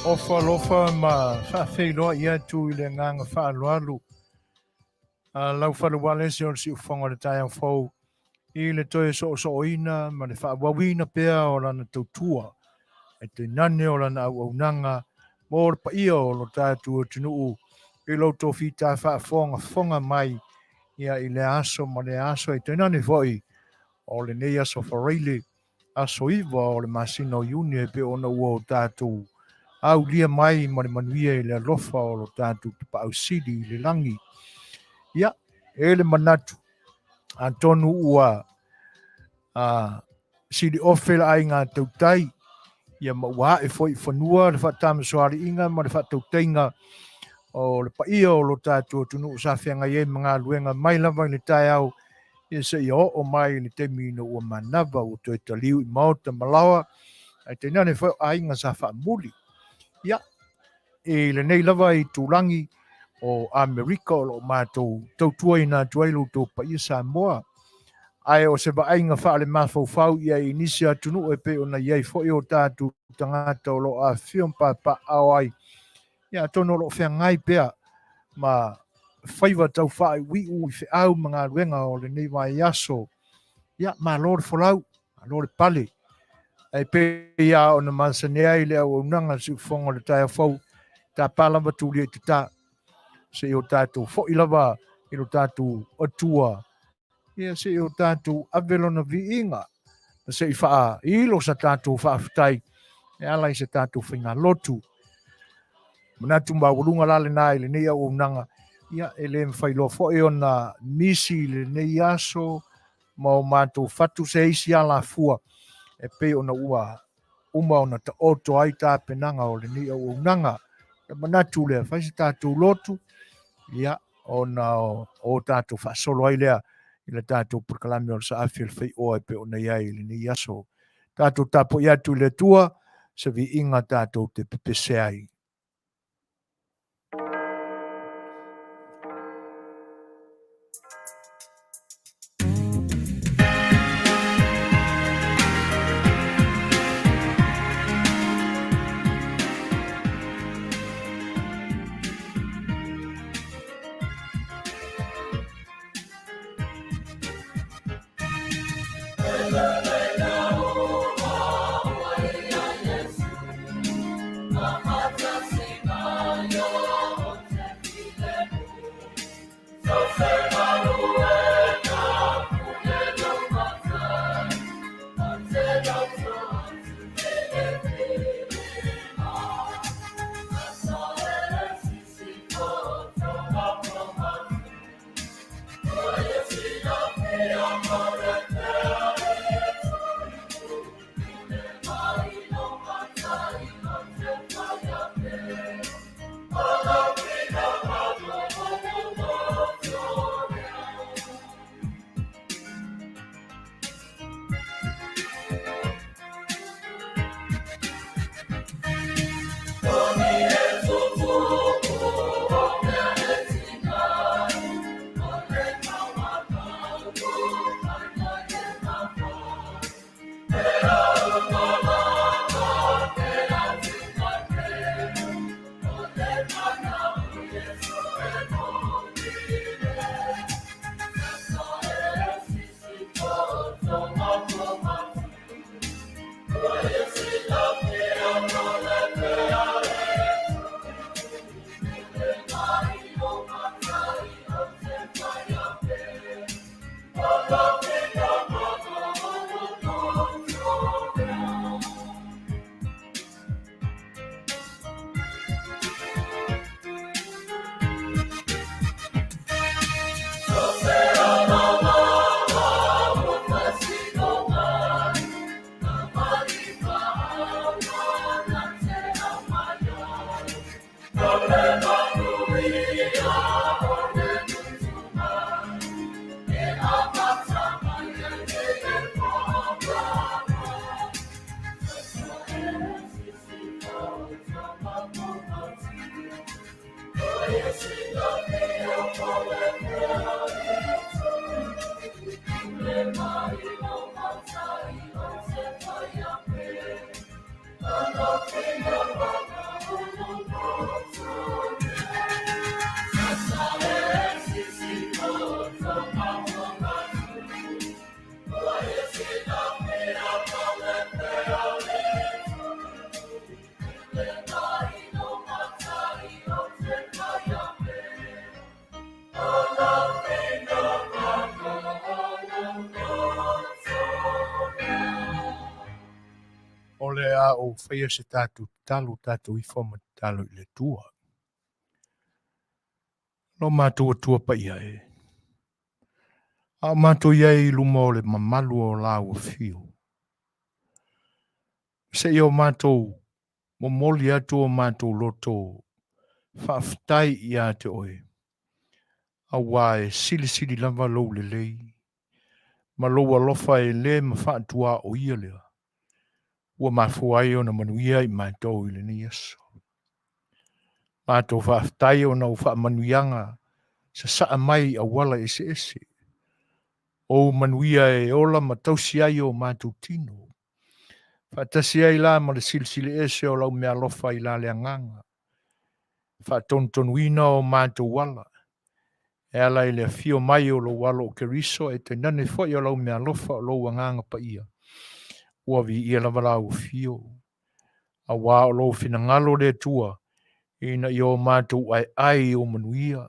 Ofa lofa ma Faafofoga'aga ia tu I le nganga whaalualu. Lau whalawale se on si ufonga le tai au fau. I le toe so ina ma le whaawawina pea o lana tautua. E te nane o lana au nanga. Mo le paia o lo tātu o tunuu. I lo to fita whaafonga mai. Ia I le aso ma le aso e te nane foi. O le nei aso whareile. Aso iwa o le masino uni e pe ona ua o tātu. Au lia mai ma le Manuia I le alofa o lo tātu pa au sidi I le langi. Ia, e le manatu. Antonu ua sidi ofe la ai ngā tautai. Ia ma ua e foi whanua le whaatama soari inga ma le whaatauteinga o le paia o lo tātu o tunu usawhianga ie mga luenga mai lava I le tai au. Ia se I o mai le temi no ua manava o toi taliu I maota malawa. Ai te nane whao ainga sa whaamuli. Ia, e le nei lava I tūrangi o Amerika o lo mātou tautua I nā tuailu tō paia Samoa. Ai o se ainga wha le mawhau ia I nisi atunu e pe o na iei fo I o tātu tangata o lo Afion pa au ai. Ia tono lo whea ngai pea ma whaiva tau wha I wiu I au mga ruenga o le nei mai aso. Ia ma lor folau, lor pale. Ai pe ia o na mansanea I le au unanga si ufonga le tai au ta palama tuli e te ta se I o tātou fo I lava I lo tātou atua. Ia se I o tātou avelona vi inga. Se I wha I lo sa tātou wha aftai. E alai se tātou whinga lotu. Manatu mawalunga lale nai le nei au unanga. Ia e le mwhailo fo E o na misi le nei aso ma o mātou fatu se isi ala fua. E pe o na ua uma o na ta oto ai tā penanga o le nei au unanga. Manatu lea whaise tātou lotu. Ia o na o tātou whaasolo ai lea I le tātou proklami o sa A Le Fai'oa e pe o na iai le ni aso. Tātou tapo I atu le tua sa vi inga tātou te pepese ai. o whaia se tātou tātou I whama tātou I le tua. Lo mātou atua pa ia e. A mātou iai luma o le mamalu o la o fio. Se i o mātou momoli atu o mātou loto whaaftai ia te oe. A wae sili lava lou le lei. Ma lou alofa e le ma whaatua o ia lea. Ua mafuai o na manuia I mātou I le ni aso. Mātou whaaftai o na uwha manuianga sa saa mai a wala ese. O manuia e ola ma tausi ai o mātou tino. Whaatasi ai la ma le sili ese o lau mea lofa I la le anganga. Whaatonuina o mātou wala. E ala I le fio mai o lo walo o keriso e te nane fwoi o lau mea lofa o lo anganga pa ia. Ua vi ia lava o fio. A wā o lo finangalo le tua. Ina I o mātou ai o manuia.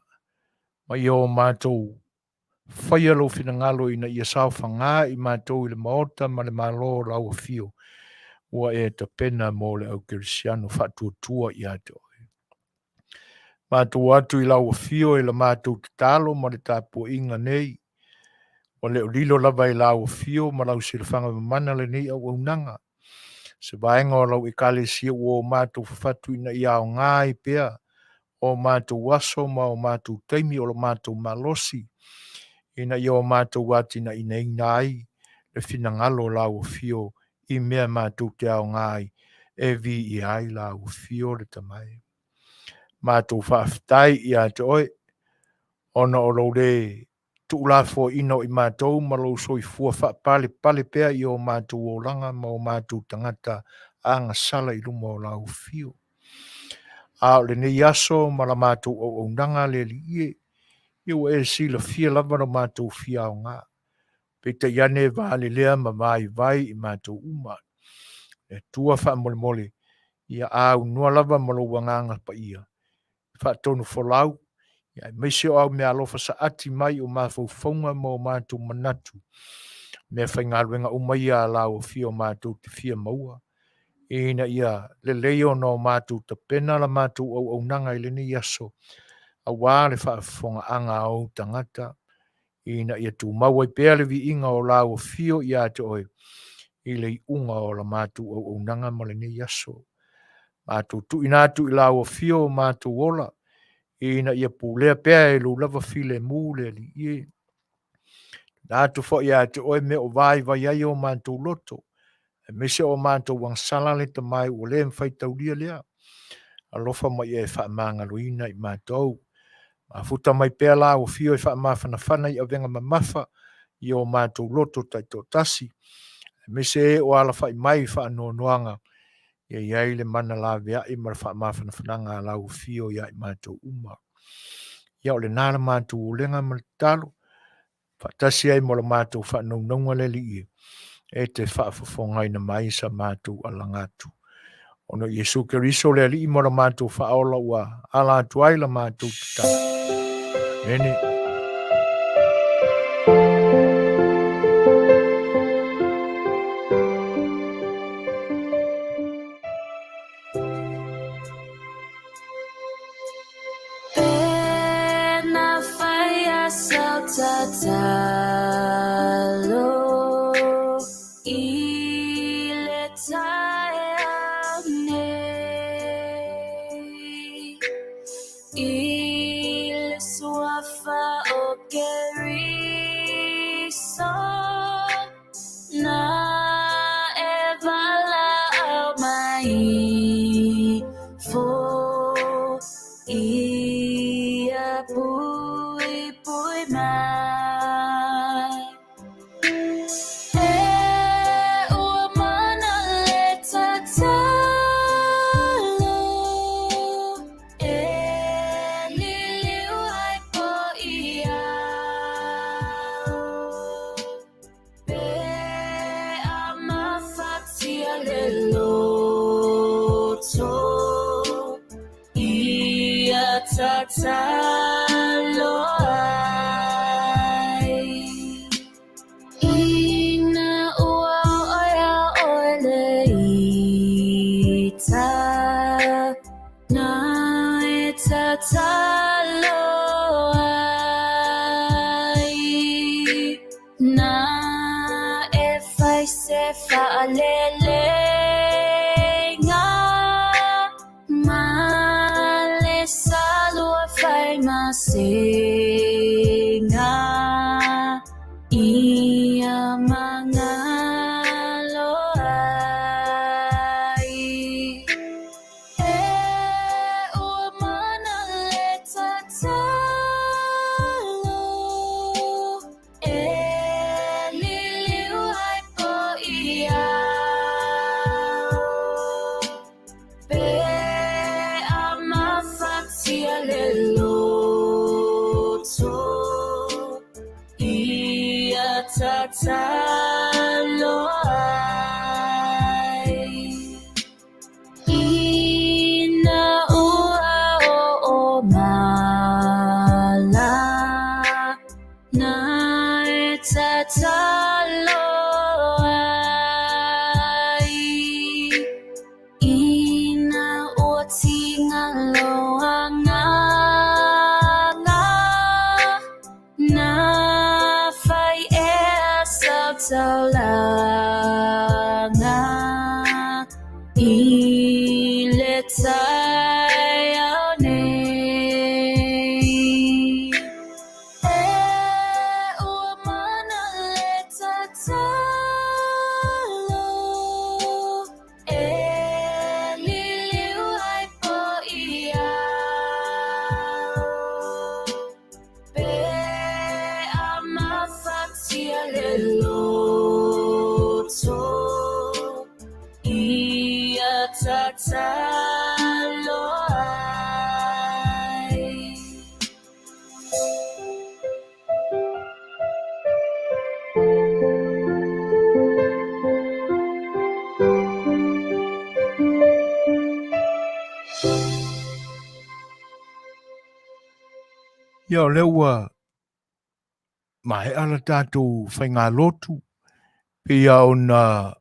Ma I o mātou whaia lo finangalo ina ia sao whanga I mātou I le maota ma le malo lau o fio. Ua e ta pena mo le au kerisiano whatuatua I ato. Mātou atu I lau o fio e la mātou te talo ma le tāpua inga nei. O le lilo lava I lau o fio ma lau silafanga mamana le nei au nanga. Se vaenga o lau I kale si o mātou whatu ina I au ngai pea. O mātou waso ma o mātou teimi o la mātou malosi. Ina I o mātou watina ina ai. Le finangalo lau o fio I mea mātou te au ngai. E vi I ai lau o fio le tamai. Mātou whaaftai I a te oe. Ona o lau le tu la fo ino I mātou ma lau soi fua whaapale pea I o mātou o langa ma o mātou tangata anga sala I luma o lau fio. A le nei aso ma la mātou o nanga le li ie. Iu e si la fia lava no mātou fia o ngā. Peta iane vale lea ma vai I mātou uma. E tua wha mole. Ia au nua lava ma lo wanganga pa ia. Whaatonu folau. Ia meise o au mea alofa sa ati mai o mawhauwhaunga ma o mātou manatu. Mea whaingaruenga umaia a lau o fia o mātou te fia maua. Ina ia le leo no mātou ta pena la mātou au nanga I le ni aso. A wāle whaafofoga'aga au tangata. Ina ia tu maua I pea le vi inga o lau o fio ia te oe. I le unga o la mātou au nanga ma le ni aso. Mātou tu inatu I lau o fio mātou ola. Ina ia pulea pea e lu lava file mule li ie. Nātu fo ia te oe me o vai ai o mātou loto. E mese o mātou wangsala le tamai o le mwhaitaulia lea. Alofa mai e whaamanga luina I mātou. Mafuta mai pea la o fio e whaamawhanawhana I awenga mamafa I o mātou loto taito tasi. E mese e o ala whai mai whaanoanoanga. Ia iai le mana la vea I mara whaamawhanawhananga la o fio ia I mātou uma. Ia o le nāra mātou o lenga maritalo. Whaatasi ai mo la mātou whaanoanonga le li ie. E te Faafofoga'aga mai sa mātou alangatu. Ono Yesu Keriso le ali mo la mātou whaola ua ala atu ai la mātou tata. Ene. Featalaiga Male salua fai masinga Ia mangaloai ua mana le tatalo liliu ai po ia pe amafatia le loto ia tatalo ai ina ua o mala na e tatalo ai ina ua tingaloanga na fai e sautolanga I le tai au nei ua mana le tatalo liliu ai po ia pe amafatia le loto ia tatalo ai Ia o lea ua mae ala tātou whainga lotu. Pia o na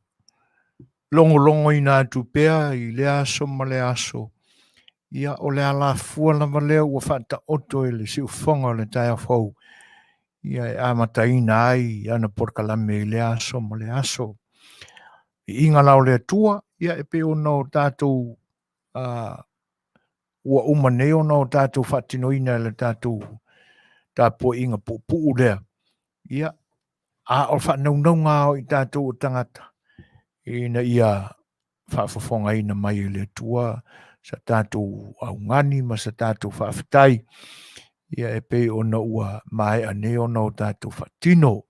longo i nā tupea i le aso ma le aso. Ia o le ala fua lava lea ua whata oto e le siu whonga le tai a whau. Ia e amataina ai ana porkalame i le aso ma le aso. I inga lau le atua, ia e pe ona o tātou ua umane ona o tātou whatinoina le tātou tāpua inga pupu lea. Ia a o whanau ngā o i tātou o tangata. Ina ia Faafofoga'aga mai i le atua sa tātou au ngani ma sa tātou whaafitai. Ia e pe ona ua mai ane ona o tātou whatino.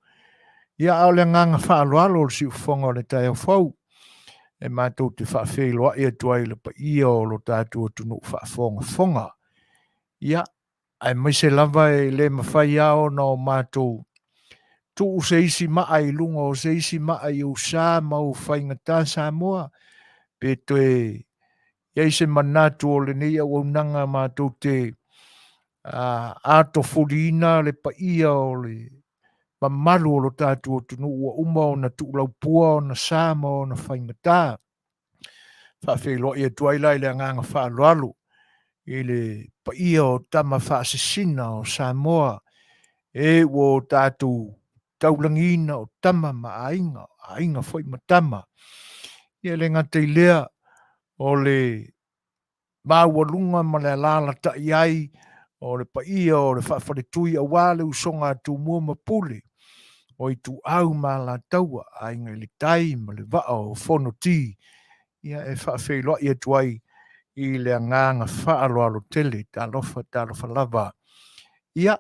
Ia au le nganga whaaloalo o si ufonga o le tai au whau. E mātou te whaafeiloa i atua i le pa ia o lo tātou tunu whaafonga. Ia ai mai se lava e le mawhai ao na o mātou tu se isi maa i lunga o se isi maa i usa mau whaingata Samoa. Pe toe ia se manatu o le nei au nanga mātou te ato furina le pa ia o le mamalu o lo tātou tunu ua uma o na tuulaupua o na sama o na whaingata. Whawhelo i atua ila i le nganga whaaloalo i le pa ia o tama whaasisina o Samoa e o tātou taulangina o tama ma ainga foi ma tama. Ia le ngata i lea o le maualunga ma le alala ta iai o le pa ia o le whawharetui a wale usonga tu mua ma pule o i tu au ma la taua ainga i le tai ma le vaa o fono ti. Ia e whawhelo i atuai i le nganga whaaloalo tele talofa lava. Ia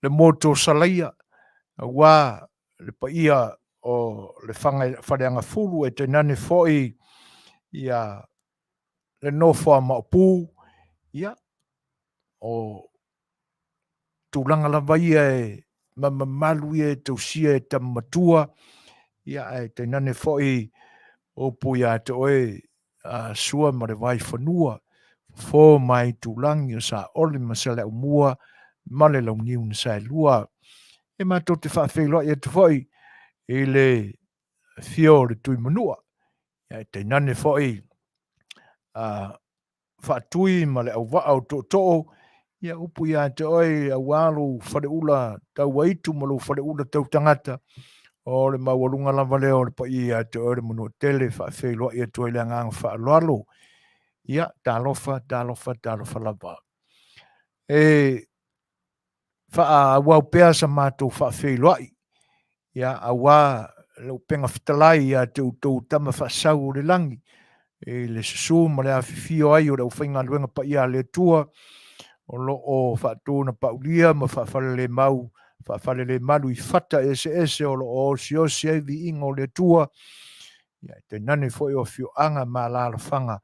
le moto salaia wa le pa ia o le whareanga fulu e te nane foi ia le nofo maupu ia o tūlanga lava ia e mamalu ia e tausia e tamatua ia e te nane foi o puia te oe sua ma le vai whanua fo mai tūlangi o sa ole masale o mua ma le launiu na sa lua e mato te whawhelo ia te foi i le fio le tui manua ia te nane foi whaatui ma le au wao to ia upu ia te oe au alo whareula tau waitu ma lo whareula tau tangata o le maualunga lava leo le paia te ore manu tele Faafeiloa ia tu le ngang Faaloalo ia talofa lava e wau pea sa mātou Faafeiloa ia awa le penga Featalai ia te utou tama Faasau o le langi e le susu ma le Afiafi o ai o le uwhainga luenga paia le tua o lo o whaatona paulia ma whaafale mau whaafale le malu I whata ese o lo o osi ai vi inga o le tua ia te nane foi o fioanga ma la whanga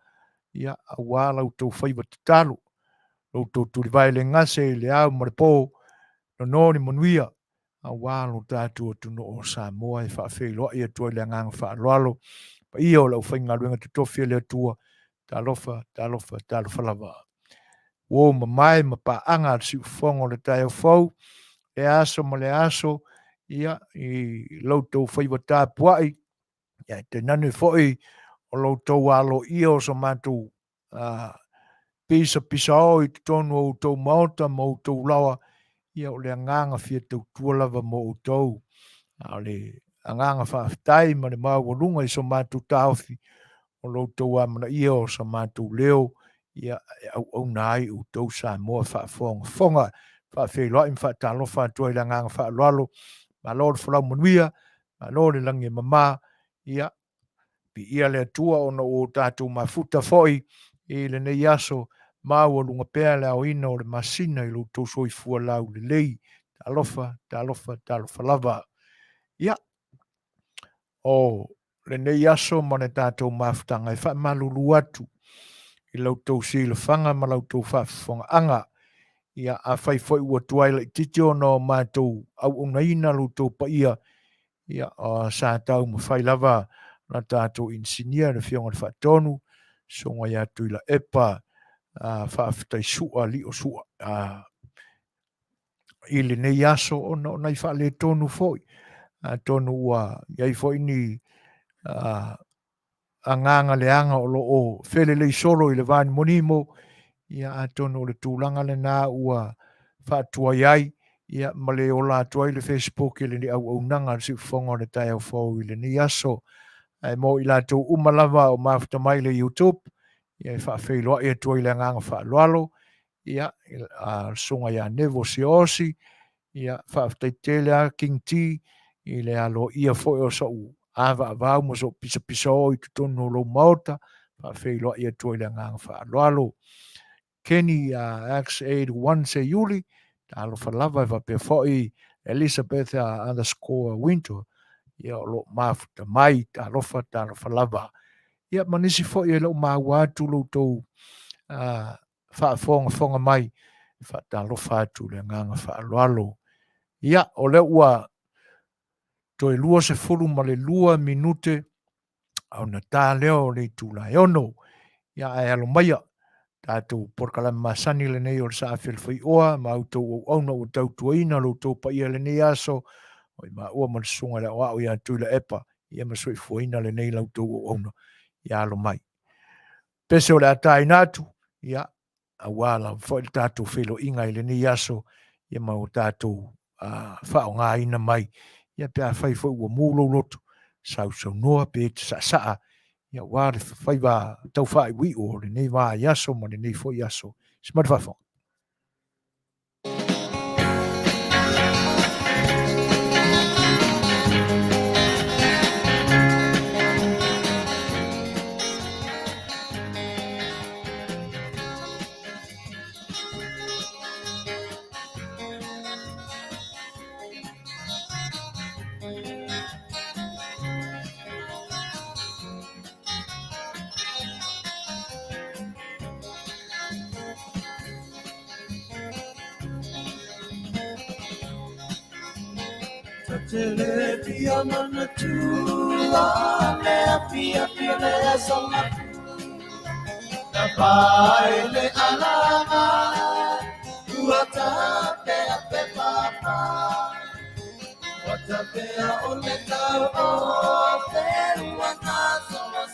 ia a wala utou whaiva tatalu utou tuli vai le ngase le au ma le pō no ni Manuia a wala tātua tuno o Samoa Faafeiloa ia tua le ngang Faaloalo pa ia o la uwhainga luenga te tofi le tua talofa lava o mai ma paanga si fongo le tai fou e aso ma le aso ia I lautou whaiva tāpuai ia te nane foi o lautou alo ia o sa mātou pisa o I tonu o tau maota ma o tau lawa ia o le anganga fia tau tualava mo o tau a le anganga whaafitai ma le mawalunga I sa mātou tāwhi o lautou amana ia o sa mātou leo ia au nai o tau Samoa whaafonga Faafeiloa I whaatalofa atua I le anganga Faaloalo ma lo le whalau Manuia ma lo le langi mama ia pi ia le atua ona o tātou mafuta foi I le nei aso mau o lunga pea le au ina o le masina I loutou soifua lau le lei talofa lava ia o le nei aso ma le tātou mafutanga I whaamalulu atu I loutou silafanga ma loutou Faafofoga'aga ia a whai foi ua tuai le titi o no mātou au unaina loutou paia ia sa tau ma whai lava na tātou insinia na fionga le whaatonu songa ia tui la epa whaafitai sua li o sua I le nei aso o nei wha le tonu foi tonu ua iai foi ni anganga le anga o lo o whele lei solo I le vani monimo ia a tonu o le tūlanga le nā ua whaatua iai ia ma le o la tuai le Facebook I le ni au nanga si whonga le tai au fau I le ni aso ai mo I la tau umalava o mafuta mai le YouTube ia Faafeiloa ia tuai le nganga Faaloalo ia sunga ia nevo si osi ia whaafitai a King T I le alo ia foi o sau ava mo so pisa o I tutonu lo maota Faafeiloa ia tuai le nganga Faaloalo Kenny X81 se Yuli talo falava va pe foi Elizabeth _Winter ia lo mafuta mai talo falava ia manisi foi lo mawatu lo to whaafonga mai whaatalo fatu le nganga Faaloalo ia o le ua toi lua se fulu ma le lua minute au na tā leo le tūlai ono ia ai alo maia tātou porkalama masani le nei o le A Le Fai'oa ma autou au na o tau tuaina lo tau pa ia le nei aso o ma ua ma le sunga le o ia tui la epa ia ma soi fuaina le nei lau tau au na ia alo mai pese o le atai natu ia awala fo le tātou whelo inga I le nei aso ia ma o tātou whao ngā ina mai ia pia whai fo ua mūlo loto sau noa pe te saa ia wale whai wa tau whai wi o le nei wā iaso ma le nei fo iaso smart whafo Tele pia mana tua le Afiafi le songa tapai le alanga uata pe ape papa uata pe o le tau o te uata sono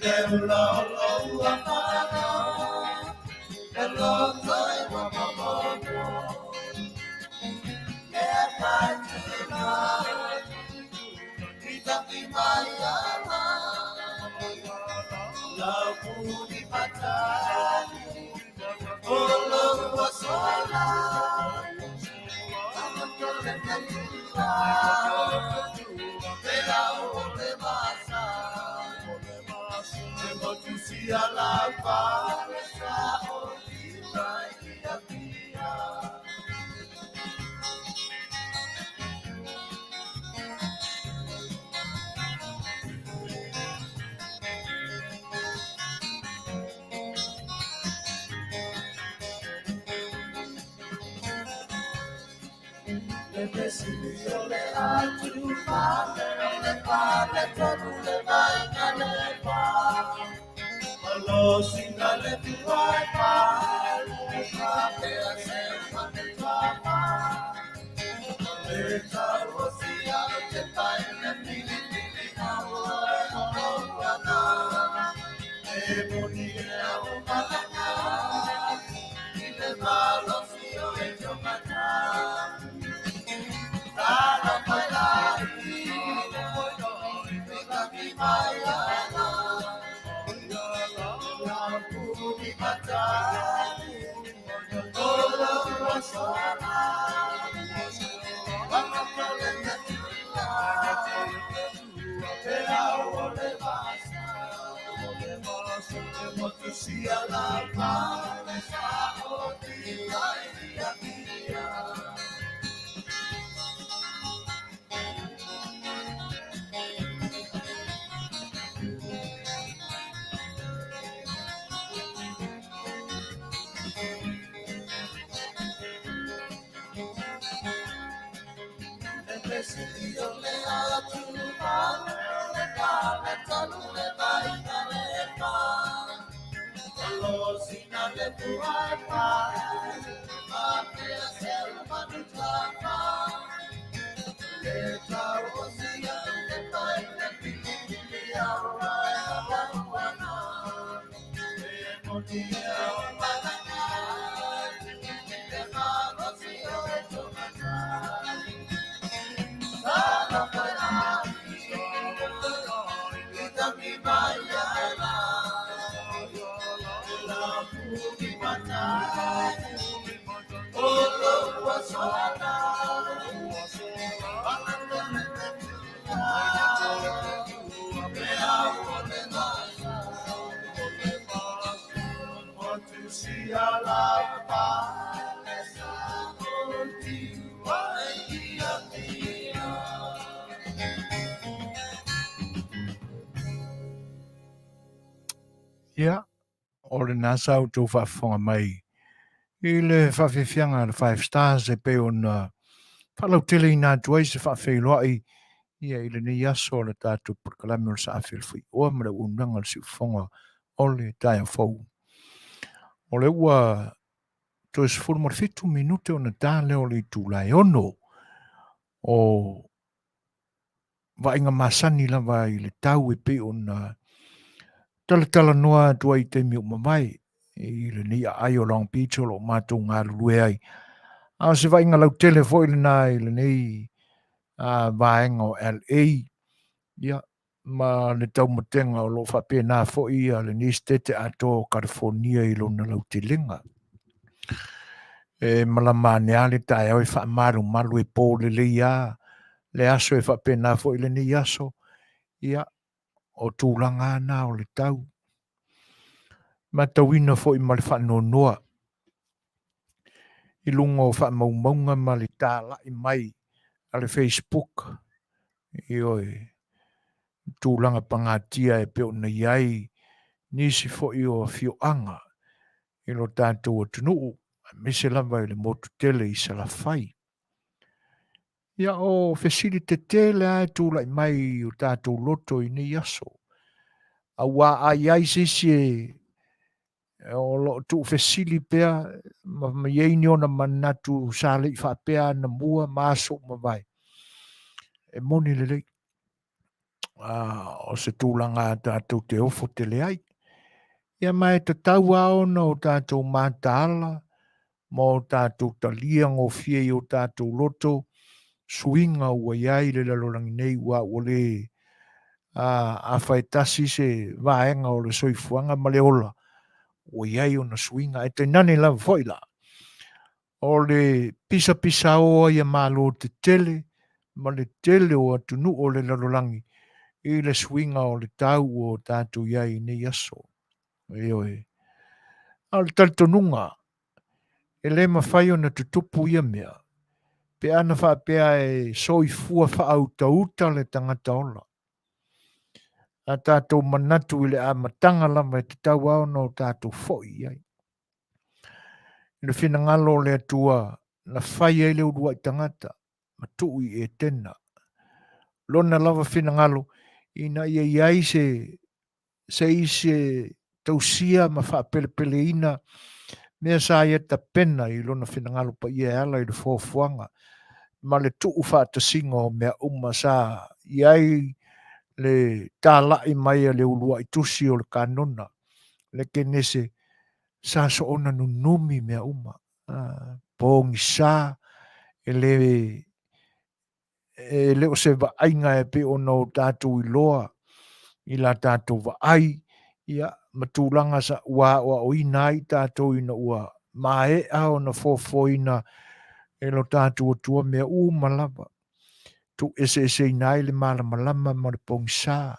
te ula o uata e lo toi wa mama Mayana, Lagu di Patani, Olo Suasua, A La Fai'oa, le desilio le atu le tonu le vaina le pa lo singa le tuai pa le pe a se mane pa le taro sia te pai le pili na na e boni o malanga le malo sio e jomata See a la Ia, o le nasa au tau whaafonga mai. I le whawhiwhianga le 5 stars e pe ona whalau tele i nā tuai se whawhiloa ia i le nei aso le tātou purkalami o le sa Afiafi oa mara unanga le siufonga o le taia fau. O le ua to se furu mar 5 minute o na tā leo le tūlai ono o vainga masani lava i le tau e pe ona tala noa tua i te miu mamai i le ni ai o Long Beach o lo mātou ngā lue ai. A se vainga lau tele fo i le nā i le nei vaenga o LA. Ia, ma le tau matenga o lo whape nā fo i a le ni stete ato California i lo na lau te linga. E malama ne ale tae au i wha maru malu e pō le ia, le aso e whape nā fo i le ni aso. Ia, o tūlanga nā o le tau. Ma tawina fo i male wha noa. I lunga o wha maunga ma le tā lai mai a le Facebook. I oi tūlanga pangatia e peo na iai nisi fo i o Fioanga. I lo tātou o tunuu. Mese lava i le motu tele i sala fai. Ia o fesili te tele ai tūlai mai o tātou loto i ni aso. A wā ai ai sisi o lo tu fesili pea ma yeini ona manatu sale i whapea na mua maso ma vai. E moni lelei. O se tūlanga tātou te ofo te le ai. Ia mai te tau aona o tātou mātāla, mo tātou taliang o fie o tātou loto, suinga ua iai le lalorangi nei ua ole a faitasi se vaenga o le soifuanga ma le ola. O iai ona suinga e te nani lava foi la. O le pisa o ia malo te tele, ma le tele o atunu o le lalolangi, i le swinga o le tau o tātou iai nei aso. E oe. A le taltonunga, e le mawhai o na tutupu ia mea, pe ana whaapea e soifua whaauta le tangata ola. A tātou manatu i le amatanga lama e te tau au no tātou foi iai. I le whina ngalo le atua, na whai e le urua i tangata, ma tui e tena. Lona lava whina ngalo, ina ia iai se ise tausia ma whaapele ina, mea sa ia ta pena i lona whina ngalo pa ia ala i le fōfuanga, ma le tuu whaatasinga o mea sa iai le tālai mai le ulua i tusi o le kanona, le kenese sa so ona nunumi mea pōngi sa e le o se vaainga e pe ona o tātou i loa i la tātou vaai ia matulanga sa ua o ina i tātou ina ua mae au na fofoina e lo tātou atua mea malava tu ese ina le malama ma le pōngi sa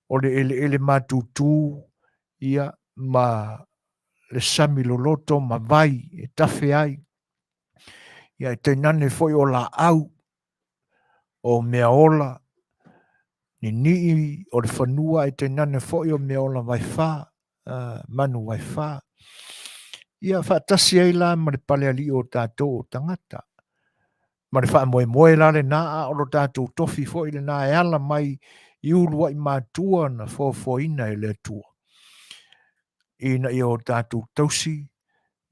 o le ele matutu ia ma le sami loloto ma vai e tafe ai ia e teinane foi o la au o mea ola ni o le whanua e teinane foi o mea ola vai wha manu vai wha ia whaatasi ai la ma le pale ali o tātou o tangata ma le wha moe la le naa o lo tātou tofi foi le naa e ala mai i ulua i mātua na fofoina e le tua ina i o tātou tausi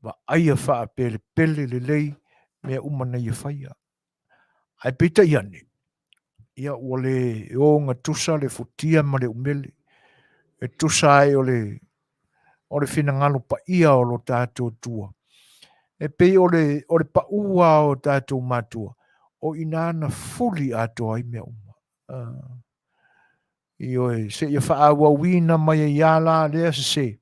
wa aia wha pele le lei mea umana ia whaia. Ai pita iane, ia o le o ngā tusa le futia ma le umele, e tusa ai o le whina ngalo pa ia o lo tātou tua. E pei o le pa ua o tātou mātua, o inana fuli ato ai mea uma. I oe, se ia wha awa wina mai e iala lea se,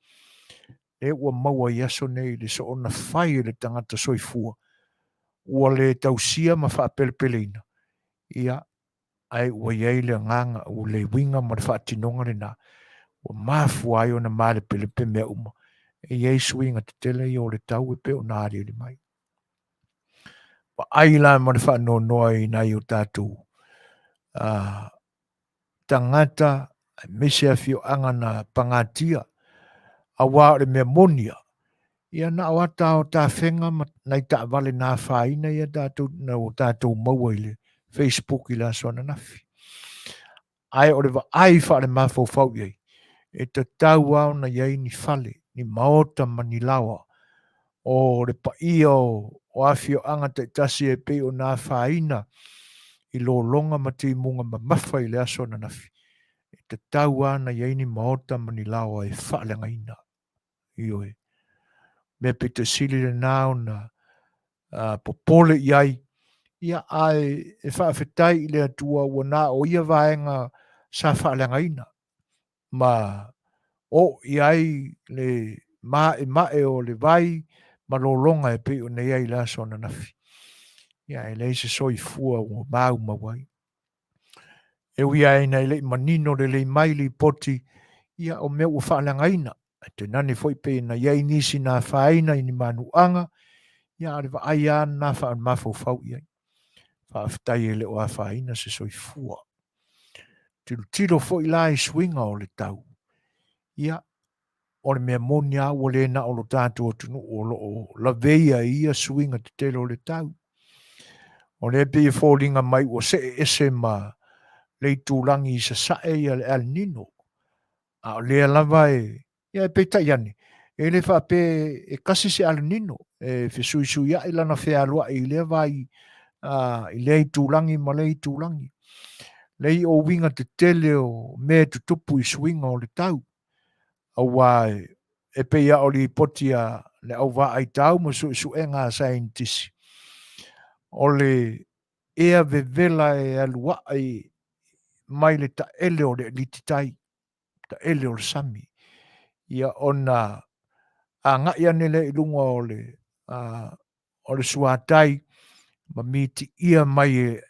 e ua maua i aso nei le so ona whai le tangata soifua. Ua le tausia ma wha pelepeleina. Ia, ai ua iei le nganga, ua le winga ma le wha tinonga le na. Ua mafu ai o na male pelepe mea uma. E iei swinga te tele i o le tau e pe o nari le mai. Wa ai la ma le wha no noa i nai o tātou. Tangata, mese a fio anga na pangatia. Awa le mea monia. Ia na awata o tā whenga nei tā vale nā whaina ia tātou na o tātou maua i le Facebook i la sona nafi. Ai o le wa ai wha le mafau iei. E te tau au na iei ni whale, ni maota ma ni lawa. O le pa ia o awhio anga te tasi e pe o nā whaina i lo longa ma te munga ma mawhai le asona nafi. E te tau au na iei ni maota ma ni lawa e whale ngaina. Ioi. Me pita sili le nao na popole iai. Ia ai e whaafetai i le atua ua nā o ia vaenga sa whaalengaina. Ma o iai le mae o le vai ma lolonga e pe o nei ai la sona nafi. Ia e leise soi fua o mau mawai. E ui ai nei le manino le mai li poti ia o mea ua whaalengaina. Te nani foi pe na iai nisi na whaina i ni manuanga, ia ariwa ai an na wha an mafau iai. Whaaftai e le o a whaina se soi fua. Tilo foi la i swinga o le tau. Ia, o le mea monia o le na o lo tātou tunu o la veia ia swinga te telo le tau. O le pe i fōringa mai o se ese ma le tūrangi i sa sae ia le al nino. A o le lava ia e peita iani. E le wha pe e kasi se al nino. E sui ia ila na whea lua i le vai i le tūrangi ma le tūrangi. Lei o winga te tele o me tu tupu i swinga o le tau. Awa e pe ia o li potia le au wa ai tau ma su e ngā scientist. O le ea vevela e alua ai mai le taʻele o le alititai, taʻele o le sami. Ia ona agaʻi ane le i luga o le suatai ma mitiʻia mai e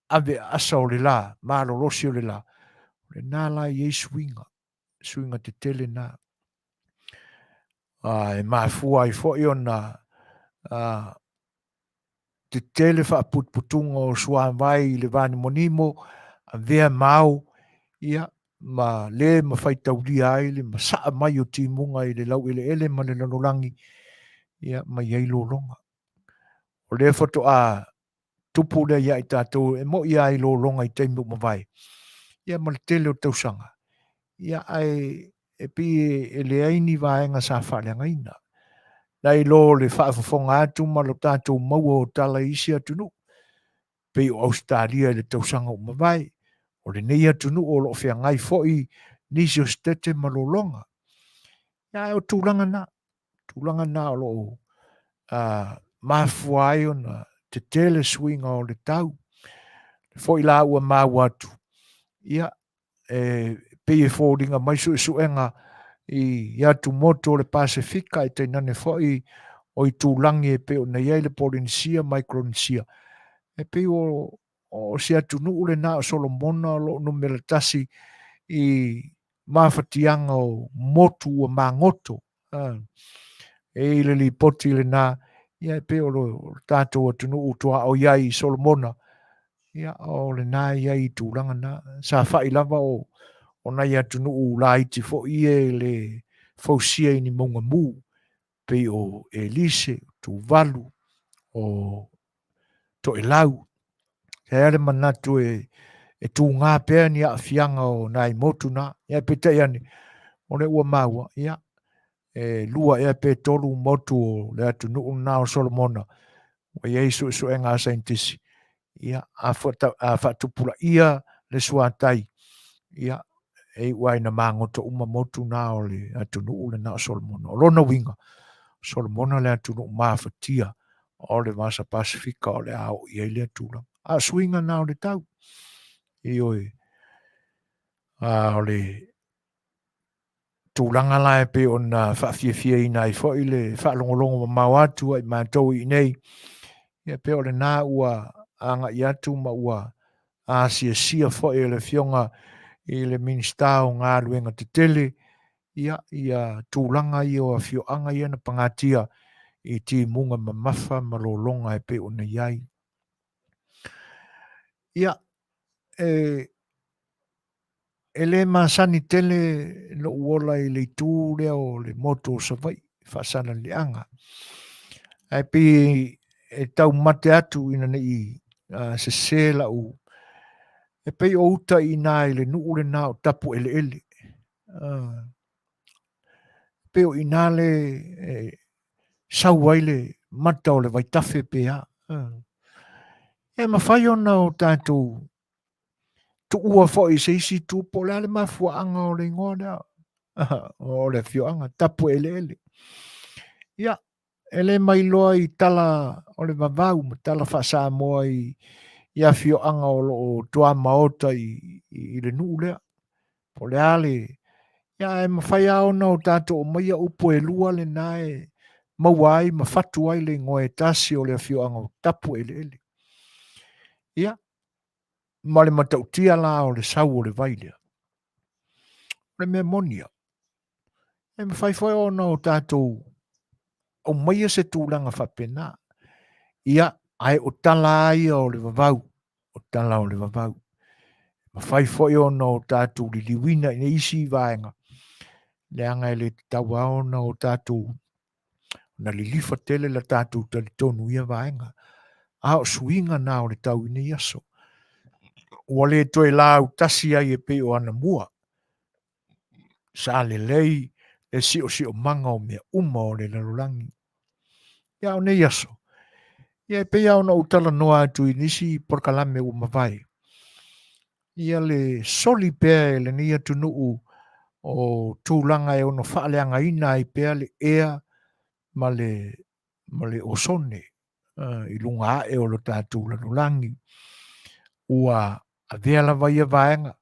ave asa o le lā, malolosi o le lā. Lenā la iai suiga tetele nā. E mafua ai foʻi ona tetele faaputuputuga o suavai i le vanemonimo, avea mau, ia ma lē mafaitaulia ai le masaʻa mai o timuga i le lauʻeleʻele ma le lalolagi, ia ma iai lologa. O lē fotoʻā tupu lea ia i tatou e moʻi ai lologa i taimi o mavae. Ia ma le tele o tausaga. Ia e pi e leai ni vaega sa faaleagaina. Nai lo le faafofoga atu ma lo tatou maua o tala isi atunuu. Pei o Australia le tausaga o mavae. O lenei atunuu o loo feagai foʻi nisi o stete ma lologa. Ia o tulaga na o loo mafua ai ona tetele suiga o le tau. Foʻi la ua mau atu. Ia pei e fōringa mai suʻesuʻega i atu moto o le Pasifika e tainane foʻi o i tūlangi e pe o nei ai le Polynesia, Micronesia. E pei o se atunuu lenā o Solomona o loo nume le tasi i mafatiaga o motu ua magoto. E i le lipoti lenā, ia e pe o lo tatou atunuu toaʻo iai i Solomona. Ia o lenā iai i tulaga na sa faʻi lava o nai atunuu laiti foʻi e le fausia i ni maugamū pei o Elise, tuvalu, o toʻelau. Ea le manatu e tūgā pea ni a'afiaga o nai motu na, ia petai ane o le ua maua, ia lua ea pe tolu motu o le atunuu na o Solomona. Ua iai suʻesuʻega a saintisi. Ia a faatupulaʻia le suatai. Ia e ua ina magoto uma motu na o le atunuu lenā o Solomona. O lona uiga, Solomona le atunuu mafatia o le masa Pasifika o le a oʻi ai le atulaga. A suiga na o le tau. I oe o le tulaga la e pe ona faafiafiaina ai foʻi le faalogologo mamao atu ai matou i nei. Ia pe o lenā ua agaʻi atu ma ua asiasia foʻi e le fioga i le minista o galuega tetele, ia tulaga ia o afioʻaga ia na pagatia i timuga mamafa ma lologa e pe ona iai. Ia e lē masani tele loʻu ola i le itū lea o le moto o savaʻi faasalaleaga. Ae pei e taumate atu ina neʻi sesē laʻu e pei o uta inā i le nuu lenā o tapu eleele. Pe o inā le sau ai le mata o le vaitafe pea. E mawhai ona o tātou tuua foʻi se isi tupo le ale mafuaaga o le ingoa lea. O le fioaga tapu eleele. Ia e lē mailoa i tala o le vavau ma tala faasamoa i afioʻaga o loo toamaota i le nuu lea. Po le a ia e mawhai a ona o tātou o maia upo e lua lenā e maua ai, mawhatu ai le ingoa e tasi o le afioʻaga o tapu eleele. Ia, ma le matautia la o le sau o le vai lea. Le mea monia. E mawhai whai ona o tātou o maia se tūlanga whapena. Ia, ai o tala ai o le vavau. O tala o le vavau. Mawhai whai ona o tātou li liwina ina isi i vaenga. Le anga e le taua ona o tātou na li lifa tele la tātou tali tonu ia vaenga. A o suinga na o le tau ina iaso. Ua le toi la au tasi ai e pe o ana mua. Sa le lei e si o manga o mea uma o le lalulangi. Ia o ne iaso. Ia e pe ia ona utala noa atu inisi porkalame u mawai. Ia le soli pea e le nia tunuu o tūlanga e ono whaaleanga ina i pea le ea ma le osone. I lunga e o lo tātou lalulangi. Ua a vea lava ia vaenga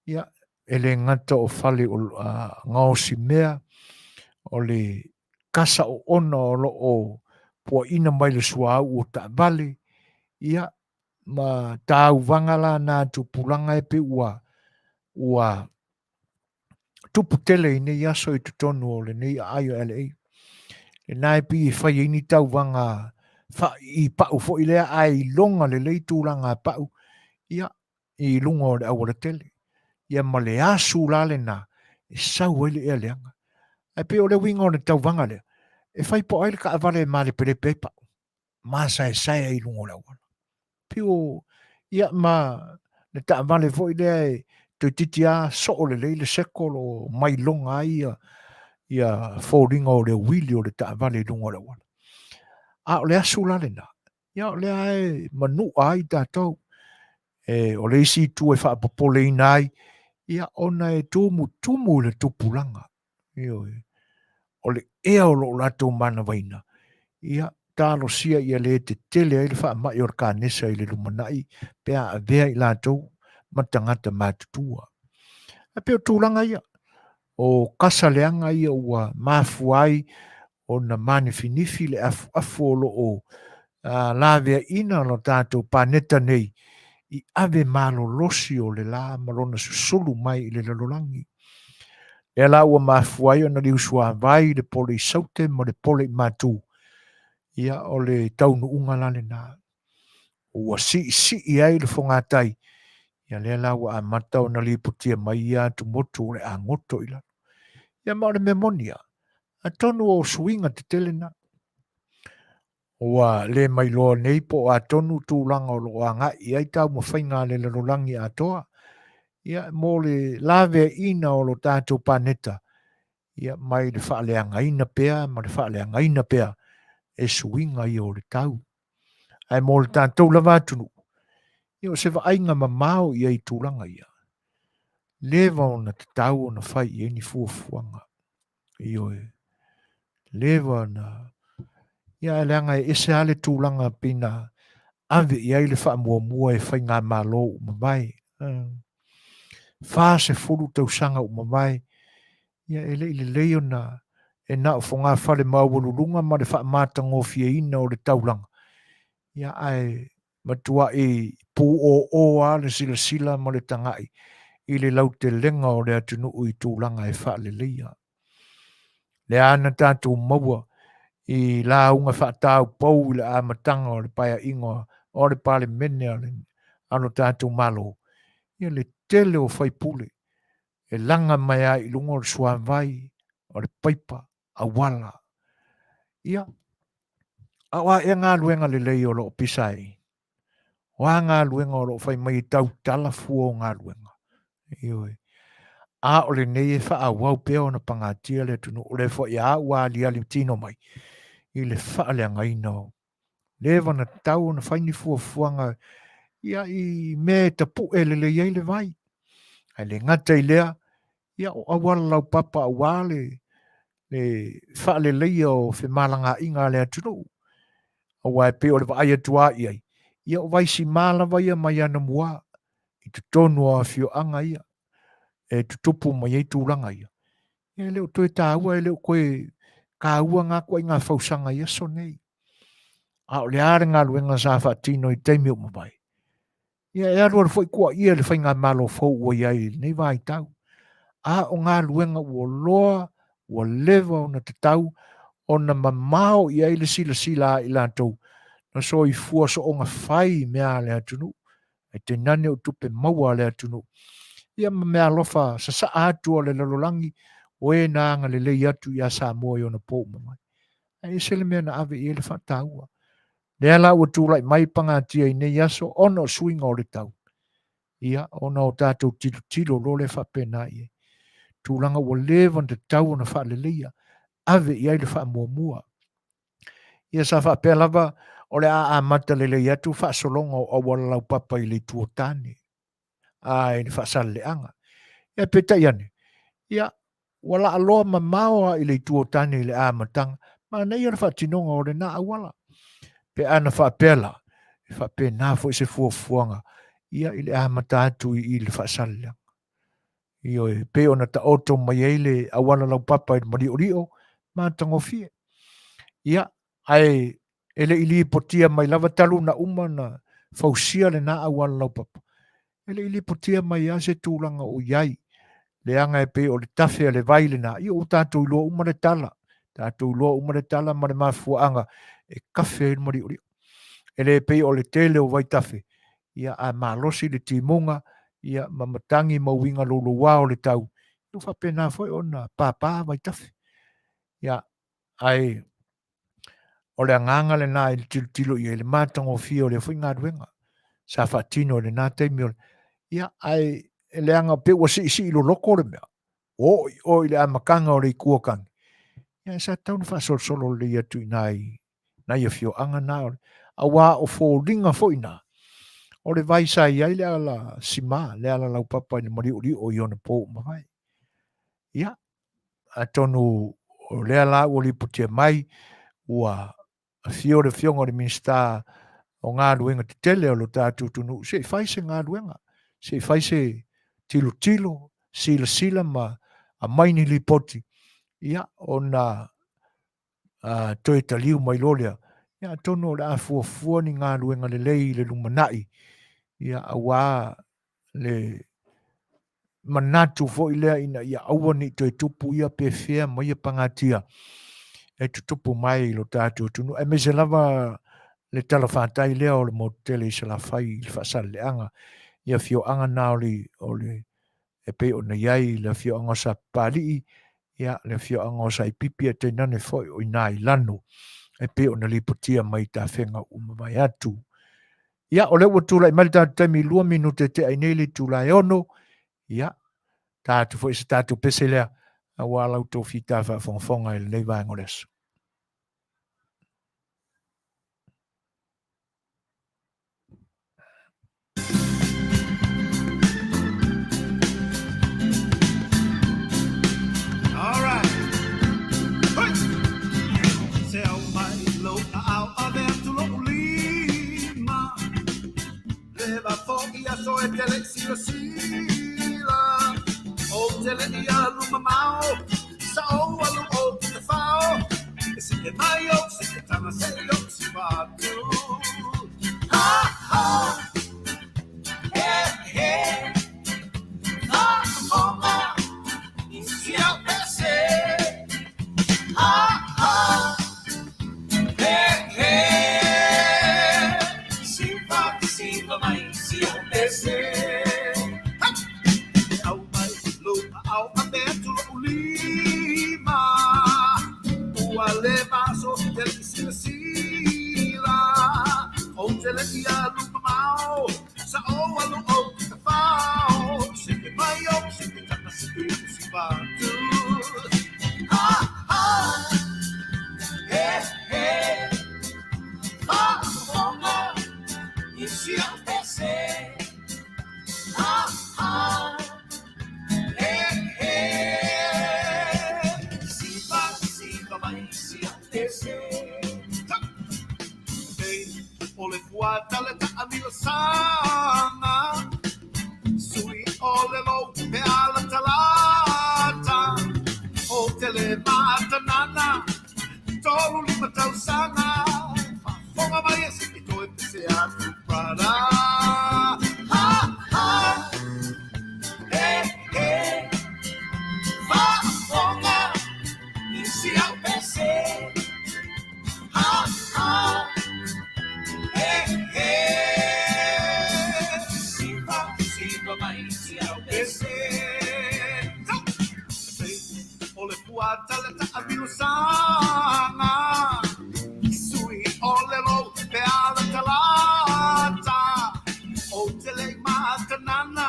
ia ele ngata o fale o ngao si mea o le kasa o ona o lo o po ina mai le sua o ta vale ia ma tau vangala na tu pulanga e pe ua tupu tele i nei aso i tutonu o le nei aio LA. Le nai pi i whai ini tau vanga i pau fo i lea ai longa le lei tūranga pau ia i lunga o le awara tele. Ia ma le asu la le na e sau ele e leanga. Ai pe o le winga o le tau vanga le. E whai po aile ka avale ma le pere pepa. Ma sai sai i lunga o le awara. Pio ia ma le ta avale fo i lea e te titia so o le leile sekolo mai longa ia fōringa o le wili o le ta avale lunga o le awara. A o le asu la le na. Ia o le ai manu ai tātou. O le isi tu e whaapopole i nai. Ia ona e tumu le tupulanga. O le ea o lo lato mana waina. Ia talo sia ia le te tele ai le wha mai o ka nesa i le lumanai. Pea a vea i lato matangata matutua. A peo tūlanga ia. O kasa leanga ia ua mafuai o na mani finifi le afu o lo o la vea ina lo tātou paneta nei i ave malo losi o le la malona susulu mai i le lalolangi. E la ua mafuai o na li usua vai le pole i saute mo le pole i matu. Ia o le taunu unga lale na. Ua si i ai le fongatai. Ia le la ua amata o na li putia mai ia tu motu o le angoto ila. Ia ma o le memonia. A tonu o suinga te telena. Ua le mai loa nei po a tonu tūlanga o loa nga i ai tau ma whainga le lalolangi a toa. Ia mo le lave ina o lo tātou paneta. Ia mai le whaaleanga ina pea, ma le whaaleanga ina pea e suinga i o le tau. Ai mo le tātou lava tunu. Ia o se ainga ma mao i ai tūlanga ia. Lewa o na te tau o na whai i eni fuafuanga. Io e. Lewa na ia leanga e ese ale tūlanga pina ave i ai le wha mua e whai ngā malo o mamai. Wha se furu tau sanga o mamai. Ia ele i le leo na e na o whonga whare maawalulunga ma le wha mātango fia ina o le taulanga. Ia ai matua e pu o a le sila ma le tangai i le lau te lenga o le atunu i tūlanga e wha le leia. Le ana tātou maua i la unga whaatau pou i le amatanga o le paia ingoa o le pale mene o le ano tātou malo. Ia le tele o whaipule e langa mai a i lunga o le suavai o le paipa a wala. Ia awa e ngā luenga le lei o lo pisai. Wa ngā luenga o lo whai mai tau tala fua o ngā luenga. Ioi. A o le nei e wha a wau pea o na pangatia le tunu o le wha i a ua ali tino mai. I le wha le angaina o. Lewa na tau na whaini fuanga ia i me ta pu e le iei le vai. Ai le ngata i lea ia o awala lau papa a wale le wha le leia o whi malanga inga le atunu. O wai pe o le vai atua i ai. Ia o vai si malawa ia mai ana mua. I te tonu a fio anga ia. E tutupu mai ei tūranga ia. Ia leo toi tā ua e leo koe ka ua ngā koe ngā whausanga ia so nei. A o le are ngā luenga sa whaatino i teimi o mawai. Ia e arua fwoi kua ia le whainga malo fau ua iai nei vai tau. A o ngā luenga ua loa, ua lewa o na te tau, o na mamao iai le sila i lantou. Na so i fua so o ngā whai mea le atunu. E te nane o tupe maua le atunu. Ia mea lofa sa sa atu o le lalolangi o e nanga le lei atu ia Samoa i ona pō mamai. E se le mea na ave i ele whataua. Le ala ua tūlai mai pangatia i nei aso ona o suinga o le tau. Ia ona o tātou tilo lo le whapena i. Tūlanga ua lewa te tau ona wha le leia. Ave i ele wha mua. Ia sa whapea lava o le a mata le lei atu wha solonga o wala lau papa i le tuotane. Ai ni whaasale le anga. Ia peta iane. Ia wala aloa mamaoa i le tuotane i le amatanga. Ma nei ana whaatinonga o le na awala. Pe ana whaapela. E whaapena fo i se fuafuanga. ia i le a matatu i le whaasala. Io e pe ona ta oto mai eile awana lau papa i mari orio, ma tango fie. Ia, ai ele ili potia mai lava talu na uma na fausia le na awana lau papa. Ele ili potia mai a se tūlanga o iai. Le anga e pe o le tafe le vai le na. Ia o tātou iloa uma le tala. Tātou iloa uma le tala ma le mafuanga e kafe i mari orio. Ele pe o le tele o vai tafe. Ia a malosi le timunga. Ia mamatangi mawinga lolo wao le tau. Ia whapena foi o na papa vai tafe. Ia ai o le anganga le na il tilo ia le matango fio le foi ngā ruenga. Sa fatino le nā teimi o le. Ia ai le anga pe wa si ilo loko le mea. O ile amakanga o le kuakangi. Ia sa tau na wha solo le ia tui nai. Nai a fio anga na o le. A wā o fō ringa fo ina. O le vai sa ia le ala sima. Le ala lau papa ni mari uri o iona po mahai. Ia. A tonu o le ala o li putia mai. Ua a fio le fionga le minsta o ngā ruenga te tele o lo tātu tunu. Se fai se ngā ruenga. Se fai se tilo, sila ma a maini li poti. Ia, o na toi taliu mai lolea. Ia, tono le a fuafua ni ngā ruenga le lei le lumanai. Ia, a wā le manatu fo ilea ina ia aua ni toi tupu ia pe fea mai pangatia. E tutupu mai lo tātu tunu. E me se lava le talawhātai lea o le motele i se la fai i le whaasale le anga. Ia fio anga nā o le e pe o na iai le fio anga sa pari ia le fio anga sa i pipi e te nane foi o ina i lano e pe o na lipotia mai ta whenga umamai atu. Ia o le watula i mali tātu taimi 2 minute te aineli tula e ono ia tātu foi se tātu pese lea a wala uto fita whafonga i le leiva ngoreso. So e tele sila o tele ia luma mau sa o alu o te fao e se te mai o se te tana se o si vatu ha ha he ha ha i si a pese ha ha he si va mai si o pese au mai luma au aberto lima ua le vaso del sila o te le ia luma mau sa o alu o te fao se te mai o se te tana se te si vatu ha ha he ha you see I'm passing siva mai si antese o le fuata le ta amila sana sui o le lo pe ala talata o te le mata nana tolu lima tau sana fonga mai esi ki toi pese atu prada ha ha hey fa fonga isi au pese ha ha hey siva mai isi au pese o le puata le ta abilu sana sui o le lo pe ala talata o te le mata nana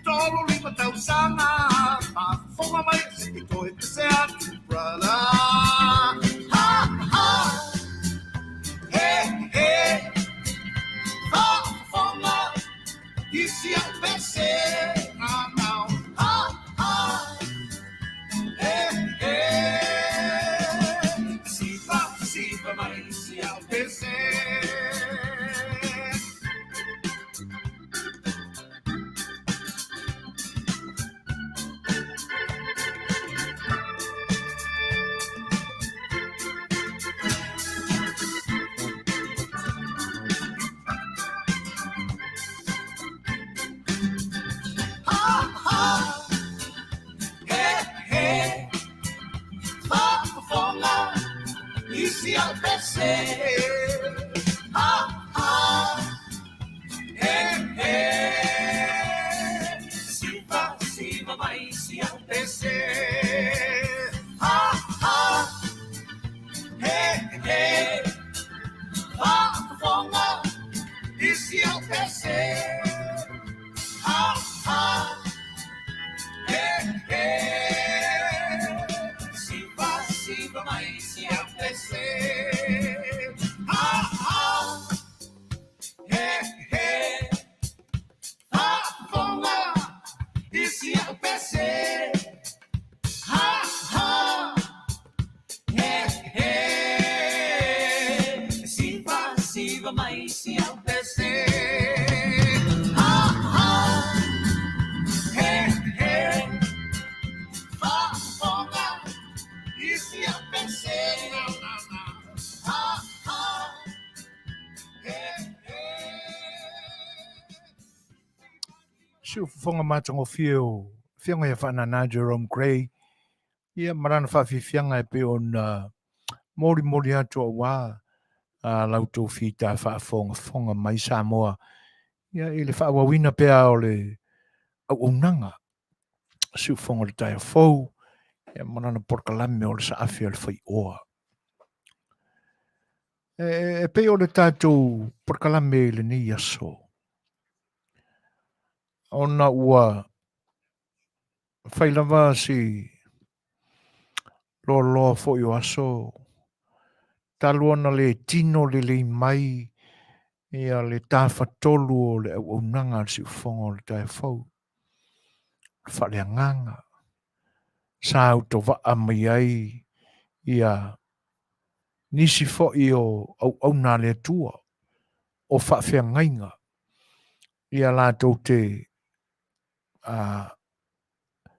tolo lima tau sana ma fonga mai se ki toi pese atu brala ha ha hey ha fonga isi au pese now ha ha hey siva mai si au pese Siva mai si apese. Isi apese. Siva mai si apese. Isi apese. Siu fonga matango fio fianga ya whanana Jerome Gray. Ia marana whawhi fianga e pe on mori mori atua wā lautou fita whaafonga mai Samoa. Ia i le whaawawina pea o le au unanga. Siu fonga le tai fou. Ia marana porkalame o le saafi o le Fai'oa. E pe o le tātou porkalame le ni aso. Ona ua whailava si lo fo i o aso. Taluana le tino le mai ia le tāwhatolu o le au unanga si ufonga o le tai fau. Whaleanganga. Sa auto waa mai ai ia nisi fo i o au nā le tua o whawhiangainga. Ia lātou te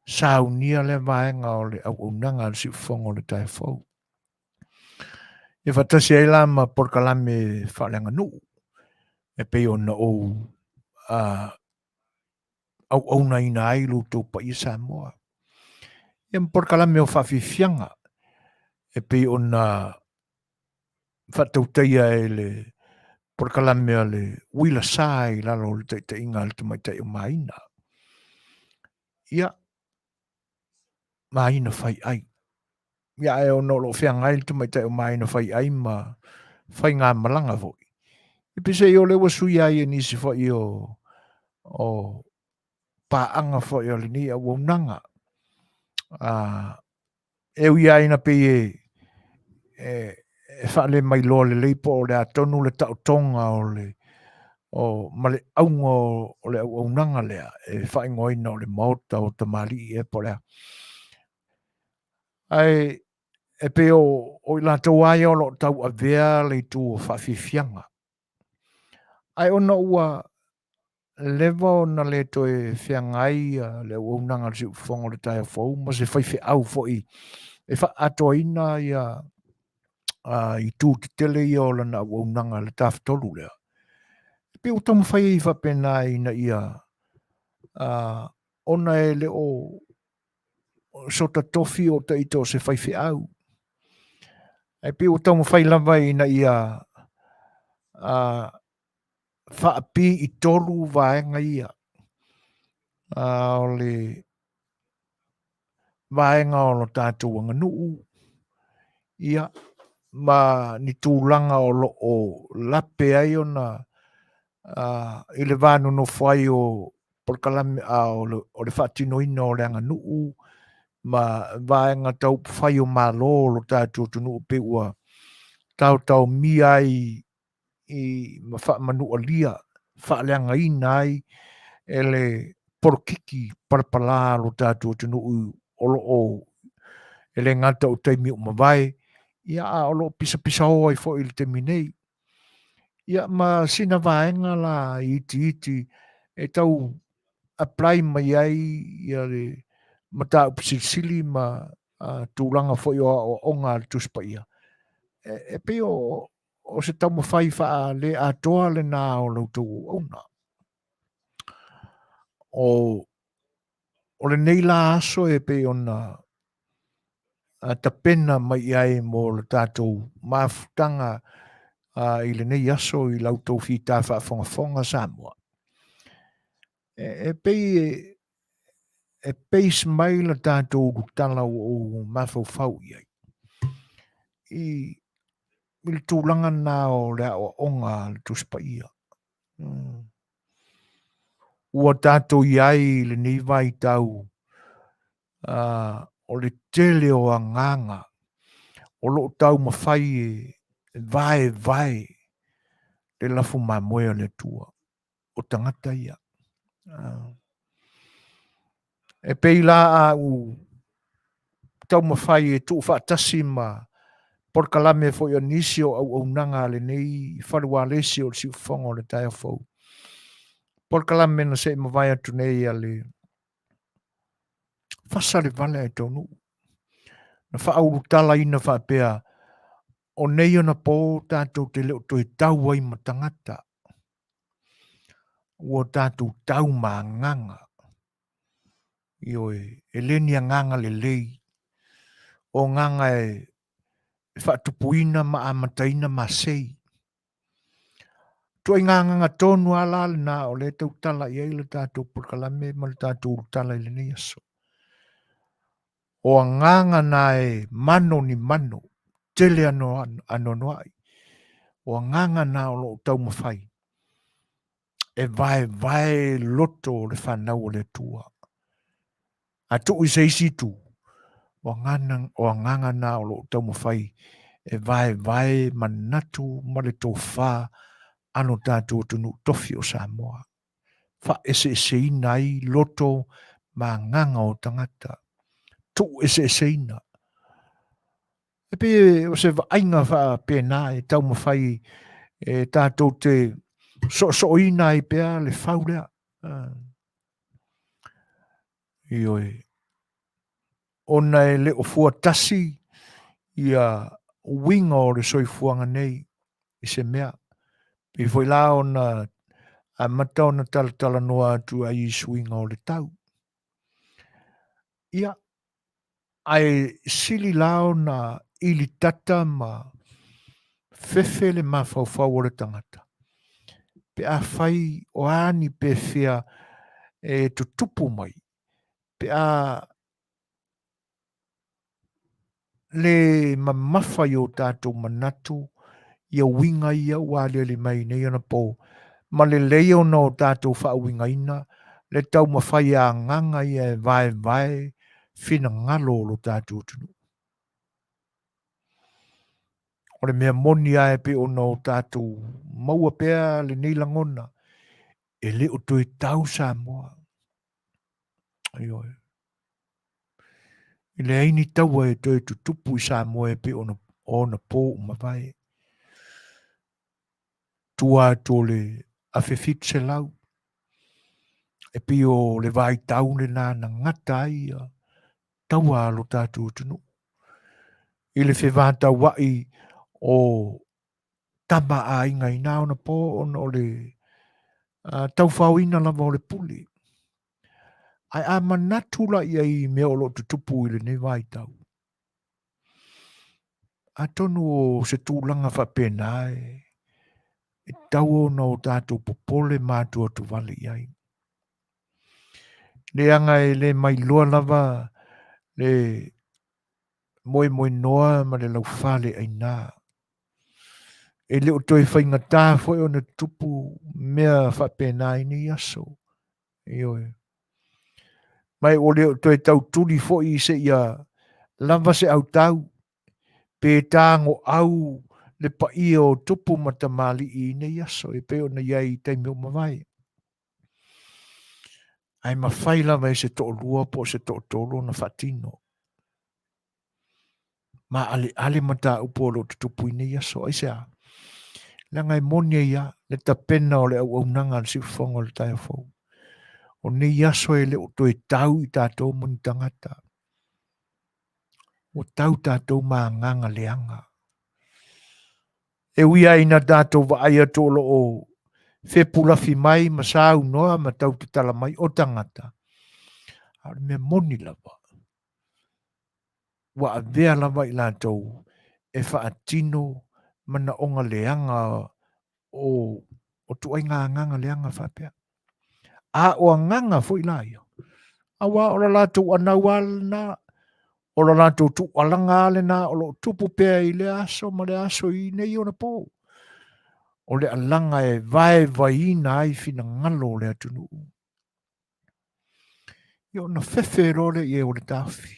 saunia le vaenga o le au unanga si ufonga o le tai fau. E whatasi ai lama porkalame whaleanga nuu. E pe ona o au na ina ai lutou pa i Samoa. Ia porkalame o whawhiwhianga. E pe ona whatauteia e le porkalame a le wila sai lalo le te inga le tumaitai o maina. Ia maina whai ai. Ia e ono lo whianga le tumaitai o maina whai ai ma whai ngā malanga voi. I pise i o le wasui ai e nisi whai o paanga whai o le ni a wonanga. E ui ai na pe e whale mai loa le leipo o le atonu le tau tonga o le o male aunga o le aunanga lea e whai ngoina o le mauta o tamali e po lea. Ai e pe o i la tau ai o lo tau a vea le tu o whawhiwhianga. Ai ona ua lewa o na le to e whiangai le aunanga si ufonga le tai a fau ma se whai au fo i e wha atoina ia i tū te tele i o lana aunanga le taftolu lea. Pe o tamu whai i whapena i na ia ona e le o sota tofi o ta ito se whai au. E pe o tamu whai lava i na ia whaapi i toru vaenga ia. O le vaenga o lo tātou anga nuu. Ia ma ni tūlanga o lo o lape ai o na i le vānu no whai o porkalame o le whaatino ina o le anga nuu ma vaenga tau whai o malo lo tātou tunu pe ua tau mi ai i ma wha manu o lia wha leanga ina ai e le porkiki parapala lo tātou tunu o lo o e le ngata o teimi o mawai ia o lo pisa o ai fo i le temi nei. Ia ma sina vaenga la iti e tau apply mai ai ia le mata upsili ma tūlanga fo i o onga le tuspa ia. E pe o se tau mawhai wha le atoa le nā o lautou ona. O le nei la aso e pe ona ta pena mai ai mo le tātou mafutanga i le nei aso i lautou fita whaafonga Samoa. E peis mai la tātou tala o mafau iai. I le tūlanga nā o le o onga le tuspa ia. ua tātou iai le nei vai tau o le tele o anganga o lo tau mawhai e vai le lafu mamoe le tua o tangata ia. E peila a u tau mawhai e tu whaatasi ma por kalame fo yo nisio au nanga le nei wharua lesi o si whongo le tai fo. Por kalame na se mawai atu nei a le whasare vale e tonu. Na whaau tala ina whaapea o nei ona pō tātou te leo toi tau ai matangata. Ua tātou tau mā nganga. Ioe, e lenia nganga le lei. O nganga e whaatupuina ma amataina ma sei. Toi nganga tonu ala le na o le tau tala i eile tātou purkalame ma le tātou tala i le nei aso. O nganga na e mano ni mano. Tele ano noai. O nganga na o lo tau mawhai. E vai loto le whanau o le tua. A tu i se isi tu. O nganga na o lo tau mawhai. E vai manatu ma le tō whā ano tātou tunu tofi o Samoa. Wha ese ina i loto ma nganga o tangata. Tu ese ina. E pe o se ainga wha pēnā e tau mawhai e tātou te so ina i pēa le whaulea. Ioi. Ona e le o fua tasi ia winga o le soifuanga nei i se mea. Pe foi la ona a mata ona tala noa atu a i swinga o le tau. Ia. Ai sili la ona ili tata ma fefe le mawhauwhau o le tangata. Pe a whai o ani pe fia e tutupu mai. Pe a le mamawhai o tātou manatu ia winga ia wale le mai nei ana po. Ma le leo no tātou wha winga ina le tau mawhai a nganga ia vai fina ngalo lo tātou tunu. O le mea moni ai pe o no tātou maua pea le nei langona e le o toi tau Samoa. Aioi. I le aini taua e toi tutupu i Samoa e pe o na pō mawai. Tua to le Afiafi se lau. E pi o le vai tau le nā na ngata ai taua lo tātou tunu. I le whewata wai o tama a inga i nā ona pō o le tau whauina lava o le puli. Ai a manatula ia i mea o lo tutupu i le ne vai tau. A tonu o se tūlanga whapena e tau o na o tātou popole mātua tu vale iai. Le anga e le mai loa lava le moe noa ma le lau whale ai nā. E le o toi whainga tā whai o na tupu mea whapena i ni aso. Ioi. Mai o le o toi tau tuli fwoi se ia lava se au tau. Pe tāngo au le pa ia o tupu matamali i nei aso. E pe o na iai taimi o mawai. Ai mawhai lava e se to lua po se to tolo na whatino. Ma ale mata upo lo tupu i nei aso. Ai se a. Langa e monia ia le tapena o le au nanga si whongo le tai fau. O nei aso e le o toi tau i tātou moni tangata. O tau tātou maa nganga leanga. E wia ina tātou wa aia tōlo o whepulafi mai ma sāu noa ma tau te tala mai o tangata. Aore mea moni lava. Wa a vea lava i lātou e whaatino mana onga leanga o tuai nganga leanga whapea. A o nganga fo i laia. Awa o la lātou anawal na o la lātou tu alanga ale na o lo tupu pea i le aso ma le aso i nei o na pō. O le alanga e vai ina ai fina ngalo le atunu. Ia ona fefe role ia o le tafi.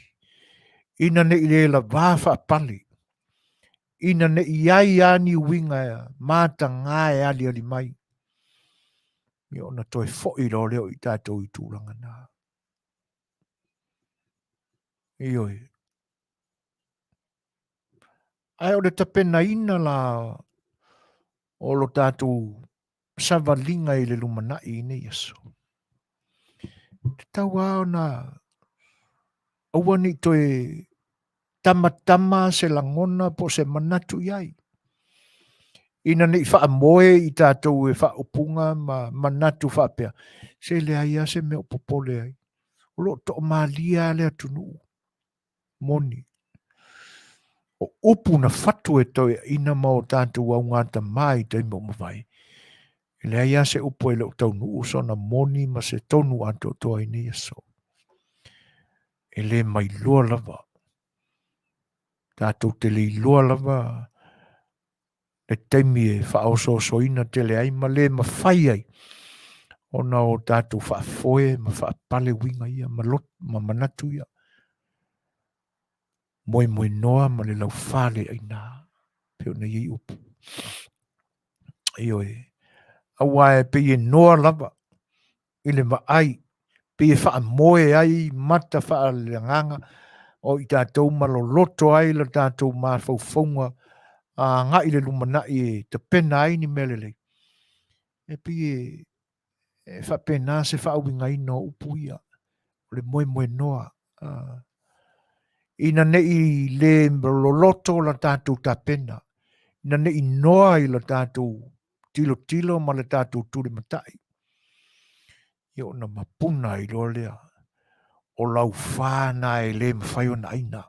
Ina ne i le la vafa pali. Ina ne i ai ani winga mata ngā e ali ali mai. Ia ona toi fo'i role o i tātou i tūranga nā. Ioi. Ai o le tapena ina la o lo tātou savalinga i le lumana i ne Yesu. Te tau ao na awani toi tama se langona po se manatu iai. Ina ni wha moe i tātou e wha upunga ma manatu wha pia. Se le aia se me upopole ai. O lo to malia le atunu. Moni. O upu na whatu e toi ina ma o tātou au ngata mai te mo mawai. E le aia se upu e le tau nuu so na moni ma se tonu ato toa i ni aso. E le mai lua lava. Tātou te le lua lava. E teimi e whaoso soina te le ai ma le ma whai ai. Ona o tātou whaafoe ma whaapale winga ia ma lot ma manatu ia. Moe moe noa ma le lau whale ai nā. Peo na iei upu. Io e. Awa e pe e noa lava. Ile ma ai. Pe e wha moe ai mata wha le nganga. O i tātou ma lo loto ai la tātou ma whauwhaunga. A ngā i le lumana i te pena ai ni melele. E pe e wha pena se wha awinga ino upu ia. Le moe moe noa. Ina ne i le loloto la tātou ta pena. Ina ne i noa i la tātou tilo ma le tātou tūre matai. Ia ona mapuna i lo lea. O lau whāna e le mawhai o na aina.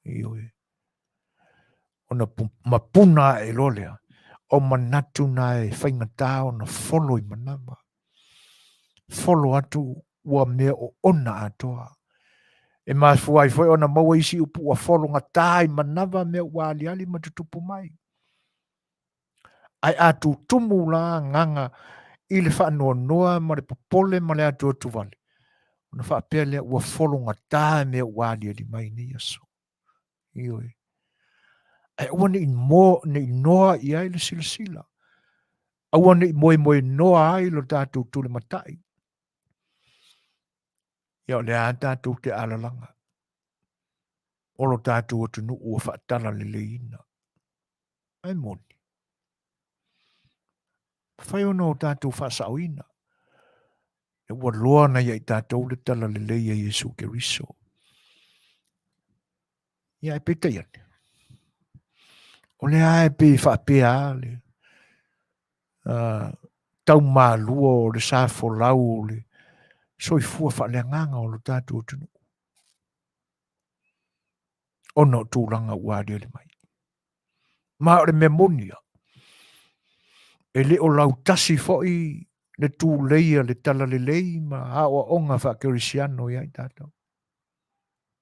Io e. Ona mapuna e lo lea. O manatu na e whaingata o na wholo i manama. Wholo atu ua mea o ona atoa. E maa fuai foi ona maua isi upu a wholo ngatai manawa mea ua ali matutupu mai. Ai atu tumu la nganga i le whanua noa ma le popole ma le atu atu vale. Ona whaapea lea ua wholo ngatai mea ua ali mai ni aso. Ioi. Ai ua ni noa i ai le sila. Aua ni moe noa ai lo tātou tule matai. Ia le a tātou te alalanga. O lo tātou atu nu ua whaatala le leina. Ai moni. Whai ono o tātou whaasauina. E ua loa na ia i tātou le tala le leia Jesu Keriso. Ia e peta iane. O le a e pe whaapea le. Tau maa lua o le sāfo lau le. Soifua whaaleanganga o lo tātou atu nu. Ono tūranga uadia le mai. Ma o le memonia. E le o lau tasi foi le tū leia le tala le lei ma hawa onga wha kerisiano ia i tātou.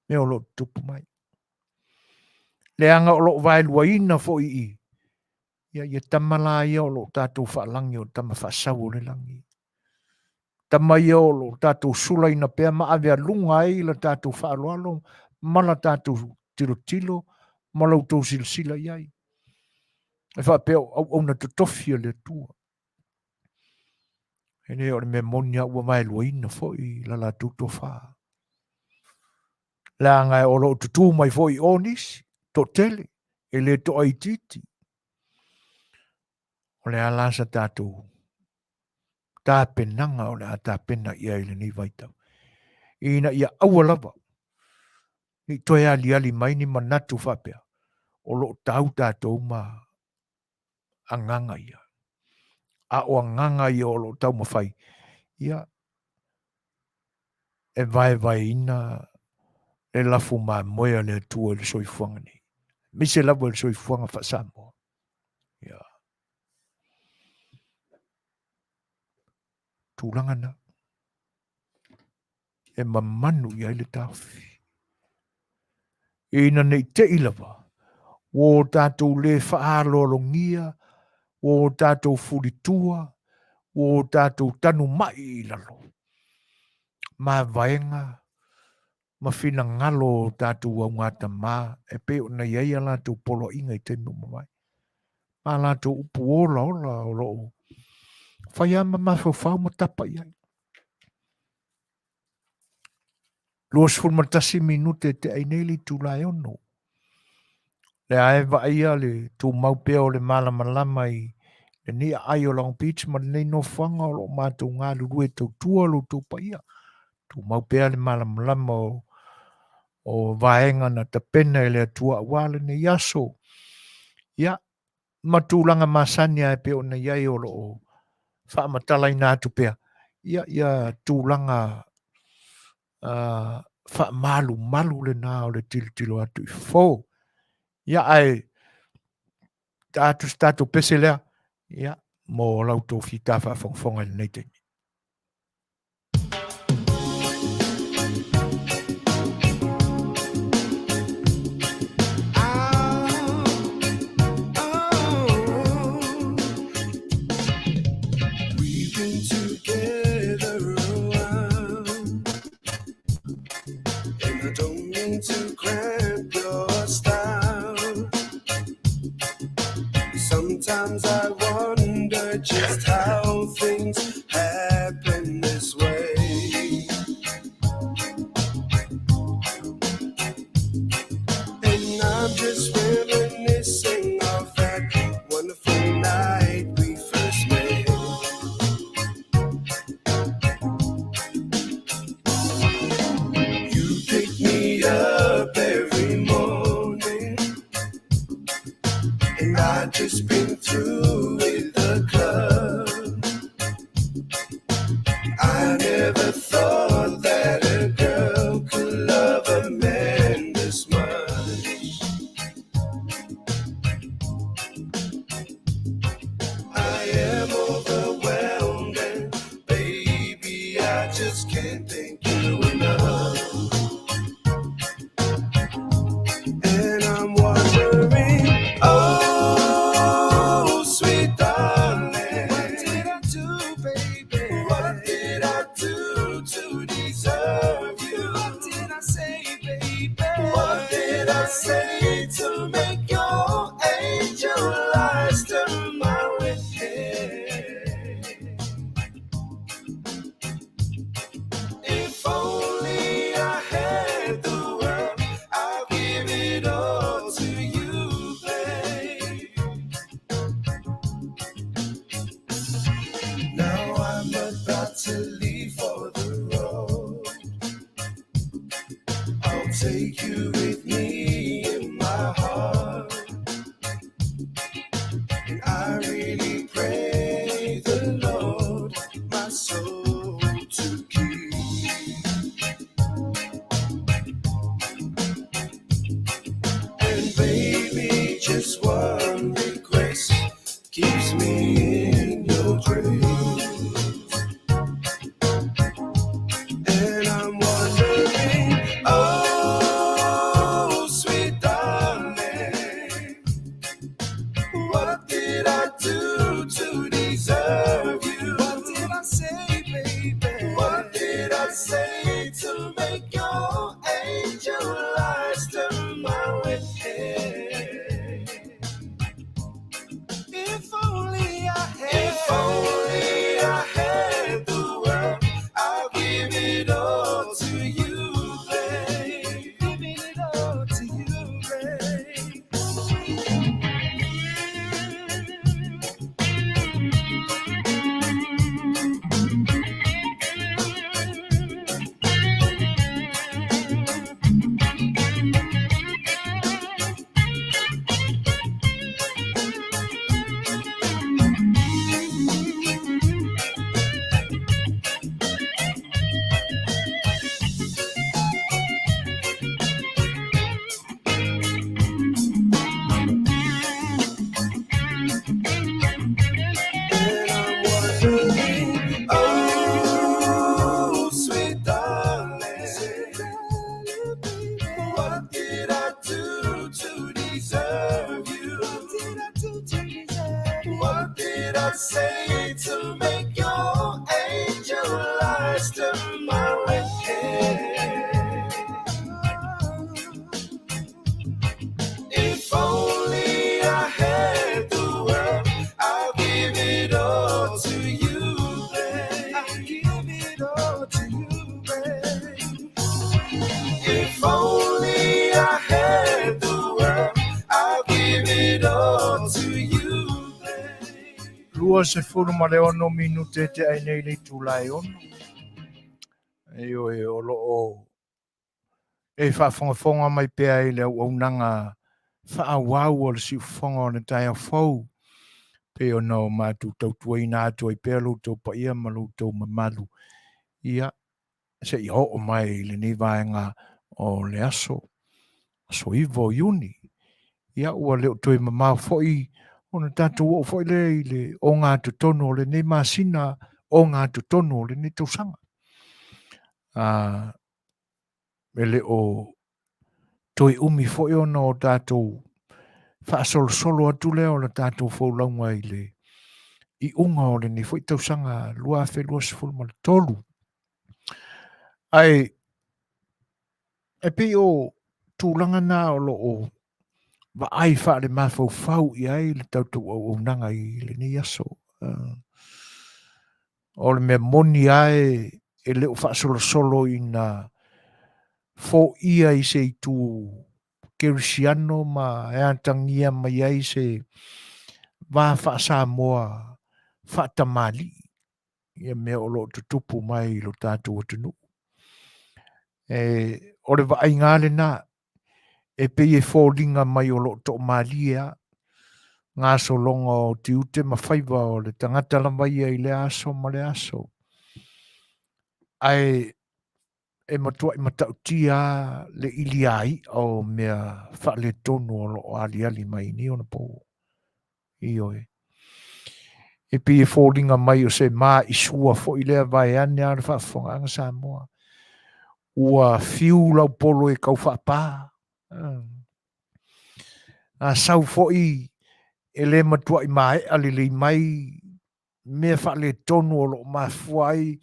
Me o lo tupu mai. Le anga o lo vailua ina foi i. Ia tamala ia o lo tātou wha langi o tama wha sau le langi. Tama ia o lo tātou sula ina pēr ma avea lunga i la tātou wha aloalo ma la tātou tilo ma lau tō silsila iai. E wha pēr au na tutofia le tua. E ne o le memonia ua vailua ina foi la tuto wha. Le anga o lo tutu mai foi onis, to tele, e le to aititi. O le alasa tātou. Tā penanga o le a tā pena ia ile ni vaitau. Ina ia aua lava. Ni toe ali mai ni manatu whapea. O lo tau tātou ma anganga ia. A o anganga ia o lo tau mawhai. Ia e vai ina e lafu ma moea le tua le soifuanga ni. Mise lafu le soifuanga wha Samoa. Ia. Tūranga na. E mamanu ia ile tawhi. Ina nei te ilawa. Wo tātou le whaalolongia. Wo tātou furitua. Wo tātou tanu mai i lalo. ma vaenga ma fina ngalo tātou au ngata mā e pe o na iei ala tau polo inga i te mai. Ma la tau upu ola o lo. Whai ama ma whau ma tapa iai. Luas ful matasi minute te aineli tu lai ono. Le ae wa ia le tu maupea o le malama i le ni ai o Long Beach ma le no whanga o lo mātou ngā lurue tau tua lo tau pa ia. Tu maupea le malama o vaenga na ta pena le atua wale ne yaso. Ia, matulanga masanya e pe o na iai o lo wha matalai nā tupea. Ia tūlanga wha malu le nā o le tilo atu i fō. Ia ai tātou pese lea. Ia, mo lautou fita wha whongwhonga le nei tengi. To cramp your style. Sometimes I wonder just how things happen this way. And I'm just reminiscing of that wonderful night we first met. You picked me up every morning, and I've just been through with the club. I never thought that a girl could love a man this much. I am overwhelmed, and baby, I just can't thank you enough. And I'm wondering, oh, sweet darling, what did I do, baby? What did I do to deserve you? What did I say, baby? What did I say to make your angel eyes turn my way? If only I had the world, I'll give it all to you, babe. Now I'm about to leave for the road. I'll take you with me in my heart. And I really pray the Lord my soul to keep. And baby, just one request keeps me in your dreams. And I'm wondering, oh, sweet darling, what did I do to deserve you? What did I say, baby? What did I say to make your angel eyes turn my way? If only I had the world, I'll give it all to you, babe. Giving it all to you, babe. And I'm wondering, oh, sweet darling, what did I do to deserve you? What did I do to deserve you? What did I say to make your angel eyes turn my way? 2:40 minute te ai nei le tūlai ono. E o loo e whaafonga mai pēa i le unanga whaawau o le siufonga o le tai a fau. Pe o no mātu tau tuaina atu ai pēa tau pa ia malu tau mamalu. Ia, se i ho o mai le ni vaenga o le aso. So ivo uni. Ia ua leo toi mamau foi ona tātou o foi le o ngā tutono le ne masina o ngā tutono le ne tausanga. Me le o toi umi foi ona o tātou whaasolo atu leo le tātou whaulaunga i le i unga o le ni foi tausanga lua whelua sifuru le tolu. Ai, e pi o tūlanga nā o lo o wa ai wha le mawhau i ai le tātou o nanga i le ni aso. O le me moni ai e leo whaasolo i nā fo ia i se i tū Kerisiano ma e antangia mai ai se wā Samoa whaatamali ia mea o lo tutupu mai lo tātou atunu. O le wa ai ngāle nā e pei e fōringa mai o lo to malia ngā solonga o tiute ma whaiva o le tangata lamai i le aso ma le aso. Ai e matua i matautia le iliai o mea whaale tonu o lo ali mai ni ona po. Io e. E pi e fōringa mai o se mā i sua fo i lea vai ane a le whaafonga Samoa. Ua fiu lau polo e kau whaapā. A sau fo i e le matua i mai alili mai mea whaale tonu o lo mafuai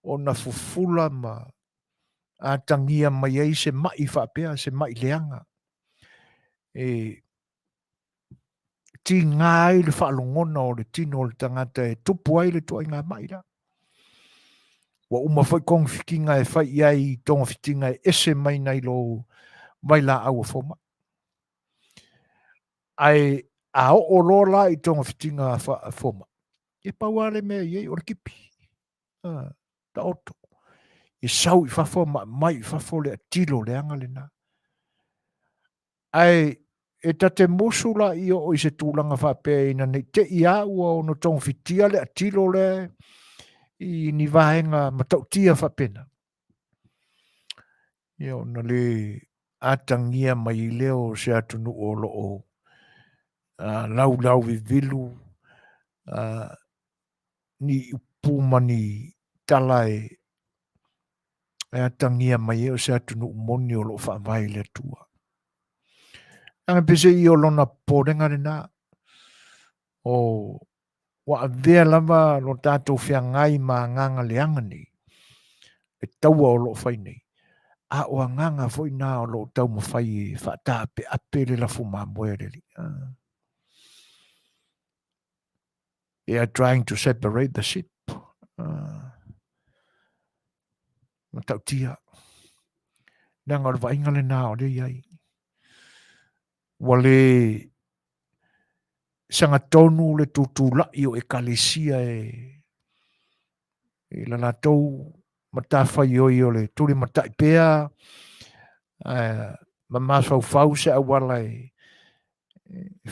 o na fufula ma a tangia mai ai se mai whapea, se mai leanga. Ti ngai le whaalongona o le tino o le tangata e tupu ai le tua ngā mai ra. Wa uma whai kong whikinga e whai iai tonga whitinga e ese mai nei lo mai la au foma. Ai a o lo la i tonga whitinga a foma. E pauare mea iei o le kipi. Ta oto. E sau i whafo mai i whafo le atilo le anga le na. Ai e ta te musula i o se tūlanga whapea ina nei te ia ua o no tong whitia le atilo le i ni vahenga matautia whapena. Ia na le atangia mai leo se atunu o lo o lau vivilu ni upumani talai e atangia mai o se atunu moni o lo whaamai le tua. Anga pese i o lona pōrenga rena o wa avea lava lo tātou whiangai ma nganga leanga ni e taua o lo whai nei. A o nganga foi nā o lo tau ma whai e whaata ape le lafu ma moereli. They are trying to separate the sheep. Matautia. Nanga o wainga le nā o le iai. Wale sanga tonu le tutulai o e kalesia e la tou matawhai o le turi matai pea ma masau se awala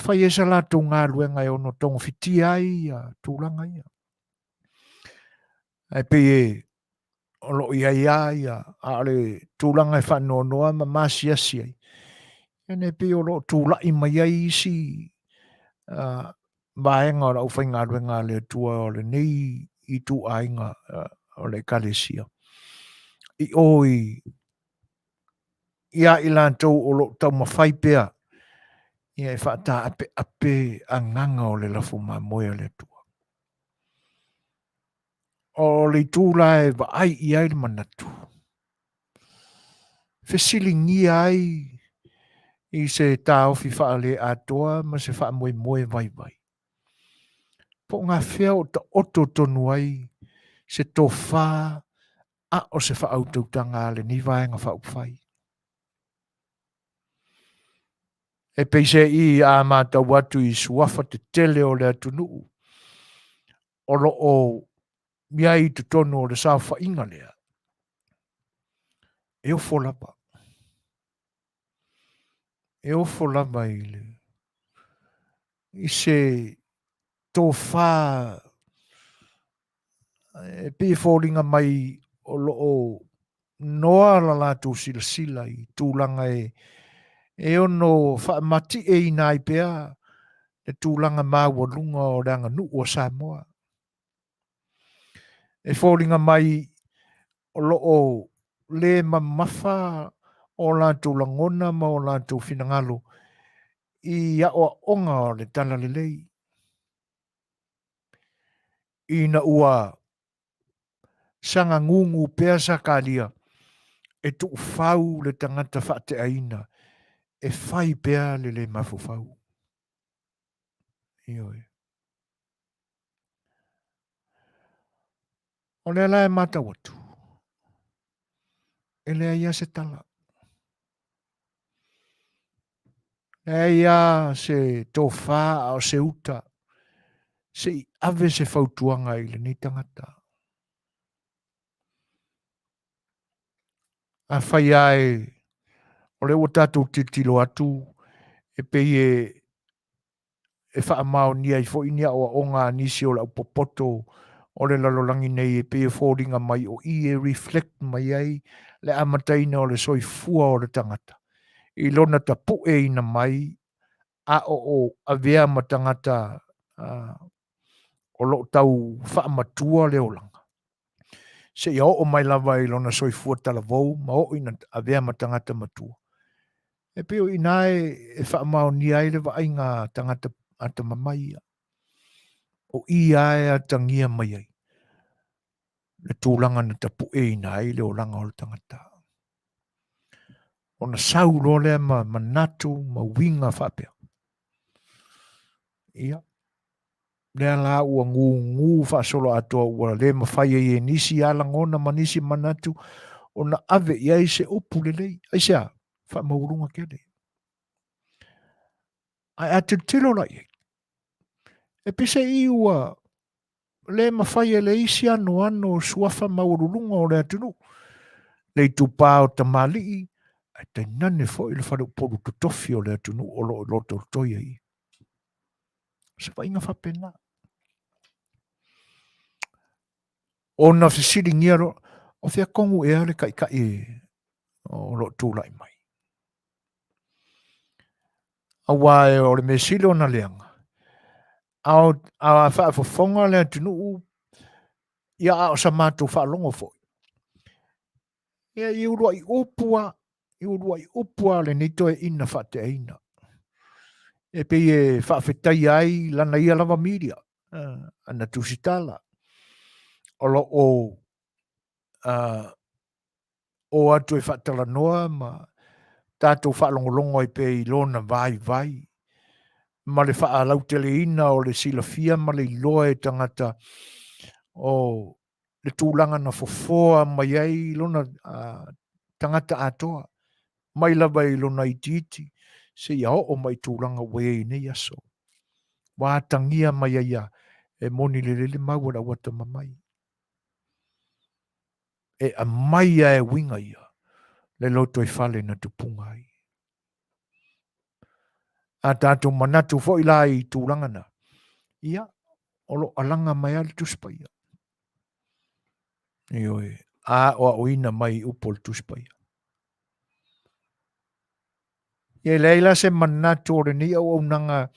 whai e sa la tau ngā luenga e ono tongo whiti ai tūlanga ia. Ai pe o lo ia a le tūlanga e whanonoa ma masiasi ai. Ene pe o lo tūlai mai ai isi vaenga o rau whainga ruenga le tua o le nei i tu ainga o le kalesia. I oi ia ilantou o lo tau mawhai pea ia e whaata ape a nganga o le lafu ma moe le tua. O le tūla e wa ai i ai le manatu. Whesilingi ai i se tāofi whaale atoa ma se wha moe vai. Po ngā whea o ta oto tonu ai se tō whā a o se wha autautanga le ni vaenga wha upwhai. E peise i a māta watu i suafa te tele o le atunu. o loo mia i te tono o le sa whainga lea. E o folapa. E o folapa i le. I se tō whā e pe fōringa mai o loo noa la lātou sila sila i tūlanga e ono whaamati e i nai pēa e tūlanga māua lunga o ranga nu o Samoa. E fōringa mai o loo le mamafa o lātou langona ma o lātou whinangalo i a o onga o le tala lelei. Ina ua sanga ngungu pēa sakalia e tu whau le tangata whaate aina e whai pēa le mafufau. Ioi. O le ala e mata watu. E le aia se tala. E aia se tō whā o se uta. Se i ave se whautuanga i le ni tangata. A whai ai o le o tātou titilo atu e pei e wha amao ni ai fo inia o ngā nisi o la upopoto o le lalolangi nei e pei e fōringa mai o i e reflect mai ai le amataina o le soifua o le tangata. I lona ta pu e ina mai a o a vea ma tangata o lo tau wha amatua le olanga. Se ia o mai lava i lona soifua tala vau ma o ina a vea ma tangata matua. E peo inae e wha amao ni ai le wa ainga tangata ata mamai o i ai a tangia mai ai. Le tūlanga na tapu e ina ai le olanga o le tangata. O na sau lo le ma natu ma winga whapea. Ia. Le ala ua ngu whaasolo atoa ua le ma whaia i e nisi alangona ma nisi manatu o na ave i ai se upu le lei. Ai sea, wha maurunga kia le. Ai a te tilo la i. E pise i ua le ma whaia le isi ano suafa maurunga o le atunu. Le tu pāo ta mali ai te nane fo i le whare uporu tutofi o le atunu o lo loto toia i. Se wa inga whapena. O na fisiri ngiaro, o fia kongu e ale kai o lo tūlai mai. A wae o le mesile o na leanga. A whaafofonga le atunu ia a o sa mātou whaalongo fo. Ia i urua i upua le nito e ina whaate aina. E pe e whaafetai ai lana ia lava miria. Ana tusitala. Olo o atu e whaatala noa ma tātou whaalongolongo i pe i lona vai. Ma le whaalau tele ina o le silafia ma le iloa e tangata o le tūlanga na fofoa mai ai lona tangata atoa. Mai lava i lona itiiti. Se ia o mai tūlanga wei nei aso. Wātangia mai aia e moni le maua wata mamai. E a mai e winga ia. Le loto e whale na tupunga ai. A tātou manatu fo ila i tūlanga na. Ia, olo alanga mai ali tuspaia. Ioi, a o ina mai upol tuspaia. Ia leila se manatu o ni au nanga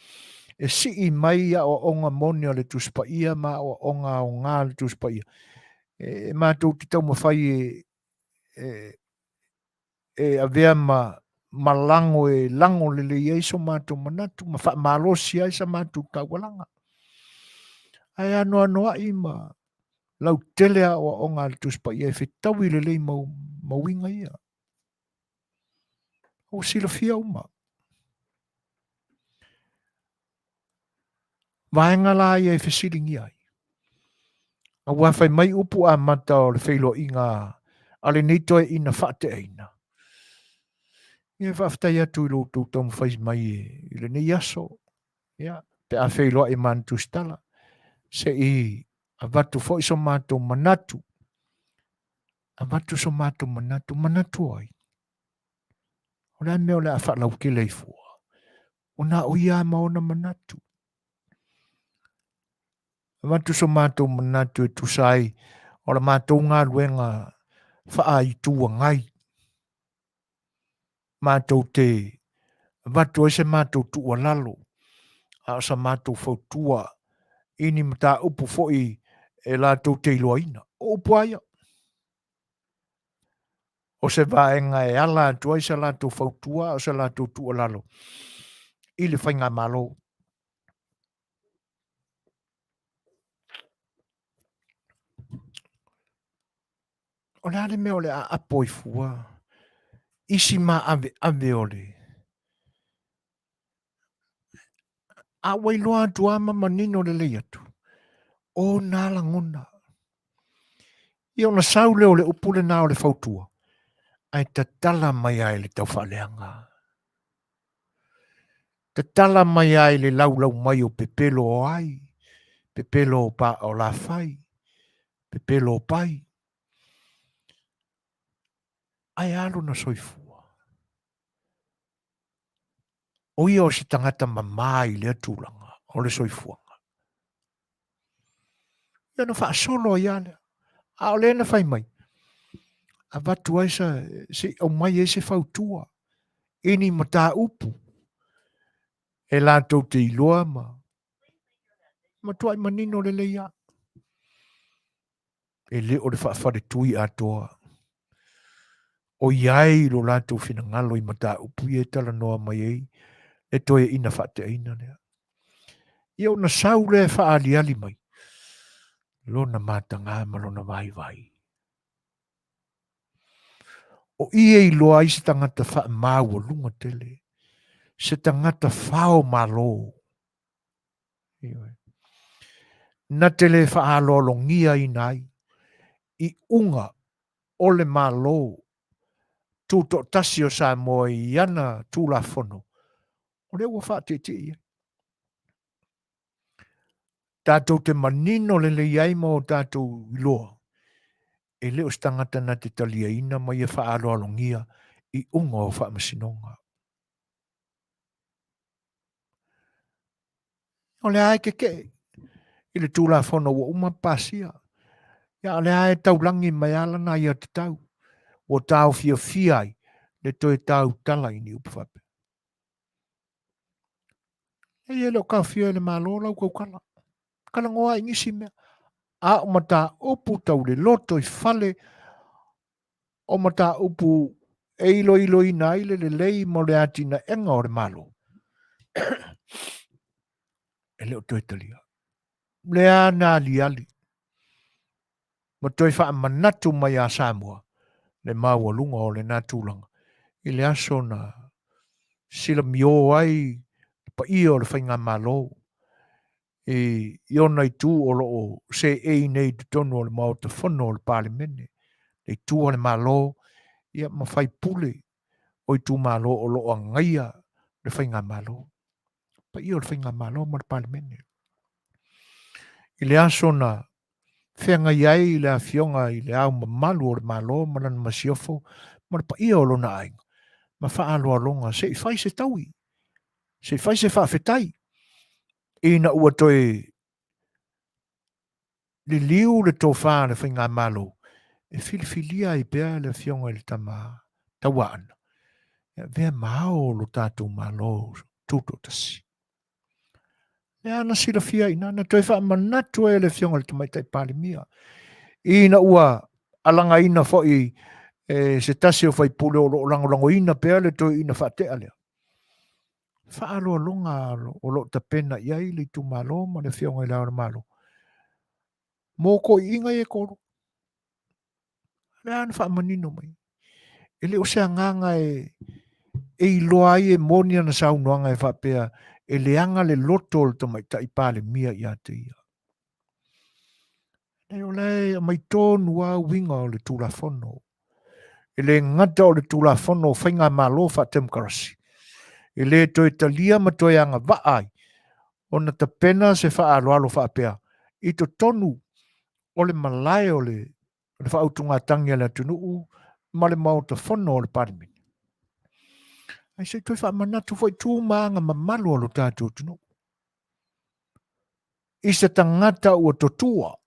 e si mai o onga moni o le tuspaia ma o onga o ngā le tuspaia. E mātou ki tau mawhai e avea ma lango e lango le ieiso mātou manatu, ma wha malosi ai sa mātou taualanga. Ai anoa i ma lau telea o ngā le tuspaia e whetawi le mawinga ia. O sila fia uma. Vaenga la ia e whesiringi ai. A wawhai mai upu a mata o le whailo i ngā ale neito e ina whaate eina. Ia whaftai atu i lo tūtau mwhais mai i le nei aso. Ia, pe a whailo e mantu stala. Se i Avatu fo iso mātou manatu. Avatu so mātou manatu. Manatu ai. O le mea o le a whaalau ke leifua. O nā o ia maona manatu. Avatu so mātou manatu e tusai. O le mātou ngā ruenga whaa i tua ngai. Mātou te avatu e se mātou tua lalo. A sa mātou fautua. Ini mata upu foi e lātou te iloaina. O upu aia. O se vaenga e ala tua i sa lātou fautua o sa lātou tua lalo. I le whainga malo. O le ale mea o le a apoi fua. Isi ma ave ole. A wailoa atu ama manino le leiatu. O nā langona. I ona saule o le upule nā o le fautua. Ai ta tala mai ai le tau whaleanga. Ta tala mai ai le laulau mai o pepelo o ai. Pepelo o pa o la fai. Pepelo o pai. Ai alo na soifua. O ia o si tangata mamai le atulanga. O le soifuanga. Ia na wha solo ia le. A o le na whai mai. A watu aisa se o mai e se fautua. Ini mata upu. E lātou te iloa ma. Ma tuai manino le leia. E le o le whaafare tui atoa. O iai lo lātou whina ngalo i mata upu i e tala noa mai ei. E toi ina whaate aina lea. Ia o na sau le whaali ali mai. Lona mata ngā ma lona vai vai. O ie i loa i se tangata wha mau o lunga tele. Se tangata whao malo. Na tele wha alo longia i nai. I unga ole malo. Tūto tasi o Samoa i ana tūla whono. O leo wha te te ia. Tātou te manino le le iaima o tātou iloa. E leo stangata na te talia ina mai e wha alo alongia i unga o wha masinonga. O le ae ke ke. I le tūla whono o uma pasia. Ia o le ae taulangi mai ala na ia te tau. O tau fia fiai. Le toi tau tala ini upawhape. E ia leo kau fia le malo lau kaukala. Kala ngoa ingisi mea. A o mata upu tau le loto i fale. O mata upu e ilo ina ile le lei mo le atina enga o le malo. E leo toi talia. Le ana ali ali. Ma toi wha manatu mai a Samoa. Le maua lunga o le natulanga. I le aso na sila mio ai pa ia o le whainga malo. E iona i tū o lo o se e nei te tonu o le mao te whono o le palimene. E tū o le malo. Ia ma whai pule. O i tū malo o lo o ngaia le whainga malo. Pa ia o le whainga malo ma le palimene. I le aso na whenga iai i le awhionga i le au mamalu o le malo ma lana masiofo ma le pa ia o lona ainga. Ma wha aloa longa se i whai se taui. Se i whai se whaafetai. Ina ua toi le liu le tō wha le whainga malo. E filifilia i bea le awhionga i le tama tawana. E vea mao lo tātou malo tūto tasi. E ana sila fia ina na toi wha manatu e le awhionga le tamaitai palimia. Ina ua alanga ina foi se tasi o whai pule o lango ina pea le toi ina whaatea lea. Whaaloa longa o lo tapena iai le tu malo ma le whionga i laura malo. Mōko i inga e koro. Le ana wha manino mai. E le o sea nganga e i loa ai e monia na saunoanga e whapea e le anga le loto le tamai ta i pale mia i ate ia. Le o le mai tōnu a winga o le tūla whono. E le ngata o le tūla whono whainga malo wha temkarasi. E le toi talia ma toi anga vaai. O na ta pena se wha alo wha apea. I to tonu o le malai o le whautunga tangi ala tunuu, ma le mauta whono o le parimi. Ai se toi wha manatu foi tū maanga ma malu o lo tātou tunuu. I se tangata ua totua,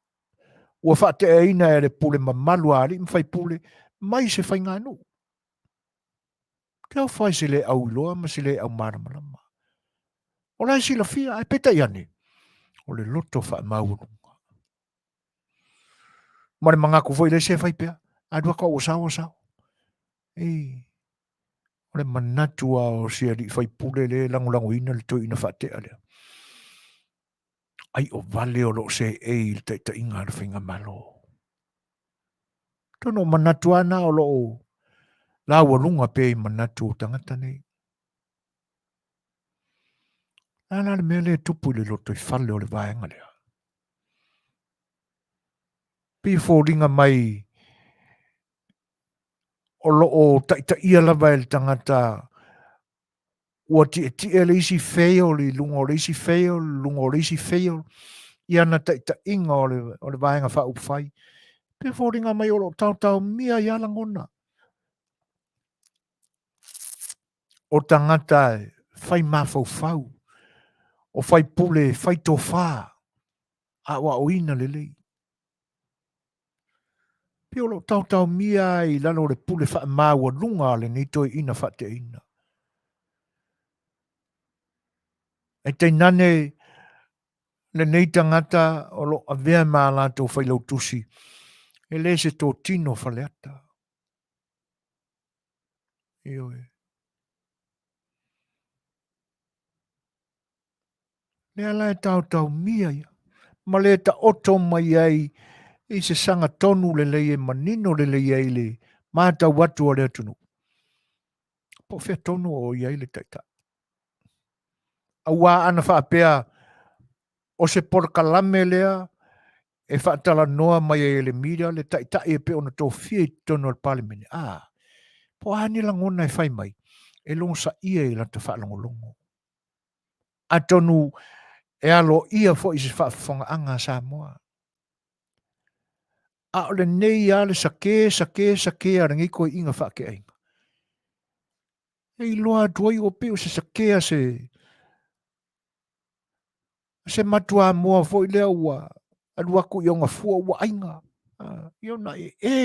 ua wha te eina e le pule ma malu ari, mwhai pule, mai se whai ngā nu. Te au whai se le au iloa, ma se le au maramalama. O lai si la fia, ai peta iane. O le loto wha maurunga. Ma le mangako foi le se whai pia, adua ka o sao o sao. O le manatu o sia li whai pule le langulangu ina le toi ina wha te alea. Ai o vale o lo se le ta inga le whinga malo. Tono manatu ana o lo la walunga pe manatu o tangata nei. Ana le mele tupu le loto I whale o le vaenga lea. Pi fōringa mai o lo o ta ia lava e le tangata ua ti e le isi feo li lungo le isi feo, lungo le isi feo. Ia na ta inga o le vaenga wha upwhai. Pi fōringa mai o lo tau mia ia langona. O tangata whai mawhau. O whai pule, whai tō whā. A wa o ina le lei. Pio lo tau mia I lalo le pule wha maua lunga le ni toi ina wha te ina. E te nane le nei tangata o lo avea maa lato whai lau tusi. E le se tō tino whaleata. Io e. Le ala e tau mia ia. Ma le ta oto mai ai I se sanga tonu le leie manino le leie ai le mata watu o le atunu. Po fea tonu o iai le taita. Awa ana wha apea o se porkalame lea e whaatala noa mai e le mira le taita e pe ona tō fia tono al palimene. Po hani langona e whai mai. E longo sa ia I lanta whaalango longo. A tonu e alo ia fo I se whaafonga'aga Samoa. A o le nei a le sake a rengi koe inga whaake ainga. E loa tuai o pe o se sake a se matua moa fo I lea ua aduaku I onga fua ua ainga. Io na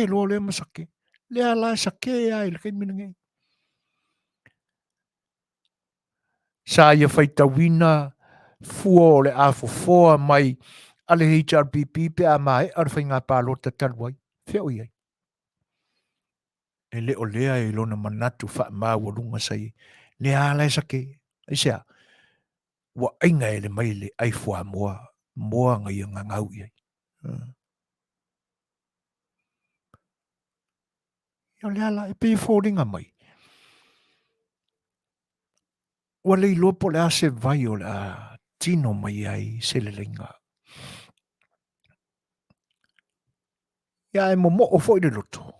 loa lea ma sake. Lea la sake a I le kei minangei. Sa ia whaitawina fua o le afofoa mai ale HRPP pe a mai ar whainga pālota taluai. Whio iai. E leo lea e lona manatu wha maa walunga sai. Lea ala e sake. E sea. Wa inga e le mai le ai fua moa. Moa ngai nga ngau iai. Ia lea la e pe fōringa mai. Wa lei lopo le ase vai o le a tino mai ai se le lenga. Ia e mo o fo I le loto.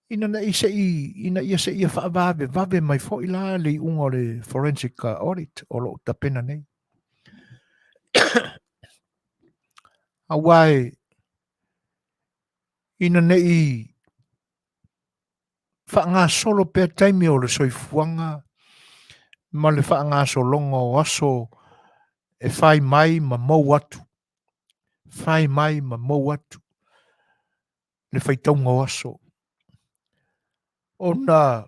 Ina ia se ia wha vave mai fo I la le unga le forensic audit o lo tapena nei. A wai ina nei wha ngā solo pēr taimi o le soifuanga ma le wha ngā solonga o aso e whai mai ma mau atu. Whai mai ma mau atu. Le whaitaunga o aso. O nā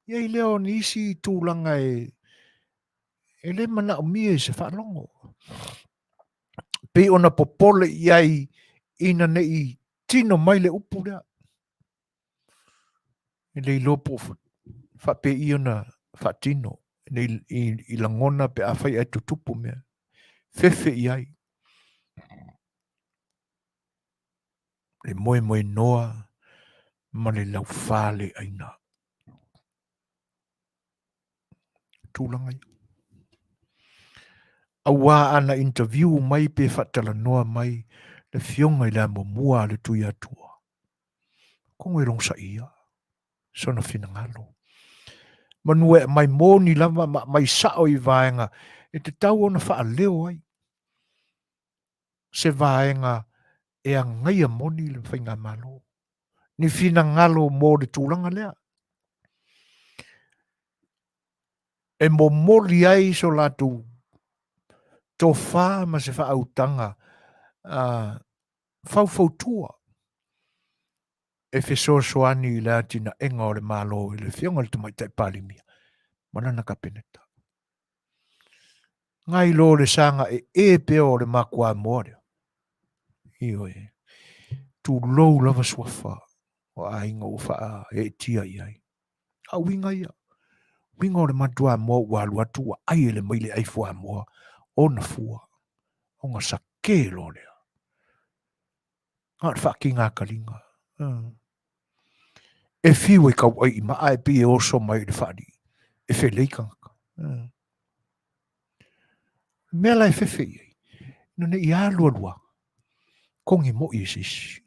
iei leo nisi tūlanga e le mana o mia se whaalongo. Pe ona popole iai ina nei tino mai le upu rea. E le lopo whape iona whatino. I langona pe awhai ai tutupu mea. Fefe iai. Le moe noa ma le lau whale aina. Tūlanga i. Awa ana interview mai pe whatala noa mai le fionga I la mua le tui atua. Kongo I rong sa ia. Sona fina ngalo. Manuia mai moni lava mai sao I vaenga. E te tau ona wha leo ai. se vaenga e a ngaia moni le whainga malo. Ni whina ngalo mō le tūranga lea. E mo mori ai so latu tō whā ma se wha autanga whau e fe soasoani le atina enga o le malo i le whionga le tumai tai palimia. Manana ka peneta. Ngai lo le sanga e peo le makua moare. Io e. Tu lou lava suafa. O a inga ufa e tia iai. A winga ia. Winga o le matua mo walu atua ai le maile ai fua moa. O na fua. O nga sake lo lea. Nga le whaki ngā kalinga. E fiu e kau ai ma ai pi e oso mai le whadi. E fe leikanga. Mea lai fefe iai. Nune i alua lua. Kongi mo i sisi.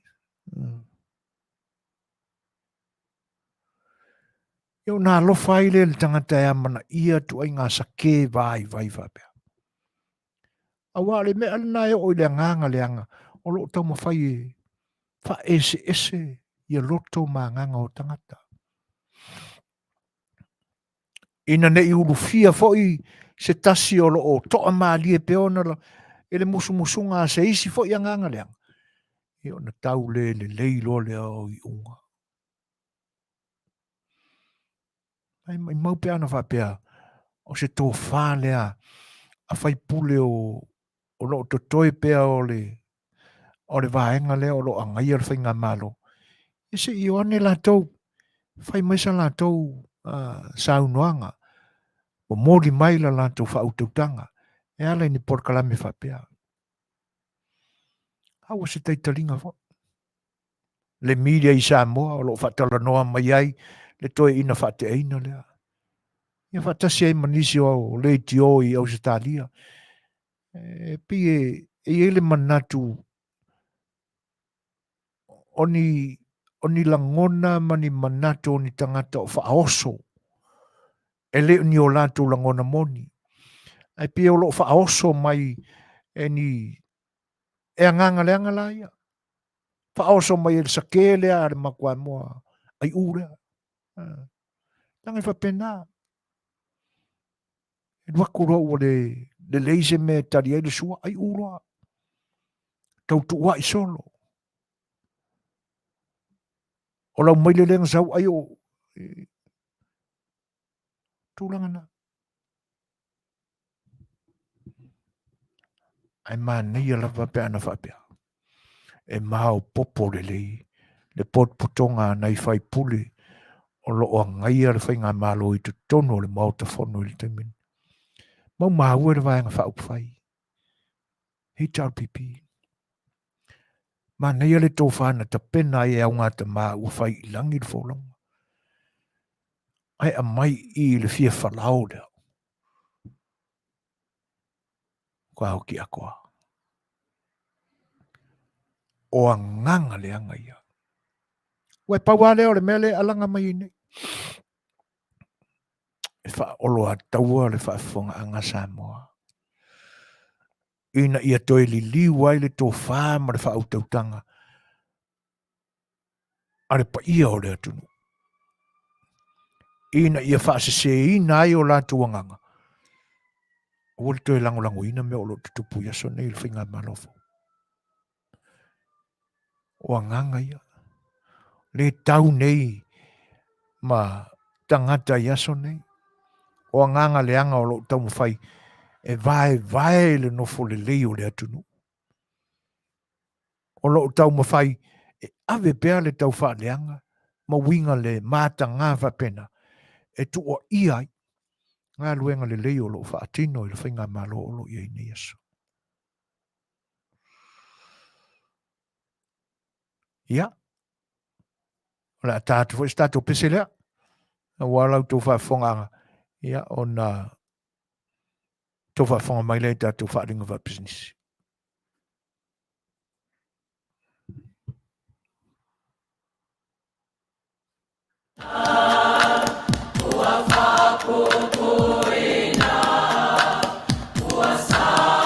Io nā lofa ile le tangata e amana ia tu ai ngā sake vai whapea. Awa le mea na e o le nganga leanga. O lo tau mawhai e wha ese ia loto ma nganga o tangata. Ina ne i uru fia foi se tasi o lo o toa maa lie peona la. Ele musunga se isi foi a nganga leanga. Io na tau le leilo le o i unga. Ai mau pea na whapea. O se tō whā lea. A whai pule o lo to toi pea o le vaenga lea o lo angai al whainga malo. E se i oane la tau. Whai maisa la tau saunoanga. O mori maila la tau whautautanga. E ala ni porkalame whapea. Hawa se taitalinga wha. Le media i Samoa o lo whatala noa mai ai. Le toi ina whate eina lea. Ia whatasi ai manisi o le tio i au Australia. E pi e ele manatu oni langona mani manatu oni tangata o whaoso. E le ni o latu langona moni. Ai pi o lo whaoso mai e anganga leanga la ia. Whaoso mai e sake lea are makua moa ai ure. Tangai whapena. E wakuro o le leise me tari ai le sua ai ura. Tau tuwa i solo. O lau maile lenga sau ai o tūlangana. Ai maa nei ala whapea na whapea. E maa o popo le lei. Le pot putonga nei whai pule. O lo o ngai ala whainga malo i tu tono le mauta whono i le temin. Mau maa ue le vaenga wha upwhai. Hei tau pipi. Maa nei ala tō whana ta pena e au ngata maa ua whai i langi le wholonga. Ai a mai i le fia whalao lea. Kwa hoki a koa. O a nganga le anga ia. Wai paua leo le mele alanga mai nei. E wha olo a taua le Faafofoga'aga Samoa. Ina ia toi li liwai le tō whā ma le whautautanga. Ale pa ia o le atunu. Ina ia whaasese ina ai o la tuanganga. O le toi lango ina me o lo tutupu ia so nei le whinga malofo. O anganga ia. Le tau nei ma tangata ia so nei. O anganga le anga o lo tau mwhai. E vai le nofo le leo le atunu. O lo tau mwhai. E ave pea le tau wha leanga. Ma winga le mata ngā whapena. E tu o iai. Ngā luenga le leo lo wha atino i le whinga malo o lo iai nei aso. Ia. Ola tātu fo tātu pese lea. Walau tō Faafofoga'aga. Ia o nā tō Faafofoga'aga mai lei tātu wharinga wa business. Fofogaina, Suasua,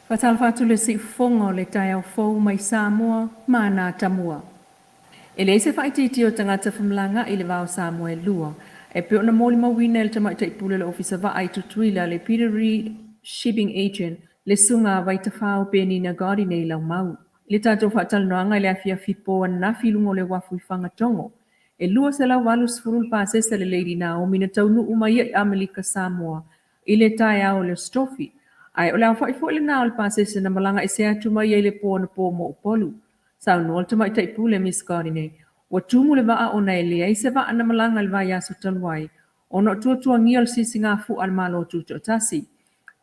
Fatalfatu le si fongo le tai au fou mai Samoa ma na tamua. E le se whaititi o tangata whamlanga i le vau Samoa e lua. E pe ona moli mawina le tamai tai pule le ofisa va ai tutuila le Peter Reed Shipping Agent le sunga vai ta whao pe ni na gari nei lau mau. Le tato whatal noanga le Afiafi po na filungo le wafu I whangatongo. E lua se lau walu sfurul pa sesa le Lady Naomi na taunu umai e Amelika Samoa. I le tai au le Stofi. Ai o le awha I fo le nao le pasese na malanga I se atu mai e le po na po mo upolu. Sau no alta mai tai pule Miss Gardine. Wa tumu le waa o na e lea I se waa na malanga le vai aso talwai. O no tua ngia le sisi ngā fu al malo tuto o tasi.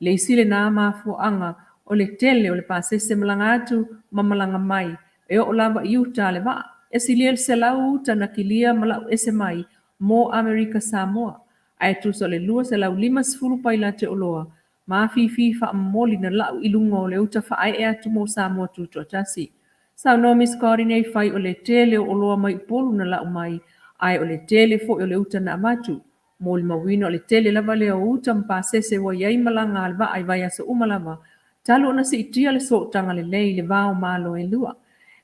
Le isi le nā mafu anga o le tele o le pasese malanga atu ma malanga mai. E o lava I uta le waa. E silia le se lau uta na kilia malau ese mai mo Amerika Samoa. Ai tu so le lua se lau 5 paila te oloa. Ma fi fa moli na lau ilungo le uta fa ai e atu mo Samoa tuto tasi. Sau no Miss Corine fai o le tele o loa mai polu na lau mai. Ai o le tele fo o le uta na amatu. Moli mawino o le tele lava le o uta mpasese wa yai malanga alva ai vai asa umalava. Talo na si itia le so tanga le lei le vao malo e lua.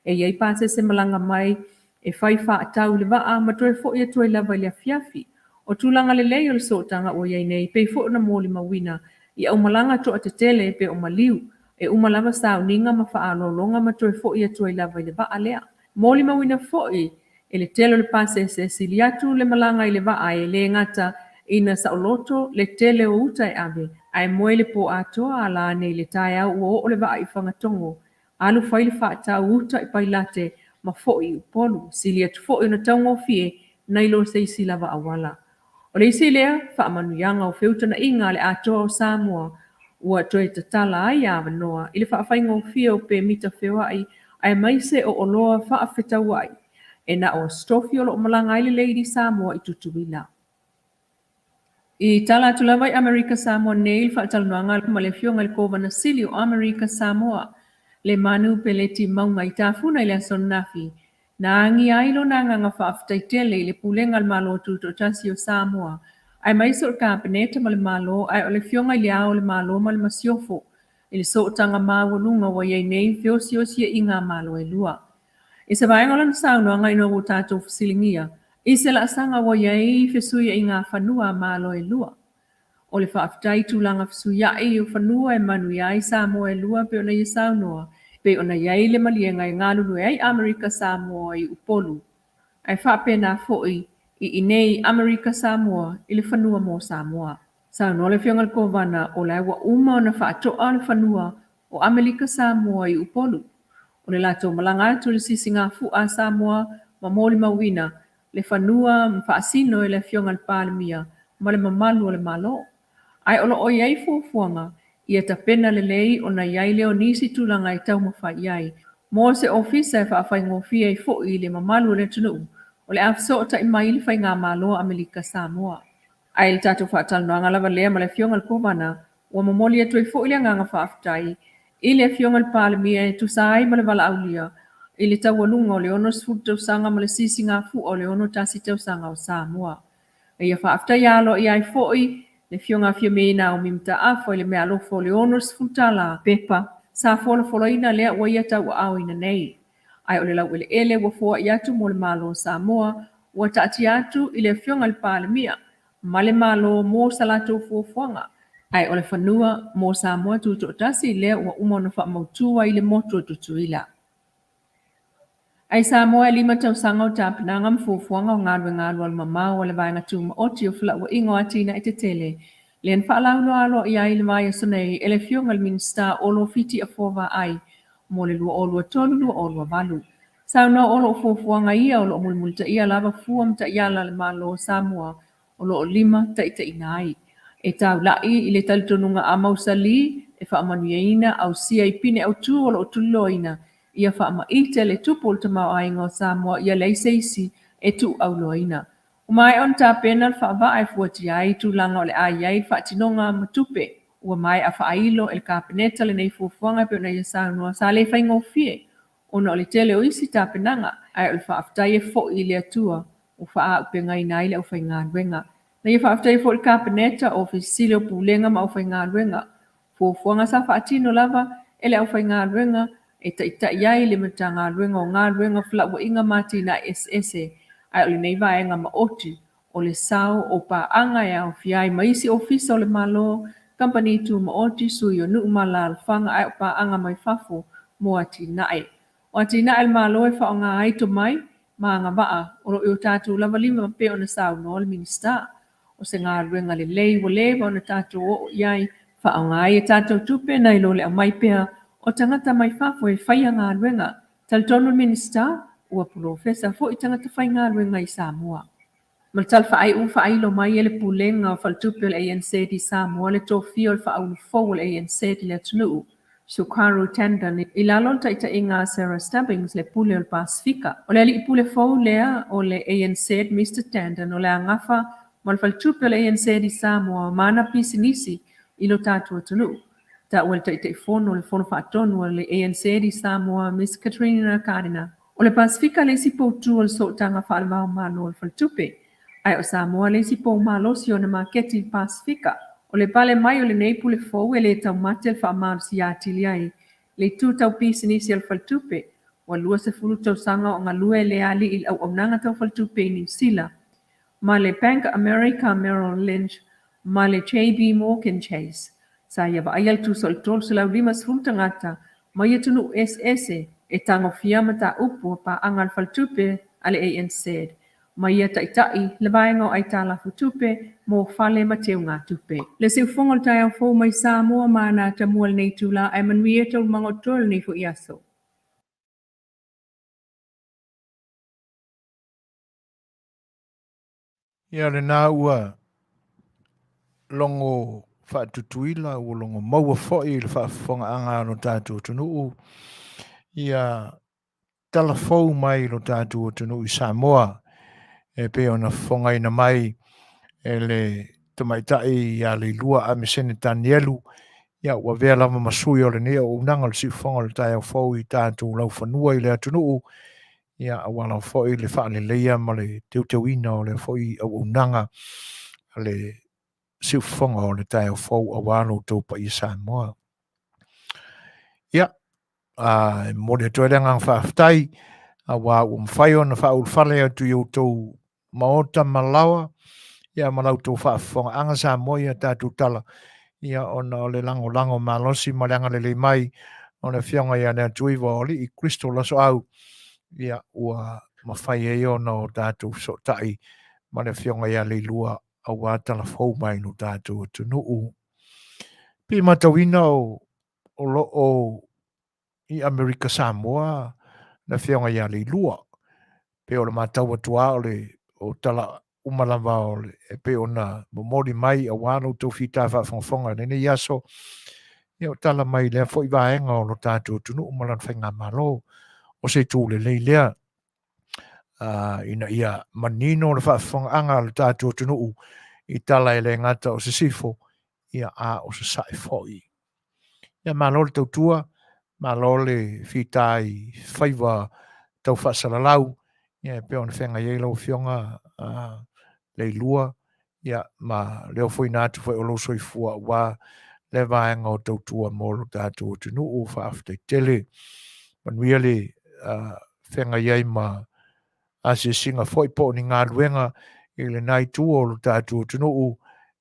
E yai pasese malanga mai e fai fa atau le vaa matoe fo ia tue lava le Afiafi. O tulanga le lei o le so tanga o yai nei pei fo na moli mawina. I au malanga to atetele pe o maliu, e umalava sao ninga ma faalo longa ma toe fo ia toe lava i le vaa lea. Moli mawina fo e le telo le pase se siliatu le malanga i le vaa e le ngata ina saoloto le tele o uta e ave, ai moe le po atoa ala nei le tai au o le vaa i whangatongo, Alu fai le whaata uta I pailate ma fo'i upolu. Silia tu fo'i na taungo fie na ilo se isi lava awala. O le isi lea, wha manuianga o whiuta na inga le atoa o Samoa ua toe tatala ai a wanoa. Ile wha whaingo fie o pe mita whiwa ai maise o oloa wha whetau ai. E na o stofi o lo malanga ile Lady Samoa I tutuila. I tala tu lava I Amerika Samoa neil wha talanoanga ma le whionga le kova na sili o Amerika Samoa. Le manu pe le ti maunga I tafuna ile sonafi. Na angi ailo na nganga whaaftaitele le pulenga le malo tuto tasi o Samoa. Ai maiso o kapeneta ma le malo, ai o le whionga I le ao le malo ma le masiofo. Ile so tanga mawalunga wa iei nei whiosi o sia inga malo e lua. I se vaenga lana saunga ngai no o tato fasilingia. I se la sanga wa iei fesuia inga whanua malo e lua. O le whaaftai tūlanga fesuia I o whanua e Manuia I Samoa e lua pe ona I saunoa. Pe ona iei le malienga I ngalulu e ai Amerika Samoa I upolu. Ai whapena fo'i I inei Amerika Samoa I le whanua mo Samoa. Saunoa le whionga le kovana o le awa uma ona whaatoa le whanua o Amerika Samoa I upolu. O le lato malanga atu le sisinga fu'a Samoa ma moli mawina le whanua mwhaasino I le whionga le palemia ma le mamalu o le malo. Ai olo o iei fuafuanga ia tapena le lei o na iai leo nisi tūlanga I tau mawha iai. Mo se ofisa e whaafai ngofia I fo'i le mamalu o le tunu. O le afso o ta I mai le whai ngā malo Amerika Samoa. Ai le tatu whaatal noanga lava lea ma le whionga le kovana ua mamoli atu I fo'i le nganga whaaftai. I le whionga le palemia e tusai ma le wala aulia. I le tau walunga o le ono sfuta usanga ma le sisi ngā fu o le ono tasi te usanga o Samoa. E ia whaaftai alo I ai fo'i le whionga fia meina o mimta afo I le mea lofo le ono sfuta la pepa. Sa fola fola ina lea ua ia tau au ina nei. Ai o le lau ele ua fua I atu mo le malo Samoa ua taati atu I le whionga le palemia. Ma le malo mo salato fuafuanga. Ai o le whanua mo Samoa tuto tasi lea ua umona wha mautua I le motu tutuila. Ai Samoa e 5 tausanga o tāpinanga mfuafuanga o ngalwe al mamau o le vaenga tūma oti o fila ua ingo atina I te tele. Len whaalaulo alo I ai le mai sonei ele whionga le minsta olo fiti a fova ai. Mo le lua olua tolu lua olua valu. Sauna olo fuafuanga ia olo mulmulta ia lava fua mta iala le malo Samoa olo 5 ta ina ai. E tau lai I le talitonunga a mausali e whaamanuia au sia I pine au tu olo tuloina. Ia whaama ite le tupo te mau ainga o Samoa ia leiseisi e tu au loina. Umai on ta pena le whaava ai fuati ai tu langa o le ai ai whaatinonga matupe. Ua mai a whaailo el kapeneta le nei fuafuanga pe o nei saunua sa le whaingo fie. Ona o le tele o isi ta penanga ai o le whaaftai e fo I le atua o whaa upe ngai nai le au whainga ruenga. Na ia whaaftai fo le kapeneta o fisile o pulenga ma au whainga ruenga. Fuafuanga sa whaatino lava ele au whainga ruenga e ta iai le matanga ruenga o ngā ruenga fila ua inga mati na SS ai o le nei vaenga ma oti o le sao o pa anga e au fiai maisi ofisa o le malo company tu ma oti sui o nuu mala alfanga ai o pa anga mai fafo mo ati nae. O ati nae le malo e wha o ngā aito mai ma ngā waa o lo i o tātou lava 5 pe o na sao no le minista o se ngā ruenga le lei o lewa o na tātou o iai wha o ngā e tātou tupe na ilo le au mai pea o tangata mai fafo e whaia ngā ruenga. Tal tonu minista ua profesa fo I tangata whai ngā ruenga I Samoa. Mal tal whaai u whaai lo mai ele pulenga o whaltupe o le ANC di Samoa le tofi o le whaau fo o le ANC di le tunu. Sukaru Tendon I lalon taita inga Sarah Stubbings le pule o le Pasifika. O le ali pule fo lea o le ANC Mr. Tendon o le angafa mal whaltupe o le ANC di Samoa mana pisinisi ilo tatu o tunu. Ta ua taita I fono le fono whaatonu o le ANC di Samoa Miss Katrina Karina. O le Pasifika le si poutu o le sotanga whaalmau malo o le whaltupe. Ai o Samoa le si pou malosi o na maketi Pasifika. O le pale mai o le nei pule fou e le tau mate le whaamaro si atili ai. Le tu tau pisinisi al whaltupe. Wa lua se fulu tau sanga o ngā lue le ali il au nanga tau whaltupe ni sila. Ma le Bank America Merrill Lynch. Ma le JB Morgan Chase. Sa ia ba ayal tu sol tol sulau 5 fulta ngata. Ma ia tunu SS e tango fiamata upu pa angal whaltupe ale ANC. Ma ia taitai le vaenga o ai tala futupe mo fale mateu ngā tupe. Le se ufongol tai au fo mai Samoa mana tamual nei tula ai manuia tau mangotol nei fu iaso. Ia le nā ua longo whaatutuila ua longo maua fo'i le whaafofoga'aga lo tātou tunuu. Ia talafou mai lo tātou tunuu I Samoa. E pe ona Fofogaina mai e le tamaita'i ia le lua a me sene Danielu. Ia ua vea lava masui o le nea o unanga le siufoga le tai au fou I tātou lau whanua I le atunuu. Ia awala fo'i le whaaleleia ma le teuteuina o le fo'i au unanga le siufoga o le tai au fou awalo tau pa I Samoa. Ia, mo le toe lenga whaaftai, awa umwhai ona whaulwhale atu I tau maota malawa, ia malau tau whaafonga Samoa ia tātou tala. Ia ona o le lango malosi ma leanga le mai, o le whionga ia nea tuiwa o li I Kristo laso au. Ia ua mawhai e ona o tātou so tai, ma le whionga ia le lua au atala fau mai no tātou tunuu. Pi matawina o loo I Amerika Samoa, na whionga ia le lua. Pe o le matau atua o le o tala umalava o le e pe ona momori mai a wano tau whita whaafonga nene iaso. Ia o tala mai lea fo I vaenga o lo tātou tunuu malan whainga malo. O se tū le lea. Ina ia manino le whaafonganga le tātou tunuu I tala e le ngata o se sifo ia a o se sae foi. Ia malo le tautua, malo le whita I whaiva tau whaasalalau, ia pe ona whenga iei lau whionga le lua, ia ma leo foi nātu whai o lo soifua wā le vaenga o tautua mo lo tātou tunuu whaaftai tele. Manuia le whenga iei ma a se singa foi po ni ngā luenga I le nai tū o lo tātou tunuu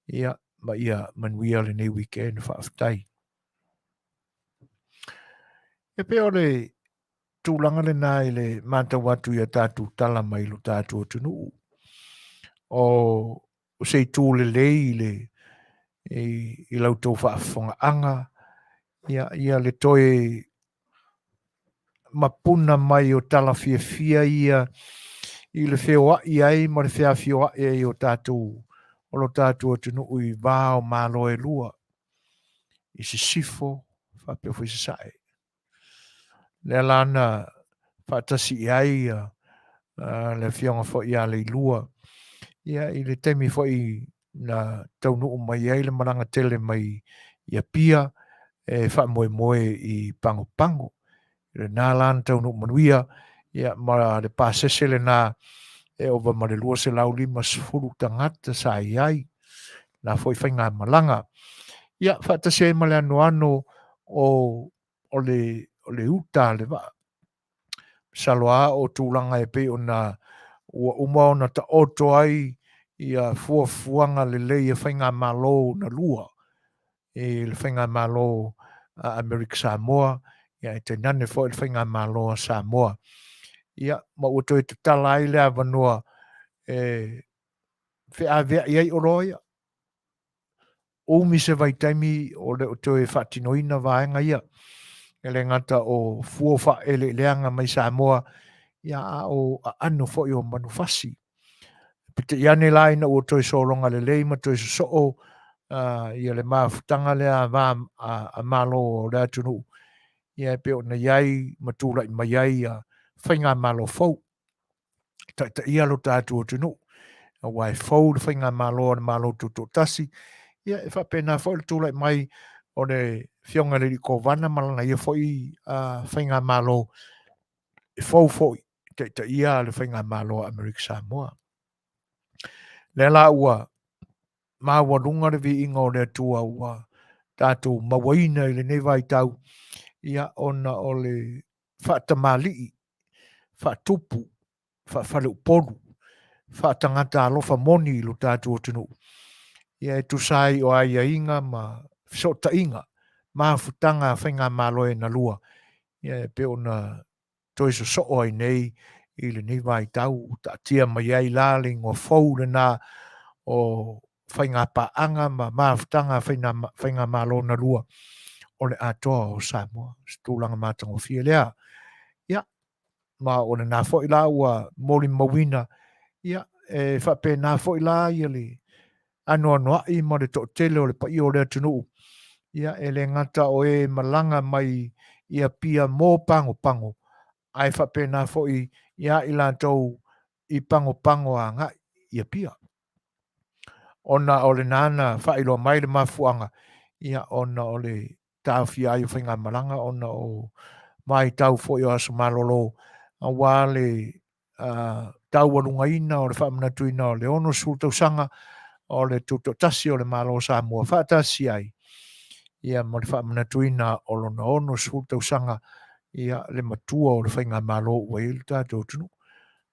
ia ma ia manuia le nei weekend whaaftai. E pe o le tūlanga le nai le mata watu ia tātou tala mai lo tātou tunuu. O se tū le lei le I lau tau whaafonga'aga ia le toe mapuna mai o tala fia ia I le Fai'oa ai ma le Featalaiga ai o tātou o lo tātou tunuu I vā o malo e lua I se sifo whapeo fwy se sae. Le lana whaatasi ai le whionga fo ia le lua ia I le temi fo I na taunuu mai ai le maranga tele mai ia pia e whaamoe I pango. Le nā lana taunuu manuia ia ma le pāsese le nā e ova ma le lua se lau 5 tangata sa ai na foi whainga malanga. Ia whaatasi ai ma le ano o le uta le wa. Saloa o tūlanga e pe o na ua uma o na ta oto ai ia fuanga le lei e whainga malo na lua. E le whainga malo a Amerika Samoa, ia e te nane fo le whainga malo a Samoa. Ia ma ua toi te tala ai lea vanua e whea iai oroia. O mi se vai taimi o le o toi whaatinoina vaenga ia. E le ngata o fuofa ele leanga mai Samoa, ia o ano fo I o manufasi. Pite iane lai na o toi solonga le lei ma toi so ia le maafutanga lea va a malo o le atunu. Ia pe o na iai matula I mai ai whainga malo fau. Ta ia lo tātou atunu. A wai fau le whainga malo o malo tuto tasi. Ia e whapena fau le tūlai mai o le whionga le ko vana malana ia foi whainga malo e fau foi. Ta ia le whainga malo Amerika Samoa. Le la ua maua runga le vi inga o le atua ua tātou mawaina I le nevai tau ia ona o le whaatamali, whaatupu, whaafale uporu, whaatangata alofa moni lo tātou tunu. Ia e tusai o aia inga ma sota inga, maafutanga whainga malo e na lua. Ia e pe ona toiso so ai nei I le nevai tau, ta tia mai ai lale ngō fau le nā o whainga paanga ma maafutanga whainga malo na lua o le atoa o Samoa, stūlanga mātango fia lea. Ia, ma o le nā fo I la ua mori mawina, ia e whapena fo i la ia le anua noa i mo le to tele o le pa i o le atunu. Ia e le ngata o e malanga mai ia pia mō pango pango. Ai whapena fo i ia i la tau i pango pango a ngā ia pia. Ona o le nana whailo mai le mafuanga. Ia ona o le tau fia i whainga malanga. Ona o mai tau fo i o aso malolo. A wale tau walunga ina o le whamana tuina o le ono sultau sanga o le tuto tasi o le malo Samoa. Whaatasi ai. Ia mo le whamana tuina o lona ono sultau sanga. Ia le matua o le whainga malo ua i le tātou tunu.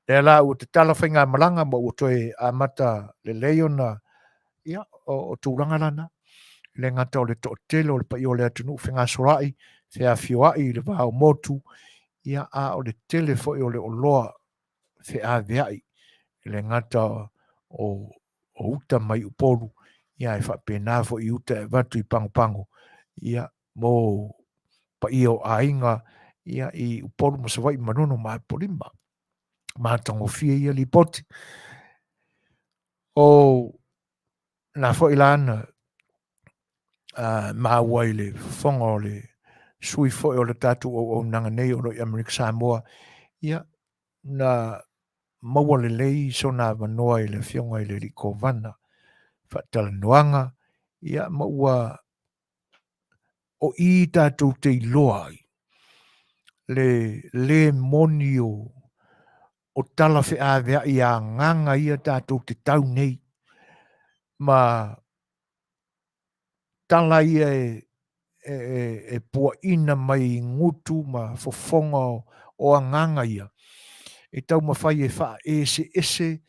Le la ua te tala whainga malanga ma ua toe a mata le leona ia o tūranga lana. Le ngata o le to'atele o le pai o le atunu whainga sorai, whea whioai le wao motu, ia a o le tele fo i o le oloa whea veai. Le ngata o uta mai uporu, ia e whapena fo i uta e watu i pango pango, ia mo pa i o ainga, ia i uporu masawai manono mai polima. Mātango fia ia li poti. O na fo i lana, maua i le whonga o le sui fo i o le tatu o nanga nei o i Amerika Samoa, ia na maua le lei so na manoa i le whionga i le riko vana, whatala noanga, ia maua o i tatu te iloa ai, le moni o tala whea vea i a nganga ia tatu te tau nei, ma tala ia e pua ina mai ngutu ma fofonga o a nganga ia. E tau mawhai e wha ese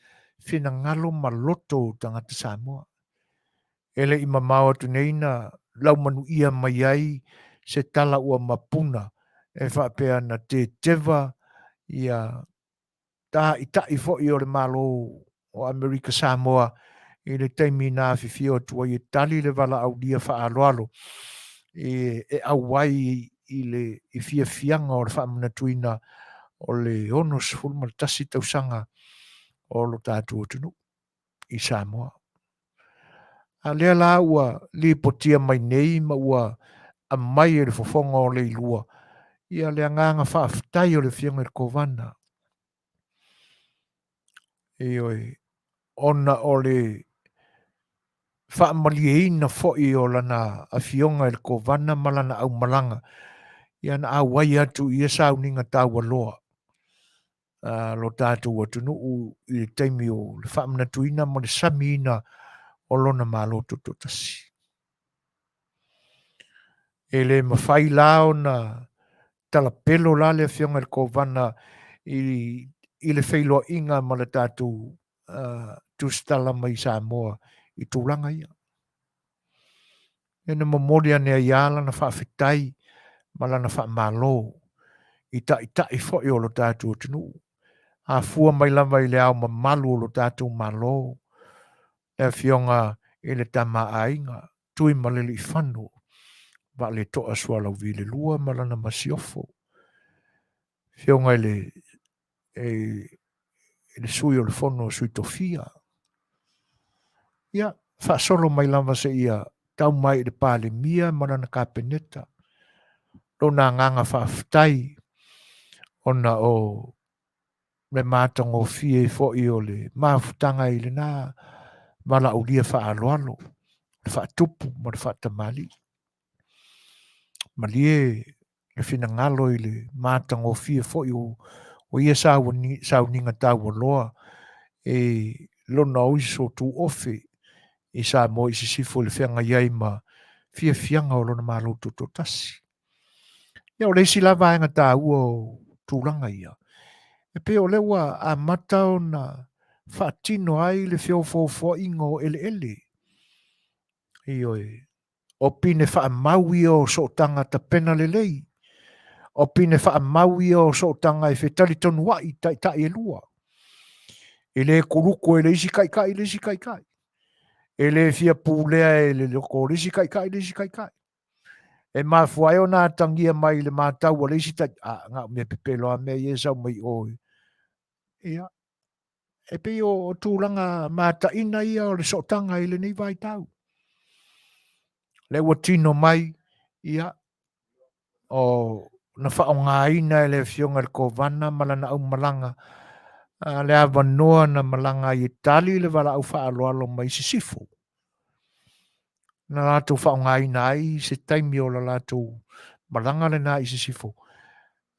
whina ngalo ma loto tangata Samoa. Ele i mamau atu neina lau manu ia mai ai se tala ua mapuna e wha pea na te tewa ia ta i tai fo i o le malo o Amerika Samoa i le taimi nā whiwhio tua i tali le wala au lia wha aloalo e awai i le i fia fianga o le wha amana tuina o le onos fulma tasi tausanga o lo tātua tunu i Samoa. A lea la ua li potia mai nei ma ua a mai e le fofonga o le ilua. Ia lea nganga whaaftai o le fianga e kovana. E oi, ona o le whaamalieina foi o lana a fionga e kovana malana au malanga. Ia na awai atu i esa uninga taua loa. Lo tātua tunu i teimi o le whaamana tuina ma le samina o lona maloto totasi. E le mawhai lao na tala pelo la le fionga le kovana i le whailoa inga ma le tātou tustala mai Samoa i tūlanga ia. E na mamori ane a iala na whaafetai ma lana whaamalo i tai fo i o lo tātou tunu. A fua mai lava i le au ma malu o lo tātou malo. E fionga i le tama ainga tui malili i whanu. Va le toa sua lau vi le lua malana masiofo. Fionga i le sui o le fono sui tofia. Ia, fa solo mai lava se ia tau mai le pale mia malana kapeneta. Lona nganga fa aftai. Ona o le mātango fie fo i o le mafutanga i le nā mala o lia fa aloalo. Le fa tupu ma le fa tamali. Malie le fina ngalo i le mātango fie fo i o ia sauninga tau loa e lona o iso tu ofe i sa mo i sifo le whianga iai ma fia fianga o lona malo to tasi. Ia o leisi la vaenga tā ua o tūranga ia. E pe o lewa a matao na whaatino ai le whiofo ingo ele. Ioi. O pine wha maui o sotanga ta pena lelei. O pine wha maui o sotanga e whetali tonu wai tai e lua. E le kuruko e le isi kai. E le fia pūlea e le loko le isi kai. E mafuai o nā tangia mai le mātau o le isi tai. Ngā me pepeloa me i e sau mai oi. Ia. e pe o tūlanga mātaina ia o le sotanga i le nei vai tau. Le ua tino mai ia o na whaongaina e le fionga le kovana malana au malanga le avanoa na malanga i tali le wala au whaaloalo mai sisifu. Na lātou whaongaina ai se taimi o la lātou malanga le nā i sisifu.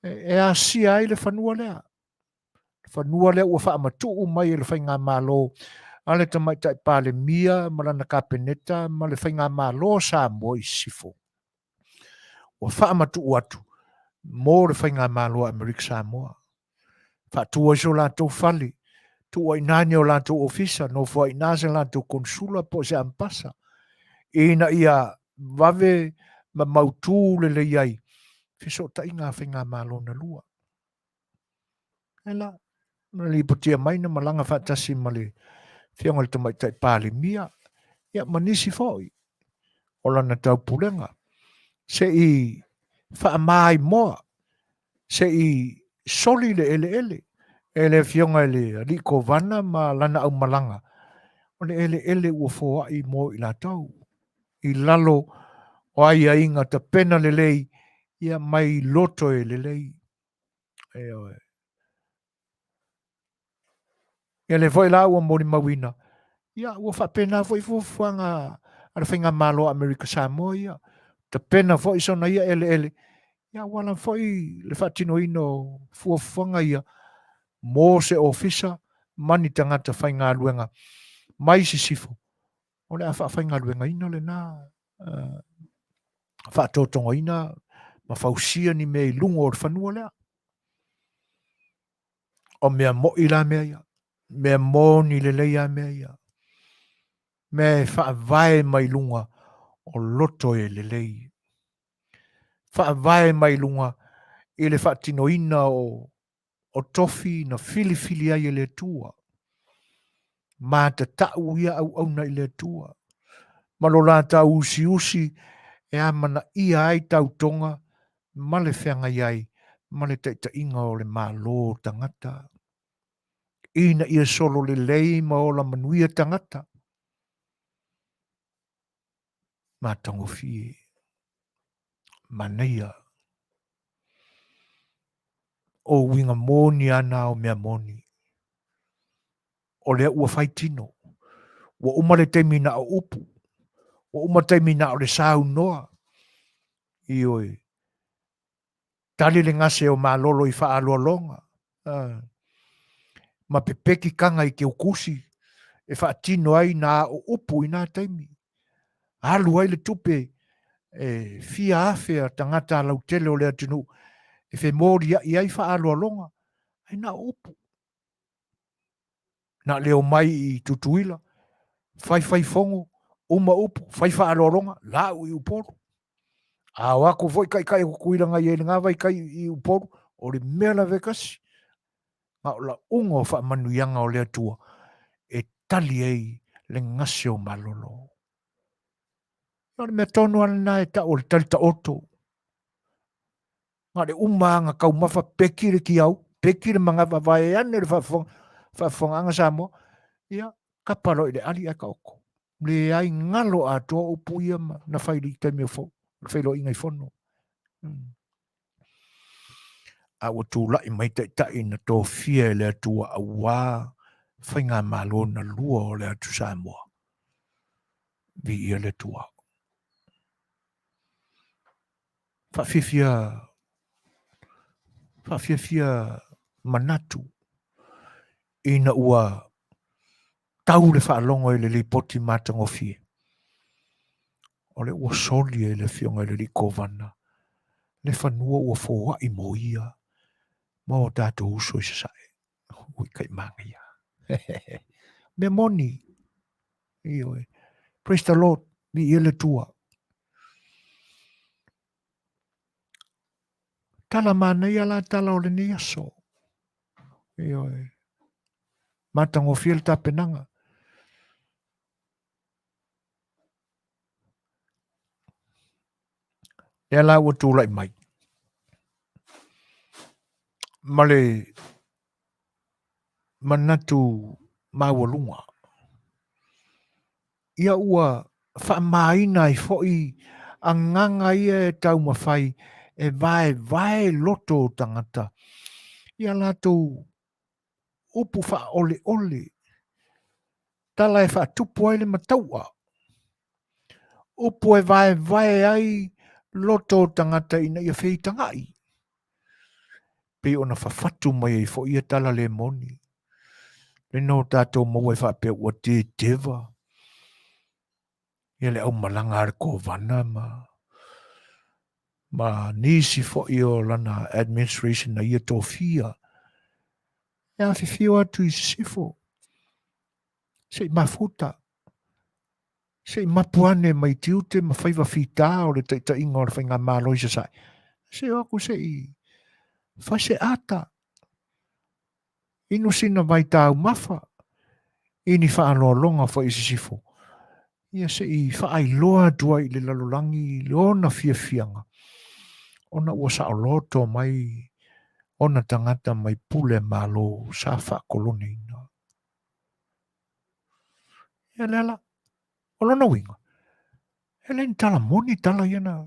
E a sia ai le whanua lea. Whanua lea ua whaamatuu mai le whainga mālo. Ale tamai tai pāle mia, malana kapeneta, ma le whainga mālo Samoa i sisifu. Ua whaamatuu atu. Mō le whainga mālo Amerika Samoa. Whaatua iso lātou whali. Tua inane o lātou ofisa, no fua inase lātou konsula po se ampasa. Ina ia vave ma mautu le le iai. Fiso ta inga whainga mālo na lua. Ela, li potia mai na malanga whaatasi male whionga le tamai tai pāle mia. Ia manisi foi. Ola na tau pulenga. Se i whaamai moa. Se i soli le ele ele. Ele fionga ele riko vana ma lana au malanga. O le ele ele ua fōa i mo i la tau. I lalo o ai a inga ta pena le lei. Ia mai loto e le lei. E oe. Ia le foi la ua mori mawina. Ia ua whapena foi fuanga ala whainga malo Amerika Samoa ia. Ta pena foi sona ia ele ele. Ia wala foi le whatino ino fuanga ia. Mō se ofisa, mani tangata whainga luenga. Mai si sifo. O le a whainga luenga ina le nā. Whaatotonga ina. Ma whausia ni mei lungo o le whanua lea. O mea mo i la mea ia. Mea mo ni le leia mea ia. Mea whaavae mai lunga o loto e le lei. Whaavae mai lunga i le whaatino ina o tofi na fili ai le tua. Ma ta tau ia au na i le tua. Ma lo la ta usi e amana ia ai tau tonga ma le whianga iai ma le taita inga o le malo tangata. Ina ia solo le lei ma o la manuia tangata. Ma tango fie. Manuia. O winga moni ana o mea moni. O lea ua whaitino. Ua umare temina o upu. Ua umare temina o le sau noa. Ioi. Tali le ngase o malolo i wha longa. Ma pepeki kanga i ke ukusi. E whaatino ai na o upu i nā teimi. Alu ai le tupe. Fia afea tangata lau tele o lea tinu. E whe mori i ai wha longa. Ai na upu. Na leo mai i tutuila. Fai fongo. Uma upu. Fai wha longa. Lau i uporu. A wako foi kai kuila ngai e ngā vai kai i uporu. O le mea la vekasi. Nga o la ungo wha manuianga o lea tua. E tali ei le ngase o malolo. Nga le mea tonu ana e ta o le tali ta oto. Nga le umanga kau mafa pekire ki au. Pekire mga vai ane le whafonga anga Samoa. Ia kapalo i le ali a ka oko. Le ai ngalo a toa upu ia ma na whaili te mea fo. Whailo ingai fono. A o tūla i mai tai na tō fia le atua a wā whainga malo na lua o le atu Samoa. Vi ia le tua. Whawhiawhia manatu. Ina ua tau le whaalongo i le lipoti mātango fie. O le ua soli e le fionga i le rikovana. Le whanua ua fōa i mo ia. Ma o tātou uso i sasae. Ui kai manga ia. Me moni. Ioi. Praise the Lord. Vi ia le tua. Tala mana ia la tala o le ni aso. Ioi. Matango fiel ta penanga. Ia la ua tūlai mai. Male manatu mawalunga. Ia ua whaamaina I fo'i anganga ia e tau mawhai e vai loto tangata. Ia lātou upu wha ole. Tala e wha tupu ai le mataua. Upu e vai ai loto tangata ina ia whitangai. Pe ona whawhatu mai e fo'i e tala le moni. Le no tātou mau e whapea ua te tewa. Ia le au malanga ar ko vana ma nisi fo'i o lana administration na ia tōwhia. Ia whiwhio atu I sifo. Se mafuta. Se mapuane mai tiute ma whaiva whita o le taita inga o le whainga mālo I sai. Se aku se I whase ata. Inu sina vai tāu mafa. Ini whaaloalonga fo I sifo. Ia se I whaailoa tua I le lalolangi le ona fianga. Ona ua sa loto mai ona tangata mai pule malo sa wha kolone ina. Ia lela. Olona winga. Ele ni tala moni tala iana.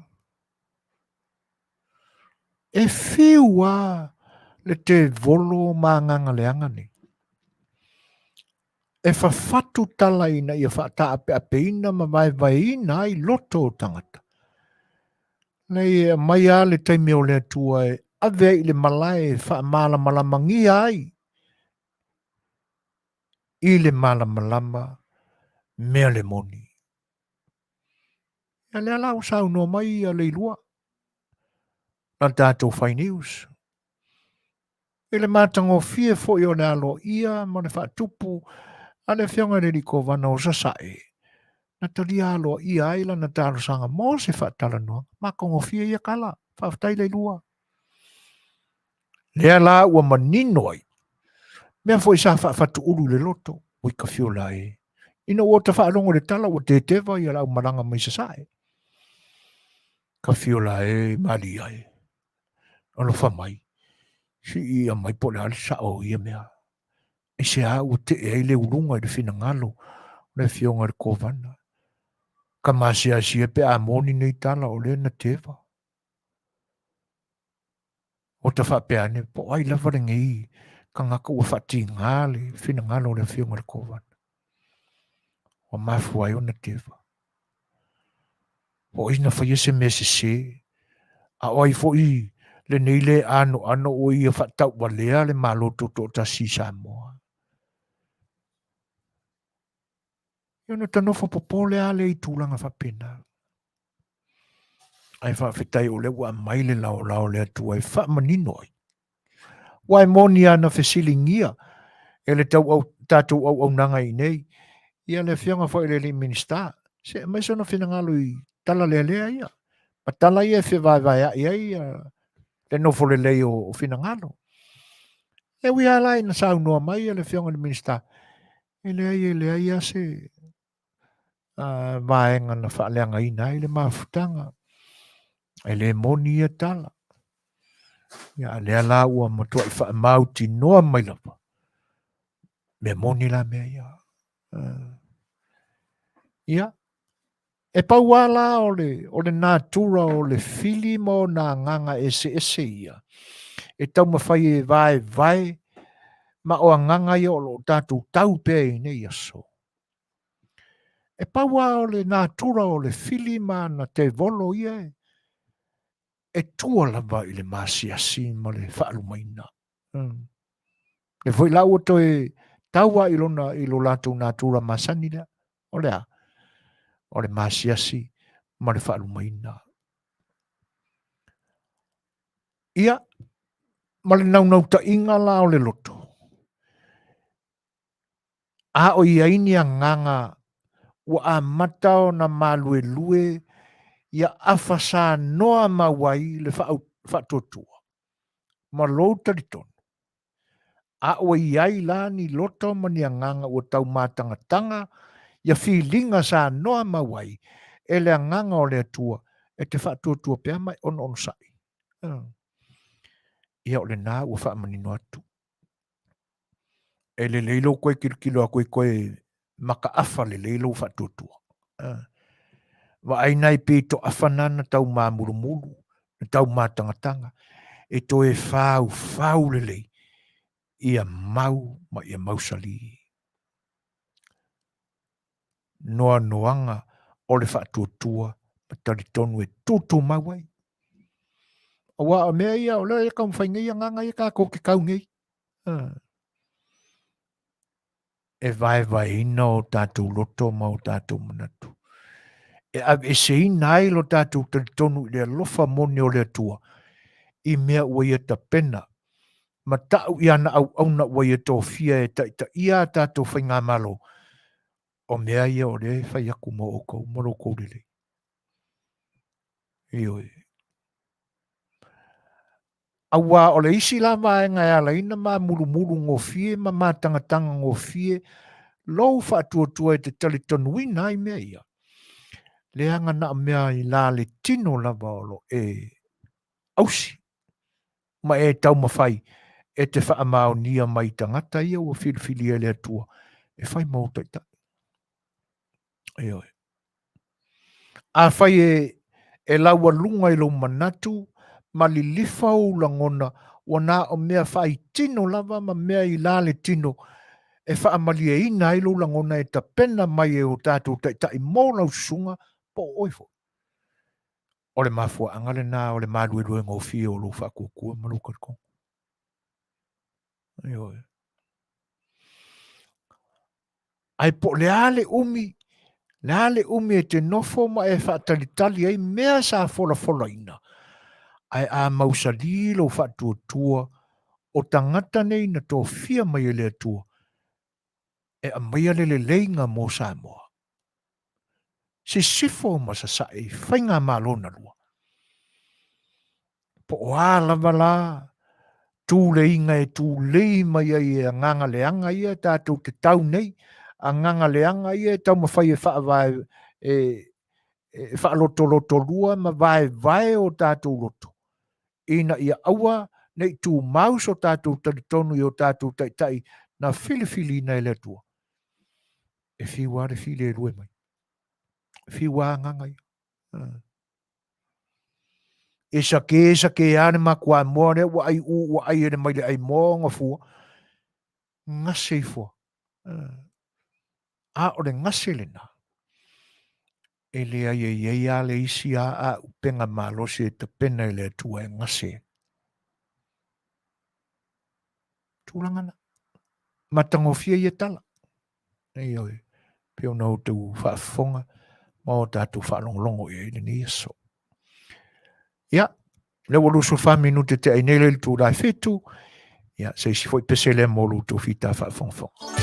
E whiua le te volo maanganga leanga ni. E whawhatu tala ina ia whata ape ina ma vai ina I loto tangata. Nei mai a le taimi o le atua e ave I le malae wha malamangi ai. I le malamalama mea le moni. Ia lea lau sau no mai a le ilua. Na tātou whai news. I le mātango fie fo I o le alo ia ma le whaatupu a le whionga re riko vana o sasae. Na tali alo ia aila na tālo sanga mō se whaatala noa. Mākongo fie ia kala. Whaftai le ilua. Lea la ua manino ai. Mea fo I sa whaatu uru le loto. Ui ka fio la e. Ina ua ta whaalongo le tala ua te tewa I ala umaranga mai sasae. Ka fio la e mali ai. Ono wha mai. Si ia mai po le ale sa o ia mea. E se a ua te e le urunga I le fina ngalo. Le fionga le kovana. Ka masia si e pe a moni nei tala o le na tewa. O ta wha pe ane po ai lava le ngei. Ka ngaka ua whati ngale. Fina ngalo le fionga le kovana. O mafu ai o na tewa. O ina wha iese mese se. A oi fo I. Le nei le ano o ia whatau walea le maloto to ta si Samoa. Iona tanofo popole ale I tūlanga whapena. Ai whawhetai o le ua mai le lao le atua I whamanino ai. Wai moni ana whesilingia. E le tātou au nanga I nei. Ia le whianga wha le minister. Se mai sona whinangalo I tala lea ia. Ma tala ia vai ia. Le nofo le lei o whinangalo. E wi ala ina sau noa mai le whianga le minister. E le ia se vaenga na whaaleanga ina le mafutanga. E le moni ia tala. Ia le ala ua matua I wha mauti noa mai lapa. Me moni la mea ia. Ia. E pau ala o le natura o le filimo na nganga ese ia. E tau mawhai e vai. Ma o nganga ia o lo tātou tau pēi nei aso. E paua o le natura o le filima na te volo ia. E tua lava I le masiasi ma le whaalumaina. E foi lau to e taua I lo lātou natura masani lea. O lea. O le masiasi ma le whaalumaina. Ia. Ma le nau ta inga la o le loto. A o ia ini a nganga ua a matao na malue ia awhasa noa mawai le whaatotua. Ma louta li tono. A o iai la ni loto mani a nganga ua tau mātangatanga ia whilinga sa noa mawai e le nganga o le atua e te whaatotua pia mai on sai. Ia o le nā ua whaamani no atu. e le leilo koe kilo a koe maka afa le leilo whatutua. Wa ai nai pe to afanana tau mā murumuru, tau mā tangatanga, e to e whau le lei, ia mau ma ia mausali. Noa noanga o le whatutua, ma tari tonu e tutu mawai. Awa o mea ia o lea e kaumwhainga ia nganga ia kako ke kaungei. E vai ina o tātou loto ma o tātou manatu. E se ina ai lo tātou tari tonu i lea lofa mone o lea tua. I mea ua ia ta pena. Ma tau i ana au na ua ia tō fia e ta ia tātou whainga malo. O mea ia o lea whai aku mo o kou, moro kou lele. Ioi. Awa o le isi la ma e ngai ala ina ma muru ngō fie, ma ma tangatanga ngō fie, lou whaatua e te tali tonuina i mea ia. Le anga na mea i la le tino lava olo e ausi. Ma e tau mawhai e te whaamao nia mai tangata ia ua whilwhili e lea tua. E whai mauta i ta. Ioi. A whai e laua lunga i lo manatu, ma li lifa o langona, wana o mea whai tino lava ma mea i la le tino, e whaamali e ina i lo langona e ta pena mai e o tātou ta i mōna usunga po oifo. O le mafua angale nā, o le madue ngō fie o lo whakukua maluka ko. Ioi. Ai po le ale umi e te nofo ma e whaatalitali ai mea sa fola ina. Ai a mausali lo whatuatua o tangata nei na tō fia mai e lea tua. E a maia le leinga mō Samoa. Si sifo ma sa sae, whainga malona lua. Po o a lava la, tū leinga e tū lei mai e a nganga leanga ia, tātou te tau nei, a nganga leanga ia, tau mawhai e whaavai e whaaloto lua, ma vai o tātou loto. Ina ia aua, nei tū maus o tātou taritonu i o tātou tai, na whili na ele tua. E whiwa re while e rue mai. Whiwa nganga ia. E sake ane ma kua moa ne, wa ai ere mai le ai moa ngā fua. Ngase i fua. A ore ngase le na. E le ai e a le isi a upenga malosi e te pena e le tua e ngase. Tūrangana. Matangofia i e tala. Ei oi. Peo nau te whaafonga. Ma o tātou whaalongolongo e le ni eso. Ia. Le waluso 5 minute te ainele le tū rai Fetu. Ia. Se isi foi pese le molu tō whita whaafonga.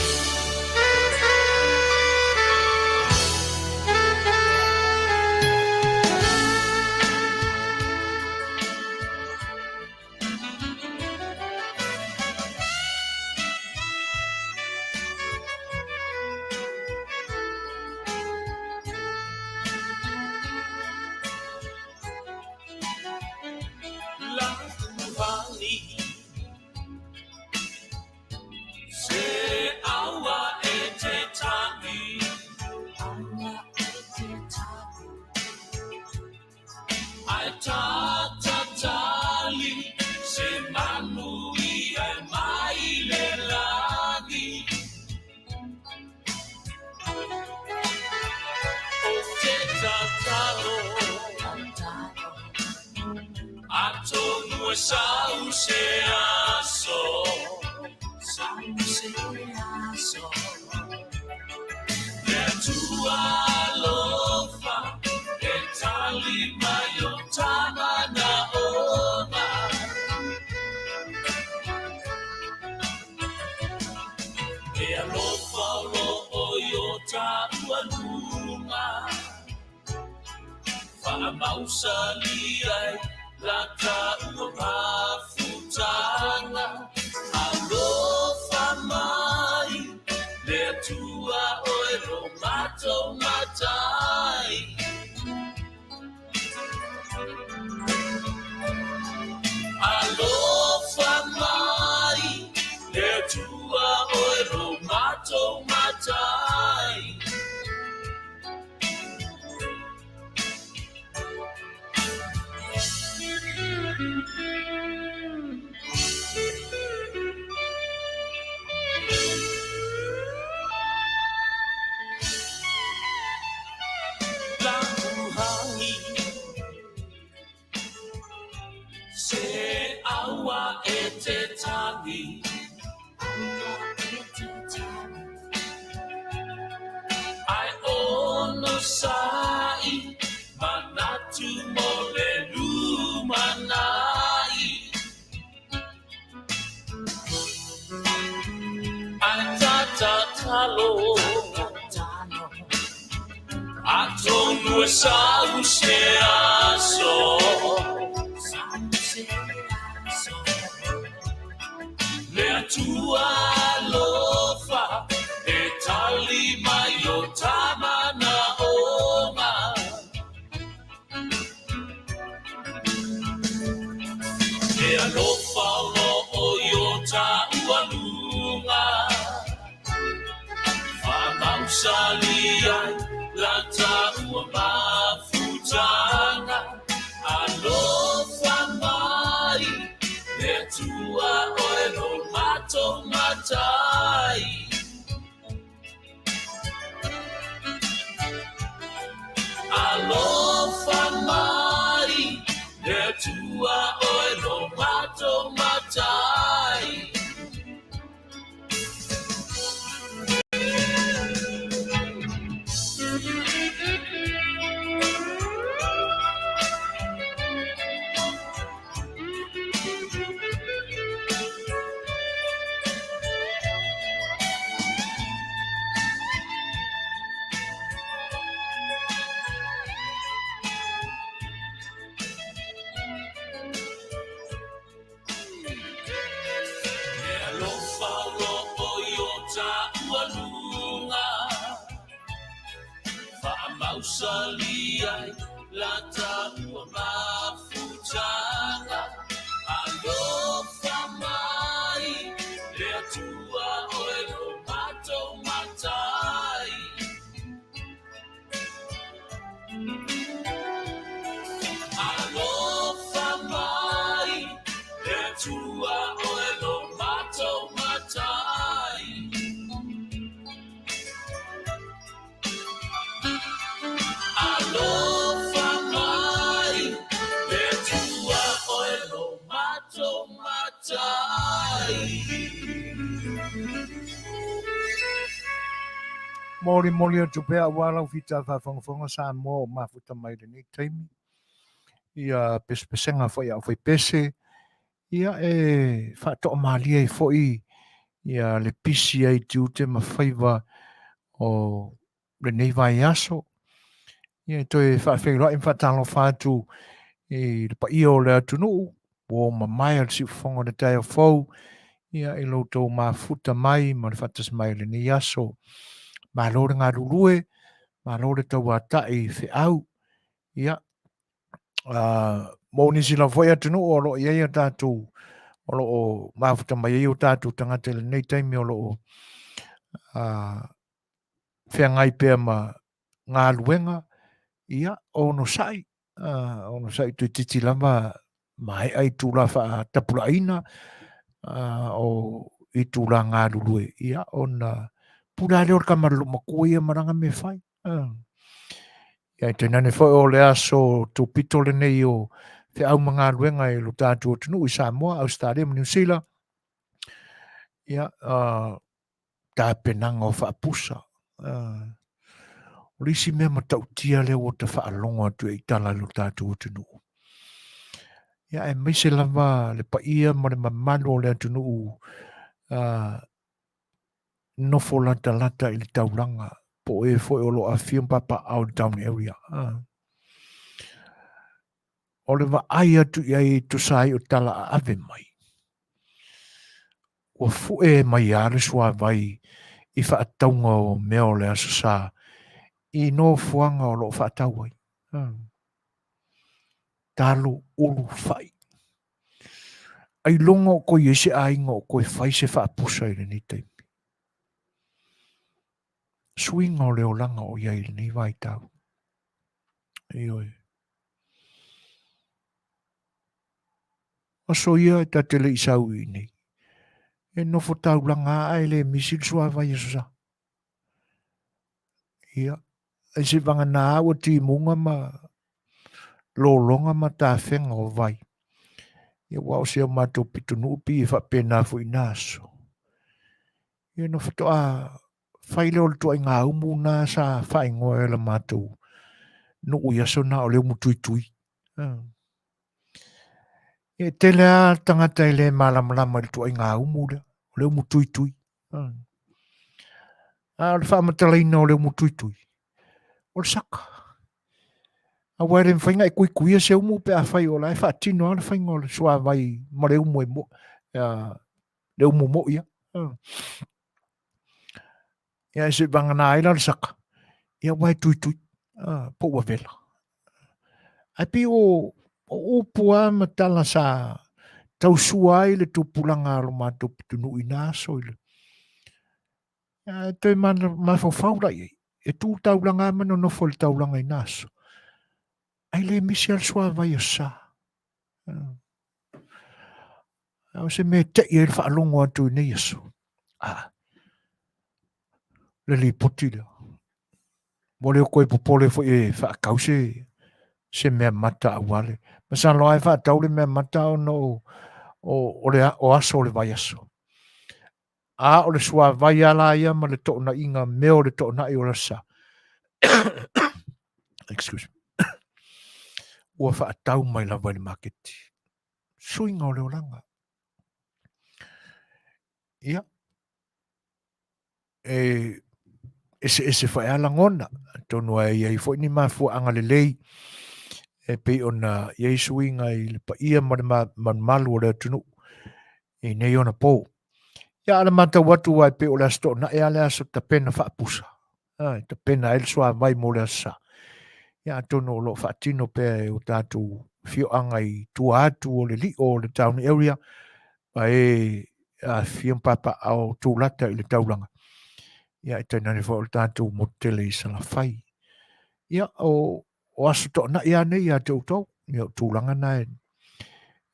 talo atonu sa se aso le tua lofa e tali mai o tamana oma e alofa lo o yota ualunga Famausalia lata ua mafutanga alofa mai le tua oelo mato matai alofa mai le tua oelo mato matai Salia lata ua mafutanga alofa mai le tua oelo mato matai alofa mai le tua oelo mato matai alofa mai le tua oelo mato matai Mori mori atu pea wala fita Faafofoga'aga Samoa o mafuta mai le nei taimi. Ia pespesenga foi au foi pese. Ia e whatoa malia i foi. Ia le pisi ai tiute ma whaiva o le nei vai aso. Ia toi whawhiroa i whatalo whātu i le pa o le atunu. O ma mai al si fonga le tai o fau. Ia e loutou mafuta mai ma le whatas mai le nei aso. Ma lore ngā rurue, ma lore tau atai whiau. Ia, mōni sila foi atunu o lo ia tātou, o lo o mafuta mai o tātou tangata le nei taimi o lo o whengai pēr ma ngā luenga. Ia, ono sai tui titi lama mai ai tūla wha tapulaina o i tūla ngā rurue. Ia, ona pura leo kamaru makuia maranga me whai. Ia te nane whai o le aso tō pito le nei o te au mga luenga i lo tātou tunu i Samoa, Australia, New Zealand. Ia, tā penanga o whaapusa. Risi mea matau tia leo o te whaalonga tu e tala lo tātou tunu. Ia, e meise lava le paia ma le mamalo le tunu nofo lata lata i le tauranga po e foi o lo Afiafi papa out down area. O le wa ai atu i tu sai o tala a ave mai. O fu e mai are sua vai i wha ataunga o mea o le aso sa i no fuanga o lo wha atauai. Talo ulu whai. Ai longa o koe ese ainga o koe whai se wha apusa i le ni taimi. Swinga o leo langa o iai le ni vai tau. Ioi. O so ia ta tele isau i nei. E no fo tau langa ai le misil sua vai sa. Ia. E se vanga na awa ti munga ma lo longa ma ta whenga o vai. Ia wao se o mato pitunu upi i wha pena fu i naso. Ia no fo toa whaile o le tua i ngā umu na sa whaingoa e la mato. No ui aso na o leo mutui tui. E tele a tangata i le malamalama le tua i ngā umu le. O leo mutui tui. le whaamatalaina o le mutuitui. O le saka. A ware mwhainga e kuikuia se umu pe a whai o la e whaatino ana whainga o le sua vai ma le umu e mo. Le umu mo ia. Ia e se vangana aila le saka. Ia wai tuitui. Po ua vela. Ai pi o upua matala sa tausua ai le tupulanga alo mātou pitunu ina so ile. Toi ma fawhawra i. E tū taulanga mana nofo le taulanga ina so. Ai le misi al sua vai o sa. Au se me te i e whaalongo atu nei aso. Le li poti le. Mo le o koe popole fo e whaakause se mea mata a wale. Masa loa e whaatau le mea mata o no o aso le vai aso. O le sua vai ala ia ma le to'ona inga meo le to'ona i o la sa. Excuse me. Ua whaatau mai la vai le maketi. Suinga o le olanga. Ia. Ese whae ala ngona. Tonu ai ai fo ni mafua anga le lei. E pe ona iei suinga i le pa ia ma le malu o le atunu. I nei ona pou. Ia ala mata watu wai pe o le asto na e ale aso ta pena whaapusa. Ta pena el sua vai mo le asa. Ia tonu lo whaatino pe o tātou fio anga i tua atu o le li o le town area. Ai a fiam papa au tūlata i le taulanga. Ia e tainane fo o le tātou motele i sala whai. Ia o aso to na ia nei ia te utau. Ia o tūlanga na e.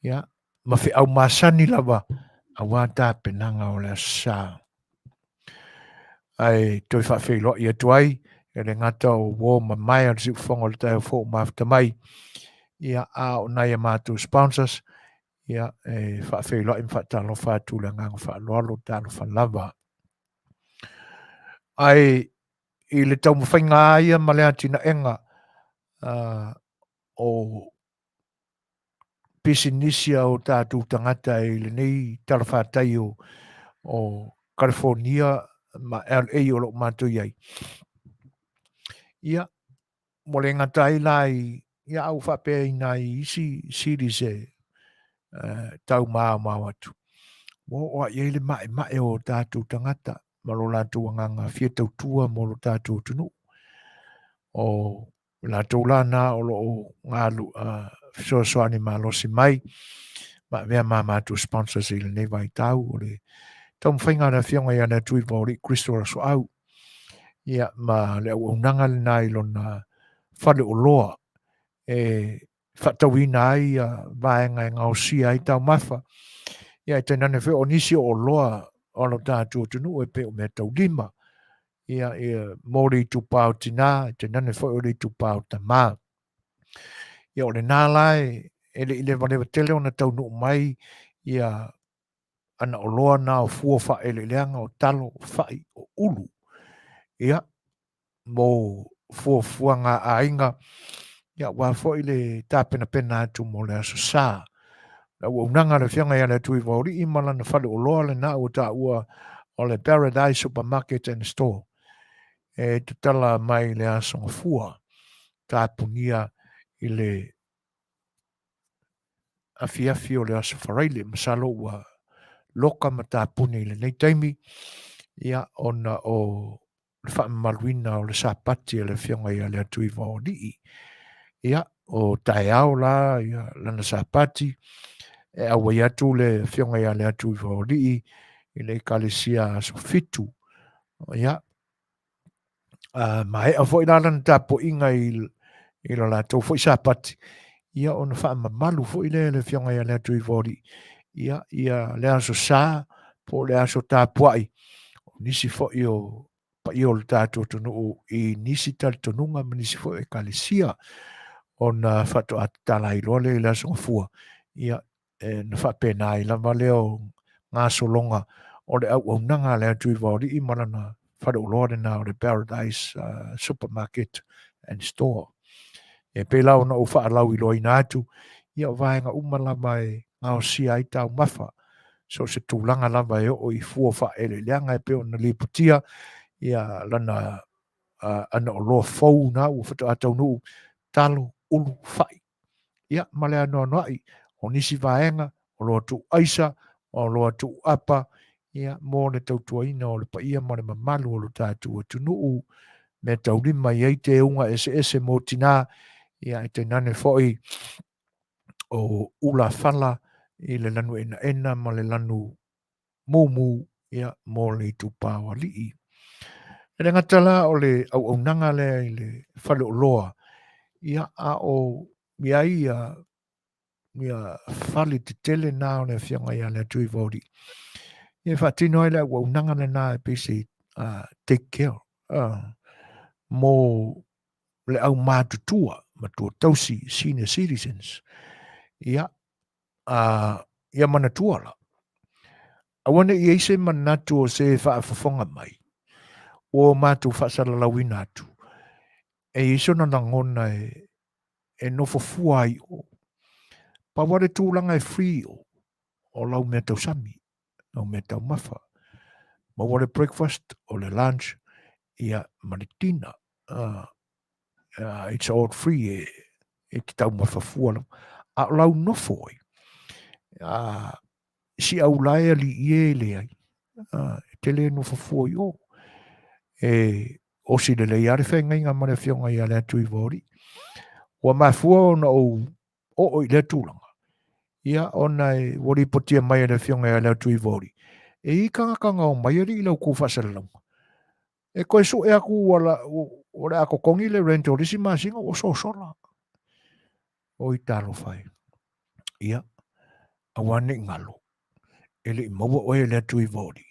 Ia ma fi au masani lava. A wata penanga o le asa. Ai toi whawhelo i atu ai. E le ngata o wō ma mai al ziu whongo le tai o fō mafta mai. Ia a o nai a mātou sponsors. Ia e whawhelo i mwhatalo whātu le ngang whaalolo tālo whalava. Ai i le tau mwhainga aia ma le atina enga o pisinisia o tātou tangata i le nei tala whātai o California ma LA o lo mātou iai. Ia, mo le ngatai lai, ia au whapea i nai isi series e tau maa atu. Mo oa iei le mae o tātou tangata, ma lo lātou anganga fietau tua mo lo tātou tunu. O lātou lana o lo ngālu Suasua ni ma losi mai, ma mea mātou sponsors i le nei vai tau, o le tau mwhainga na fionga i ana tui vauri Kristo raso au. Ia ma le au unanga le nai lona whale o loa e whatawina ai vaenga e ngausia ai tau mawha. Ia e tenane wheo o nisi o loa o lo tātou tunu e pe o mea tau lima. Ia e mori tu pao tina, e tenane wheo le tu pao ta maa. Ia o le nālai e le ile walewa tele o na tau nuu mai ia ana o loa na o fua wha ele leanga o talo o whai o ulu. Ia, mo fua ngā ainga, ia wafo ile tāpena pena atu mo le aso sā. Na ua unanga le whianga ia le tui wauri i malana whale o loa le nā o tā ua o le Paradise Supermarket and Store. E te tala mai le aso ngā fua, tāpunia i le Afiafi o le aso wharaile, masalo ua loka ma tāpuni i le nei taimi, ia ona o le whaamaluina o le sāpati e le whionga ia le atui waolii. Ia o tae au la, ia lana sāpati, e awa i atu le whionga ia le atui waolii, i le kalesia aso fitu. Ia, ma e a fwoi lana tāpo inga i la tau fwoi sāpati. Ia ona whaamamalu fwoi le whionga ia le atui waolii. Ia le aso sā, po le aso tāpuai. Nisi fo o pa i o le tātou tonu i nisi tali tonunga ma nisi fo e kalesia o na whato a talai role i le aso ngafua. Ia na whapena i lama leo ngā solonga o le au nanga le atui waori i marana whare o lore na o le Paradise Supermarket and Store. E pe lau na o whaalau i loi nātu, ia o vaenga umalama e ngā o sia i tau mawha. So se tūlanga lava e o i fuofa ele leanga e peo na liputia, ia lana ana o loa fou na ua whata atau nuu talo ulu whai. Ia male anoa noai o nisi vaenga, o loa tu aisa, o loa tu apa, ia mō le tautua ina o le paia ma le mamalu o lo tātua tu nuu me tau lima i eite unga ese mō tina ia e te nane foi o ula fala i le lanu ena ma le lanu mumu ia mō le tupāwa lii. E le ngatala o le au nanga le i le whale o loa ia a o ia ia whale te tele nā o le whianga ia le tui vori. Ia whatino ai le au nanga le nā e pisi take care. Mō le au mātutua ma tua tausi senior citizens. Ia ia mana tuala. Awane i eise manatu o se whaafofonga mai. O mātu whaasara lawina atu. E iso na ngona e nofo fuai o. Pa wale tūlanga e free o lau mea tau sami. Lau mea tau mafa. Ma wale breakfast o le lunch ia manitina. It's all free e ki tau mafa fuala. A lau nofo ai. Si au lae li ie le ai. Tele nofo fuai o. O si le iare whenga inga mare whionga ia le atu i vori. Wa mafua ona o i le tūlanga. Ia ona e wori potia mai le whionga ia le atu i vori. E i kanga o mai ari i lau kūwhasara launga. E koe su e aku wala ako kongi le rento risi masinga o so sola. O i talo whai. Ia, awane ngalo. Ele i maua oe le atu i vori.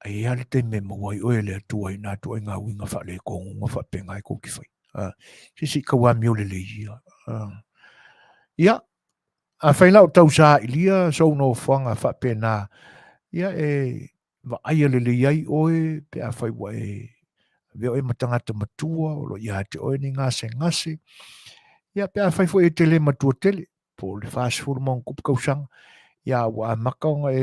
Ai ale te me mawai oe le atua i nā tua i ngā winga whale kongu ngā whapenga i koki whai. Sisi kaua mio le leia. Ia, a whaila o tau sā ilia so no whanga whapena. Ia wa aia le leiai oe pe a whaiwa veo e matangata matua o lo ia te oe ni ngase. Ia pe a whaifo e tele matua tele. Po le whaasifuru maung kupu kausanga. Ia wa makaonga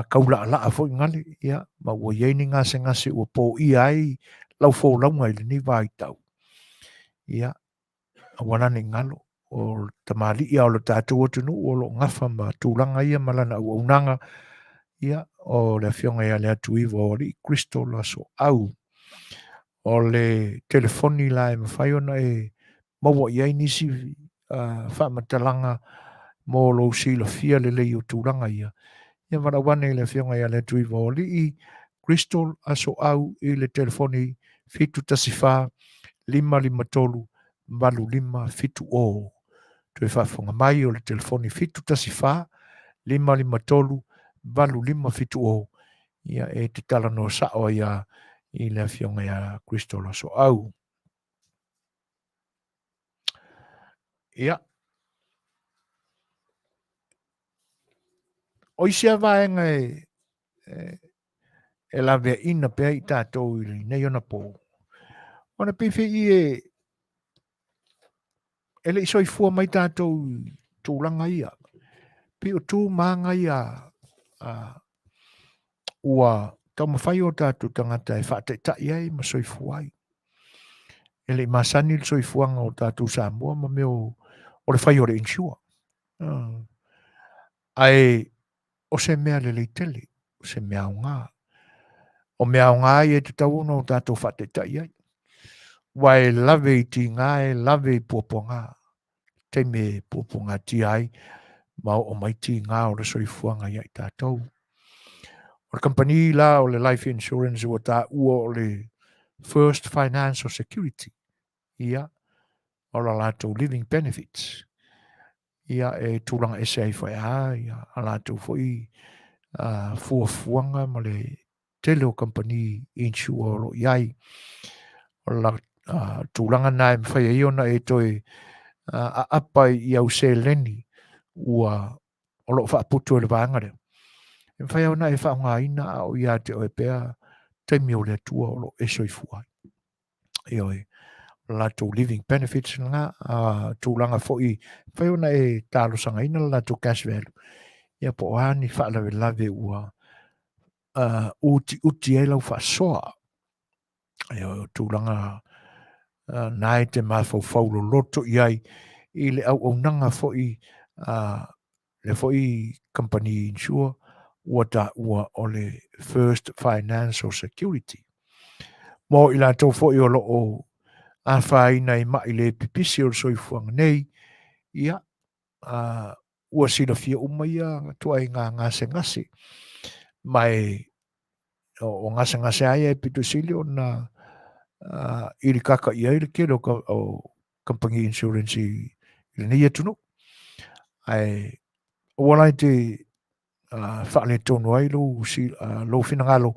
kaula ala a fo ngale ia ma wo ye ni ngase o po i ai lau fo lau ngai ni vai tau ia awana ni ngalo o tamali ia o tatu o tunu o lo ngafa ma tulanga ia malana o unanga ia o le fionga ia le atu i vori Cristo la so au o le telefoni la e mawhai ona maua ia ni si whamatalanga mo lo si la fia le o tulanga ia. Ia warawane le whionga ia le tui voli i Crystal aso au i le telefoni fitu tasifa 553 25 fitu o. Tui whafonga mai o le telefoni fitu tasifa 553 25 fitu o. Ia e te tala no sao ia i le whionga ia Crystal aso au. Ia. O isia vaenga e la vea ina pea i tātou i nei ona pō. Ona piwhi i e le isoi fua mai tātou tūlanga ia. Pi o tū maanga ia ua tau mawhai o tātou tangata e whate tai ai ma soi fuai. E le masani le soi fuanga o tātou Samoa ma meo o le whai o le insua. Ai o se mea le tele, o se mea o ngā. O mea o ngā e te tau no tātou whate tai ai. Wai lave i ti ngā e lave i pōpō ngā. Te me pōpō ngā ti ai, ma o mai ti ngā o le soifuanga ia i tātou. O le company la o le life insurance o tā ua o le first financial security. Ia, o la lātou living benefits. Ia e tūranga SAI whai ia a lātou fwoi fuafuanga ma le tele o company insure o iai. O la tūranga nai mwhai e iona e toi a apa i au se leni ua o lo whaaputu e le vāngare. E mwhai au na e whaunga ina o ia te oe pēr teimi o le tua o lo esoi fuai. E oi. Lātou living benefits nga tūlanga fwoi. Mwhai au na e tālo sanga ina lātou cash value. Ia po ani whaalawe lave ua uti e lau whaasoa. e o tūlanga nai te mafau lo loto iai i le au nanga fo i le fo i company insure ua o le first financial security. Mo i la tau fo i o lo o a whaina i mai le pipisi o soifuanga nei ia ua sina fia umaia tua i ngā ngase mai o ngase ai e pitu sili o na ili kaka ia ili kero o company insurance i le nei atunu ai wala te whaale tonu ai lo fina ngalo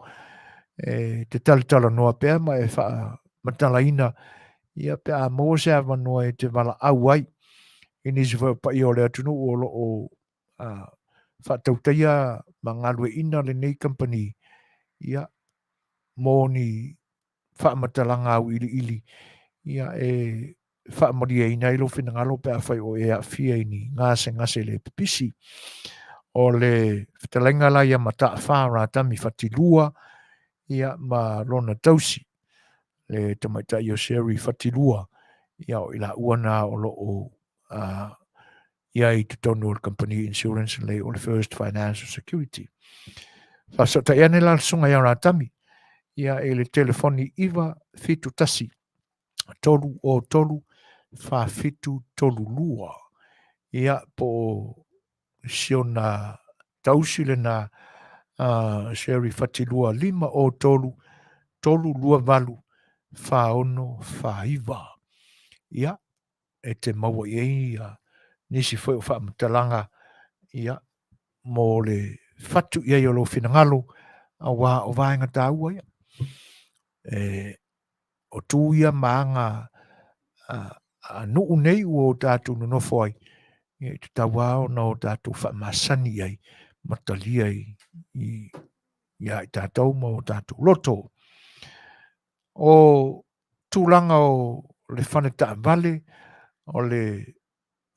te tala noa pēr ma e wha matala ina ia pe a mo se ava noa e te wala au ai i nisi wha pa i o le atunu o lo o wha tautaia ma ngalue ina le nei company ia mo ni wha matalanga au ili ia e wha maria ina i lo fina ngalo pe a whai o e a fia ini ngase le pipisi o le Featalaiga la ia mata whāra tami whatilua ia ma lona tausi le tamaitai o seri whatilua ia o ila uana o lo o ia i te tonu o le company insurance le o le first financial security. Whasota ia ne la sunga ia rātami ia e le telefoni iwa fitu tasi tolu o tolu wha fitu tolu lua ia po siona tausi le na seri whatilua 5 o tolu lua valu whaono whaiva ia e te maua ia nisi foi o whamatalanga ia mo le whatu ia i o lo finangalo a wā o vāenga tāua ia o tū ia maanga a nuu nei o tātou no nofo ai i te tawao na o tātou whamasani ai matalia i tātou mo tātou loto o tūlanga o le whaneta vale o le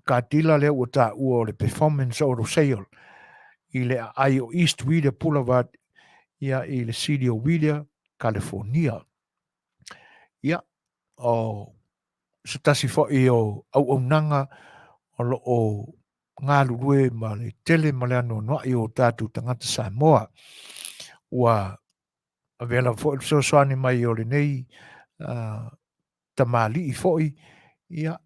kātila le o tā ua o le performance o sale i le ai o East Wheeler Boulevard ia i le City of Wheeler, California. Ia o se tasi fo i o au nanga o lo o ngā lulue ma le tele ma le ano noa i o tātou tangata Samoa ua avela fo i Suasua mai o le nei tamali i fo ia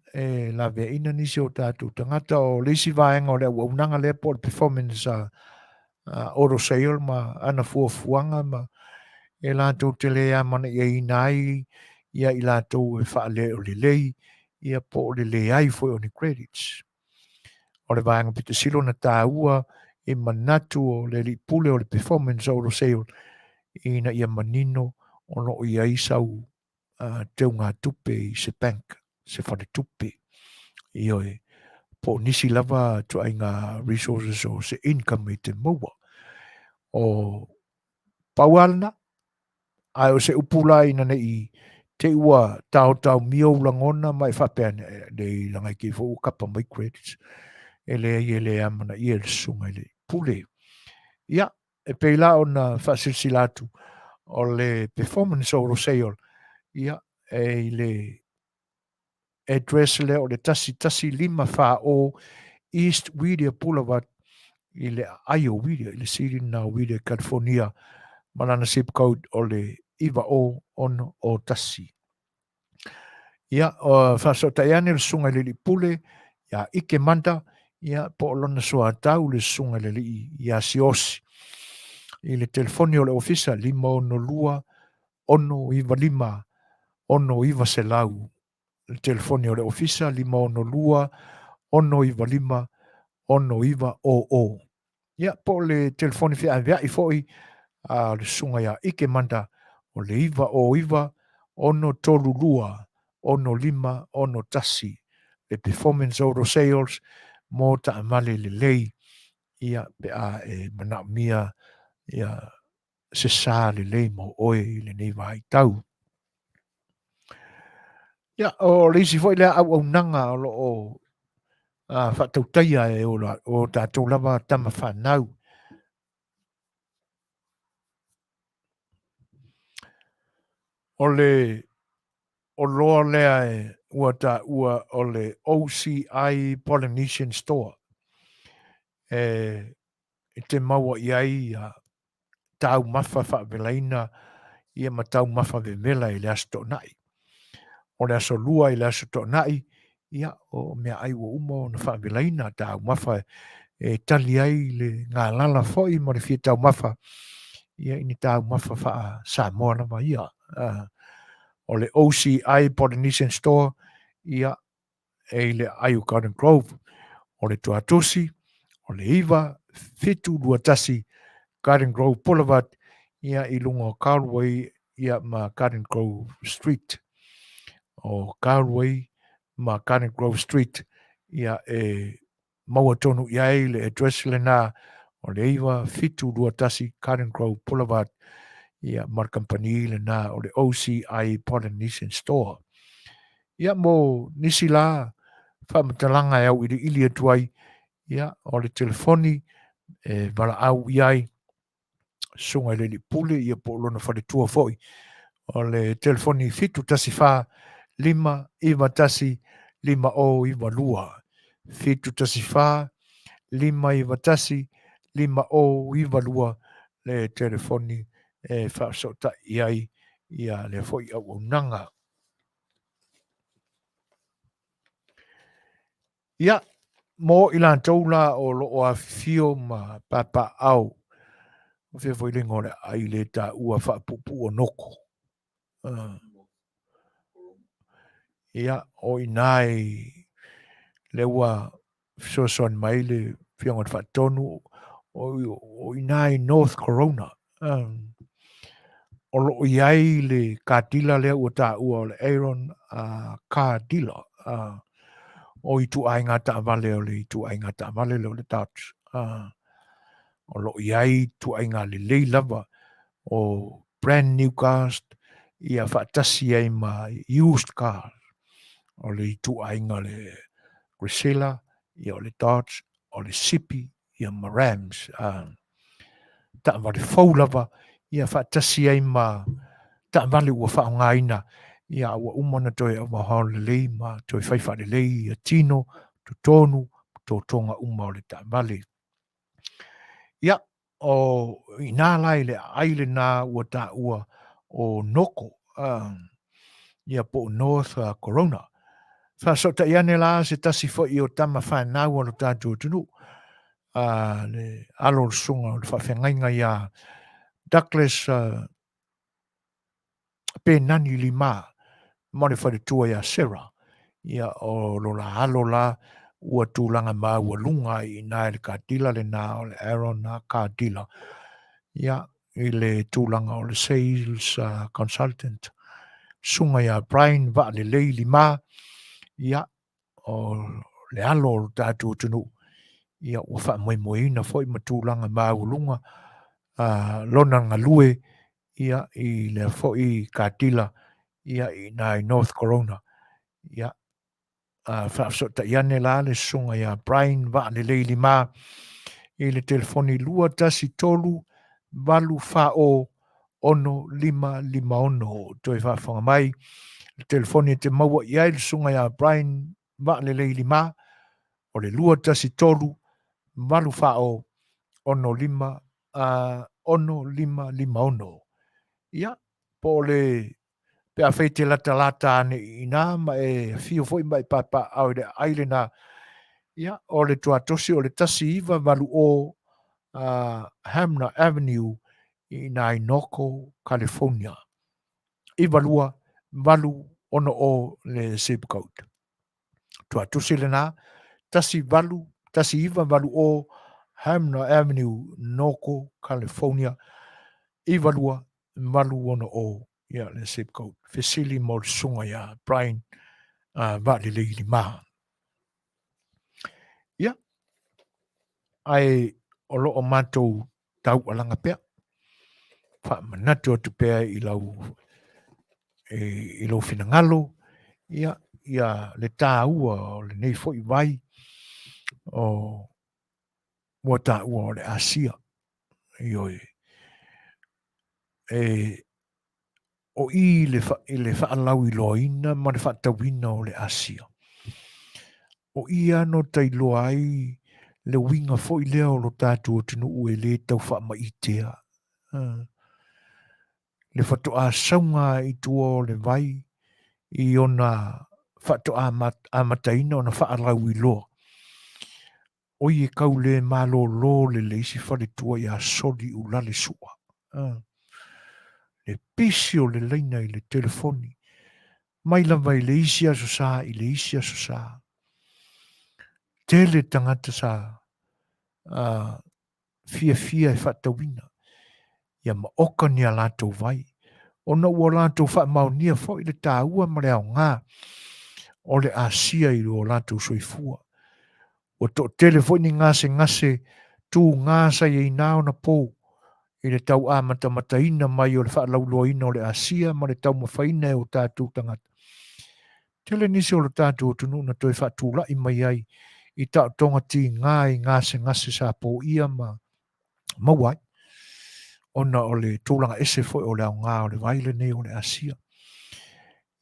la vea ina nisi o tātou tangata o leisi vaenga o le au nanga le po le performance oro sale ma ana fuafuanga ma e lātou te lea mana ia inai ia i lātou e wha le o le lei ia po o le lei ai fo o ni credits. O le vaenga pita silo na tāua e manatu o le li pule o le performance oro sale ina ia manino o no ia isau teu ngā tupe i se bank se whare tupe i oe po nisi lava tu ai ngā resources o se income i te maua o paualna ai o se upula ina nei te ua tau mio langona mai whapea nei langai ki fo kapa mai credits e le amana i le sunga i le pule ia e peila o na whasilsilatu o le performance o sale ia e le address le o le tasi 5 o East Wheeler Boulevard i le Ayo Wheeler, i le City na Wheeler, California, malana zip code o le iwa o ono o tasi. Ia, o whasota iane le sunga le li pule, ia ike manda, ia po lona soa tau le sunga le li ia siosi. I le telefoni o le ofisa 512 ono iwa 5 ono iwa selau. Le telefoni o le ofisa 512 ono iwa 5 ono iwa o. Ia po le telefoni fia avea i foi le sunga ia ike manda o le iwa o iwa ono tolu lua ono 5 ono tasi. Le performance auto sales mo ta amale le lei ia pe a mana mia ia se sa le lei mo oe le nei vai tau. Ia o leisi foi le au nanga o lo o whatautaia e o tātou lava tama whanau. o loa lea ua ta ua o le OCI Polynesian Store. Te maua iai tau mafa whaavelaina ia ma tau mafa vemela i le asto nai. O le aso lua i le aso to nai, ia o mea ai ua umo na whaavelaina tau mafa tali ai le ngā lala foi mo le fia tau mafa. Ia ini tau mafa wha Samoa na mai ia. O le OCI Polynesian Store, ia e le Ayu Garden Grove, o le Tuatusi, o le Iwa, Fitu Luatasi, Garden Grove Boulevard, ia i lunga o Carway, ia ma Garden Grove Street. O Carway, ma Garden Grove Street, ia maua tonu iai le address le na, o le Iwa, Fitu Luatasi, Garden Grove Boulevard, ia ma company le na, o le OCI Polynesian Store. Ia mo nisi la, whamatalanga au ili atuai, ia o le telefoni, wala au iai, sunga le li pule, ia po lona whare tua foi, o le telefoni fitu tasi wha, 5 iwa tasi, 5 o iwa lua. Fitu tasi wha, 5 iwa tasi, 5 o iwa lua, le telefoni whaasota iai, ia le foi au nanga. Ia, mo ilan taula o lo a fio ma papa au. O fia foi le ngore ai le ta ua whaapupu o noko. Ia, o inai le ua Suasua mai le fia ngon whaatonu o inai North Corona. O lo iai le kātila le ua ta ua o le Aaron kātila. O i tu ai ngata avale o le i tu ai ngata avale le o le touch. O lo iai tu ai ngā le lei lava o brand new cars ia whaatasi ai ma used car. O le i tu ai ngā le Grisela, ia o le Dodge, o le Sipi, ia ma Rams. Ta avale fau lava ia whaatasi ai ma ta avale ua whaongaina ia ua umana toi au mahao le lei ma toi whaifa le lei ia tino, tu tonu, to tonga uma o le ta avale. Ia, o ina lai le aile nā ua ta ua o noko, ia po North Corona. Whasota iane la se tasi fo i o tama whanau o lo tātou tunu. Le alo sunga o le whawhengainga ia Douglas Penani Lima, mone wharetua ia Sarah. Ia o lo la alo la ua tūlanga mā ua lunga i nā le kātila le nā o le Aaron nā kātila. Ia i le tūlanga o le sales consultant. Sunga ia Brian va le lei lima. Ia o le alo o tātou tunu. Ia ua wha moe moeina fo i matūlanga mā ua lunga. Lona ngalue ia i le fo i kātila. Ia i nā i North Corona. Ia whaafsota iane la le sunga ia Brian va le lei lima. I le telefoni lua tasi tolu valu whao ono 551 toi whawhanga mai. Le telefoni te maua iai le sunga ia Brian va le lei lima. O le lua tasi tolu valu whao ono 551. Ia, po le pe a feite lata ane ina ma e fio foi mai papa au le aile na. Ia, o le tuatosi o le tasi iwa valu o Hamner Avenue i Nainoko, California. Iwa lua valu ono o le zip code. Tuatosi le na, tasi iwa valu o Hamner Avenue, Noko, California. Iwa lua valu ono o ia le zip code. Fesili mo le sunga ia Brian va le leili maha. Ia, ai o loo mātou tau alanga pea. Wha manatu atu pea i lau finangalo. Ia le tā ua o le nei fo i vai. O mua tā ua o le Asia. Ioi. o i le whaalau i loina ma le whaatawina o le Asia. O i ano tai loa ai le winga fo i lea o lo tātou o tinu ue le tau wha ma i tea. Le whato a saunga i tua o le vai i ona whato a mataina o na whaalau i loa. O i e kau le malo lo le leisi whare tua i a soli u lale sua. Le pisi o le leina i le telefoni. Mai lava i le isi aso sa, i le isi aso sa. Tele tangata sa fia e whatawina. Ia ma oka ni a lātou vai. Ona ua lātou wha maunia fo i le tāua ma le au ngā. O le Asia i o lātou soifua. O to telefoni ngase tu ngasa i nao na pou. I le tau a mata mai o le wha lauloina o le Asia ma le tau mawhaina e o tātou tangata. Tele nisi o le tātou tunu na toi wha tūla i mai ai i tau tonga ti ngā i ngase sa po ia ma mawai. Ona o le tūlanga ese foi o le au ngā o le vaile nei o le Asia.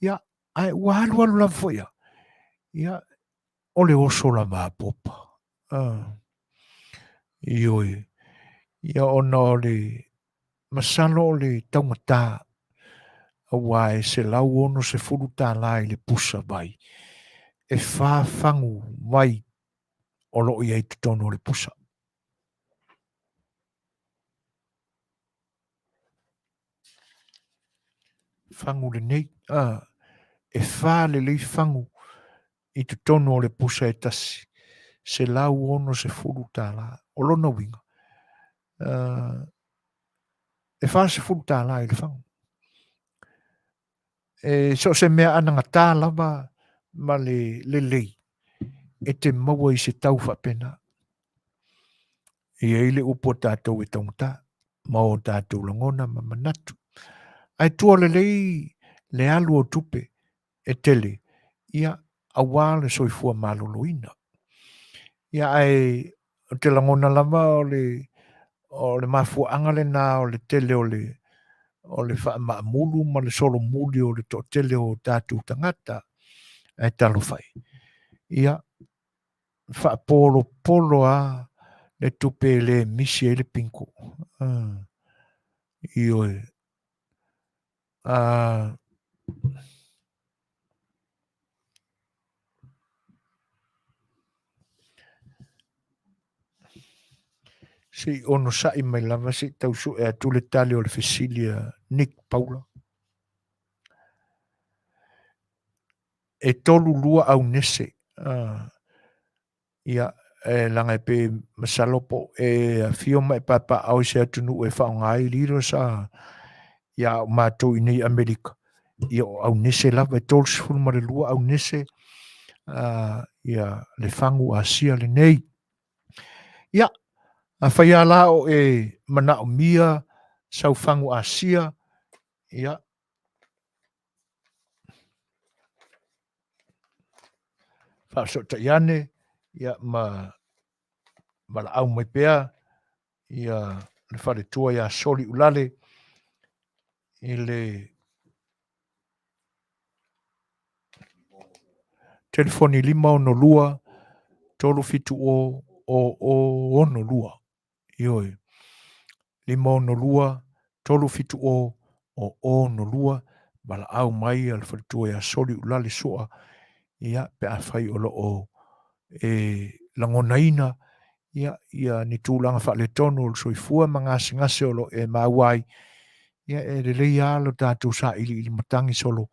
Ia, ai walu la foi ia. Ia, o le oso la maa popa. Ioi. Ia ona o le masalo o le taumata a wae se lau ono se furu tā lai le pusa vai. E whāwhangu vai o lo i eitu tono le pusa. Whangu le nei, e whā le lei whangu i tu tono le pusa e tasi. Se lau ono se furu tā lai. O lona winga. E whā se furu tā lai le whangu. E so se mea ananga tā lava ma le lei. E te maua i se tau whapena. I eile upo tātou e taumata. Ma o tātou langona ma manatu. Ai tua le lei le alu o tupe e tele. Ia awa le soifua maloloina. Ia ai o te langona lava o le mafua angale na o le tele o le wha maamulu ma le solo muli o le to tele o tātou tangata. Ai talo whai. Ia wha polo a le tupe le misi e le pinko. Ioi. Si ono sai mai lava si tau su e atu le tali o le Fesilia Nick Paula. E tolu lua au nese. Ia langa e pe masalopo e Afioma e papa au se atunu e whaongai liro sa ia mātou i nei Amerika. Ia au nese lava e tolu sifuru ma le lua au nese ia le whangu Asia le nei. Ia a whai ala o e mana o mia sau whangu Asia. Ia. Whaso ta iane. Ia ma la au mai pea. Ia le whare tua ia soli ulale. I le telefoni 5 tolu fitu o ono lua. Ioi. 5 tolu fitu o ono lua. Bala au mai al whare tua ia soli ulale soa. Ia pe a whai o lo o langonaina. Ia ni tūlanga wha le tonu o soifua ma ngase o lo e mauai. Ia e le lei alo tātou sa ili matangi solo.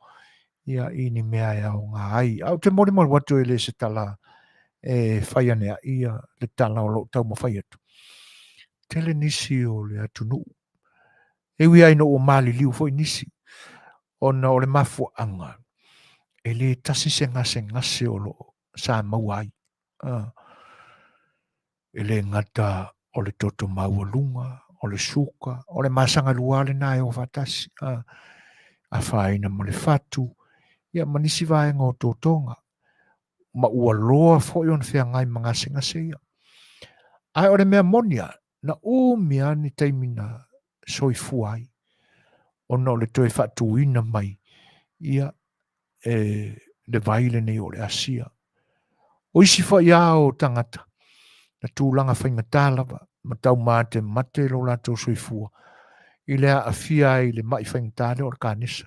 Ia i ni mea e au ngā ai. Au te mori watu e le se tala e whaianea ia le tala o lo tau ma whai atu. Tele nisi o le atunu. Ewi ai no o mali liu foi nisi. Ona o le mafu anga. E le tasi se ngase o lo sa mauai. E le ngata o le toto maualunga, o le suka, o le masanga luale na e o fatasi. A whaina mo le fatu. Ia manisi vai ngō tōtonga. Ma ua loa foi on whea ngai ngase ia. Ai o le mea monia, na o mea ni taimina soifuai. ona o le toe whaatuina mai, ia le vaile nei o le asia. O isi whaia o tangata, na tūlanga whaingatā lava, ma tau mate mate lo lātou soifua, i le Afia i le mai whaingatā le o le kānisa.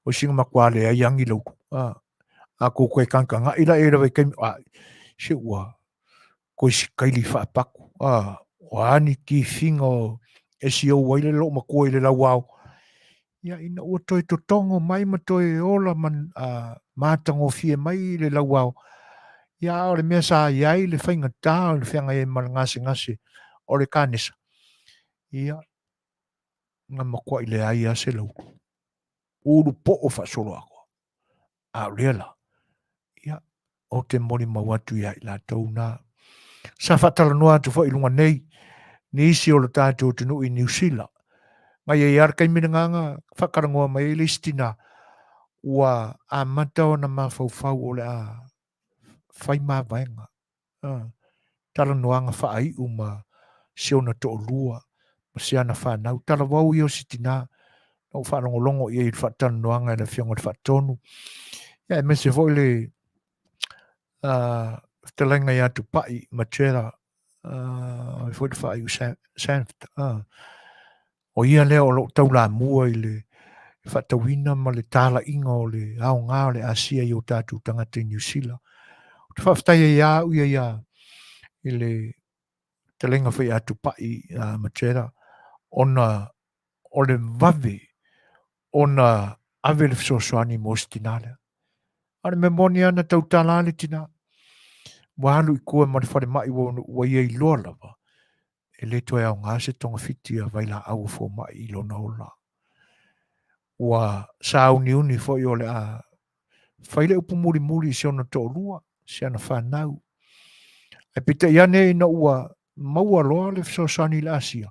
O singa makuale ai angi lau, a ko koe kankanga, ila e rawe kaimi, se ua, koe si kaili whaapaku, o ani ki whinga o esi au waile lo ma koe le lau au. Ia ina ua toi to tongo mai ma toi ola man mātango fie mai le lau au. Ia o le mea sa iai le whainga tā o le whianga e mara ngase o le kānisa. Ia ngā makua i le ai a se lau. Uru po o whasolo ako. A reala. Ia o te mori mawatu ia i la tau nā. Sa whatala noa tu wha ilunga nei. Ni isi o le tātou tunu i New Zealand. Ngai e arkai mina nganga whakarangoa mai e listina. Ua a matao na mawhau o le a whai mā vaenga. Tala noanga whaai uma siona to lua. Ma siana whanau. Tala wau i o sitina. O whanongolongo i e whatana noanga e le whionga le whatonu. Ia e mese fo le Featalaiga ia tu pai matera fo le whaai u sanft. O ia lea o lo tau la mua i le whatawina ma le tala inga o le ao ngā o le asia i o tātou tangata i New Zealand. O te whaftai e ia u ia i le Featalaiga whai atu pai matera ona o le vave ona ave le Suasua mo stinale. Ana me moni ana tau talale tina. Walu i kua ma le whare mai wa ia i loa lava. E le toi au ngā se tonga fiti a vaila au fo mai i lona ola. Wa sa au ni uni fo i ole a whaile upu muri si ona to lua, si ana whanau. E pita iane ina ua maua loa le Suasua ni la asia.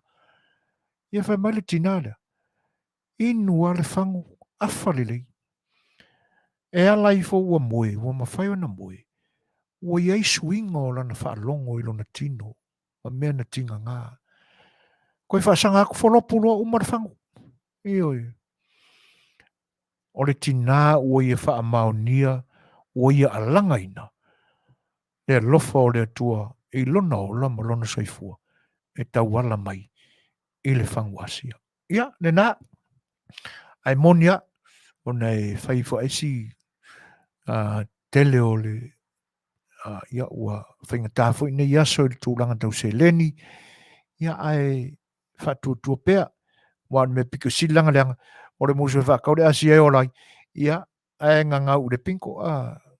Ia whai mai le tinada. Inu a le whangu awhalelei. E ala i fo ua moe, ua mawhai ona moe. Ua iai swinga o lana whaalongo i lona tino. Ma mea na tinga ngā. Koe whaasanga aku wholopu loa umar whangu. Ioi. O le tina ua ia wha maonia, ua ia alanga ina. Le lofa o le atua, i lona o lama lona soifua. E tau ala mai, i le whangu asia. Ia, le nā. Ai monia, o nei whaifo esi tele o le ia ua whainga tāwhoi nei aso i le tūranga tau se leni. Ia ai whatuatua pea. Wan me piko silanga leanga. O le musu e whakaure asia e olai. Ia ai ngau le pinko.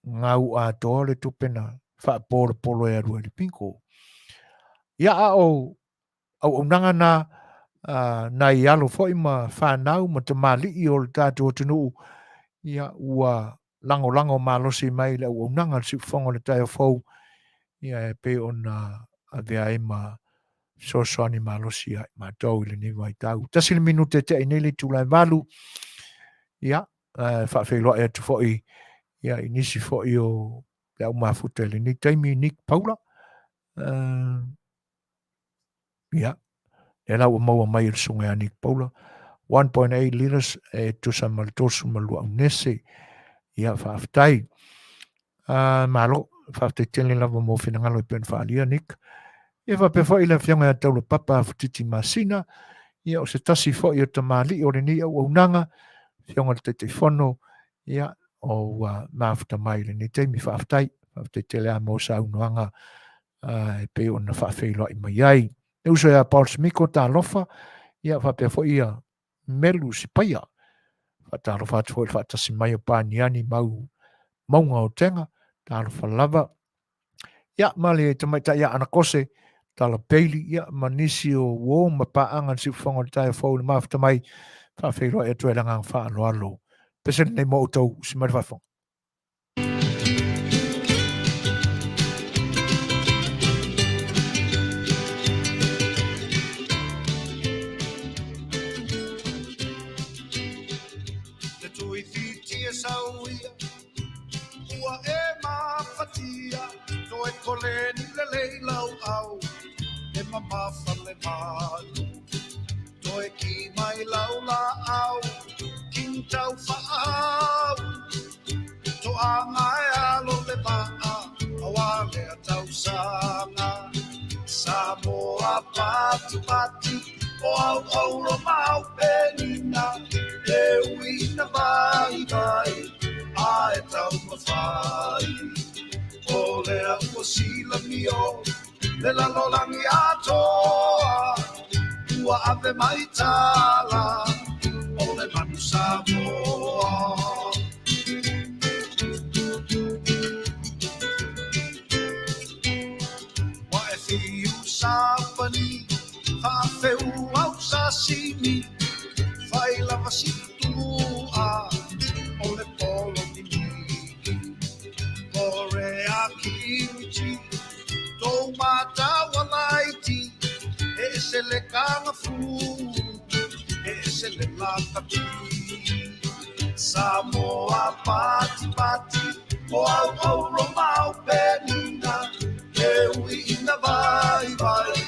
Ngau a toa le tupena. Whaporo polo e arua le pinko. Ia au nanga na i alo foi ma whanau ma te mali i o le tātua tunu. Ia ua lango malosi mai le au nanga si whonga le tai o fau. Ia e pe ona a vea e ma Suasua ni malosi ai ma tau ile ni vai tau. Tasi le minute te ai nele tūlai malu. Ia, whawhailoa e atu foi. Ia, inisi foi o le au mafuta le ni taimi Nick Paula. Ia, e lau maua mai il sunga a Nick Paula. 1.8 liters e tusa maltosu malua unese. Ia, whawhtai. Malo, whawhtai tele lava mo whinangalo i pen whaalia Nick. Ia whape fo i la whianga a taula papa a futiti masina. Ia o se tasi fo i o tamali o le ni au aunanga. Whianga le te whono. Ia o mafuta mai le ni teimi whaftai. Whaftai tele a mo sa unuanga. E pe o na whawhailoa i mai ai. E uso e a Paul Smiko ta lofa. Ia whape fo i a melu si paia. Ta lofa atu fo i whatasi mai o pāniani maunga o tenga. Ta lofa lava. Ia mali e tamaita ia anakose. Tala peili, ia, manisi o wō, ma paangan si whonga tai o whau le mafta mai, whawhailoa e tuela ngang whaano alo. Pesen nei mo tau, si mari whawhong. Te tui whiti e sauia, ua e mawhatia, to e koleni le leilau au. E mamafa le malu, toi ki mai lau la tau whaau to a ngai alo le maa awa le tau sanga Samoa pati pati o au au lo mau penina e wina vai vai a e tau mawhai o lea ua sila mio le lalolangi atoa ua ave mai tala o le manu Samoa wa e fiu sapani Faafofoga'aga au sashimi fai lava situa o le polo ni Korea kimchi tou mata walaiti e se le kanga fu e se le lakati Samoa pati pati o au au romau penina e ui ina vai vai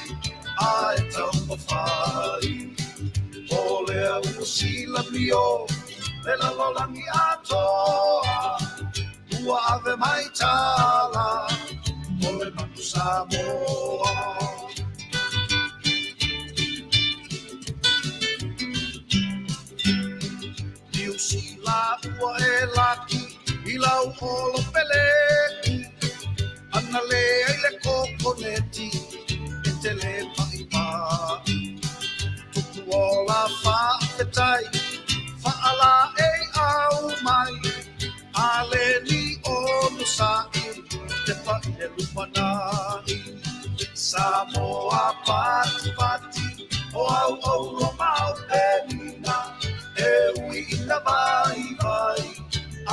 ai tau mawhai o lea sila mio le la lolangi atoa ua ave mai tala o le manu Samoa Niu sila ua e laki i lau olo peleki ana lea i le kokoneti e te le pai pai tuku o la whaafetai whaala e au mai a le ni o nusai te pai e lumanai Samoa pati pati o au au lo mau penina e ui ina vai vai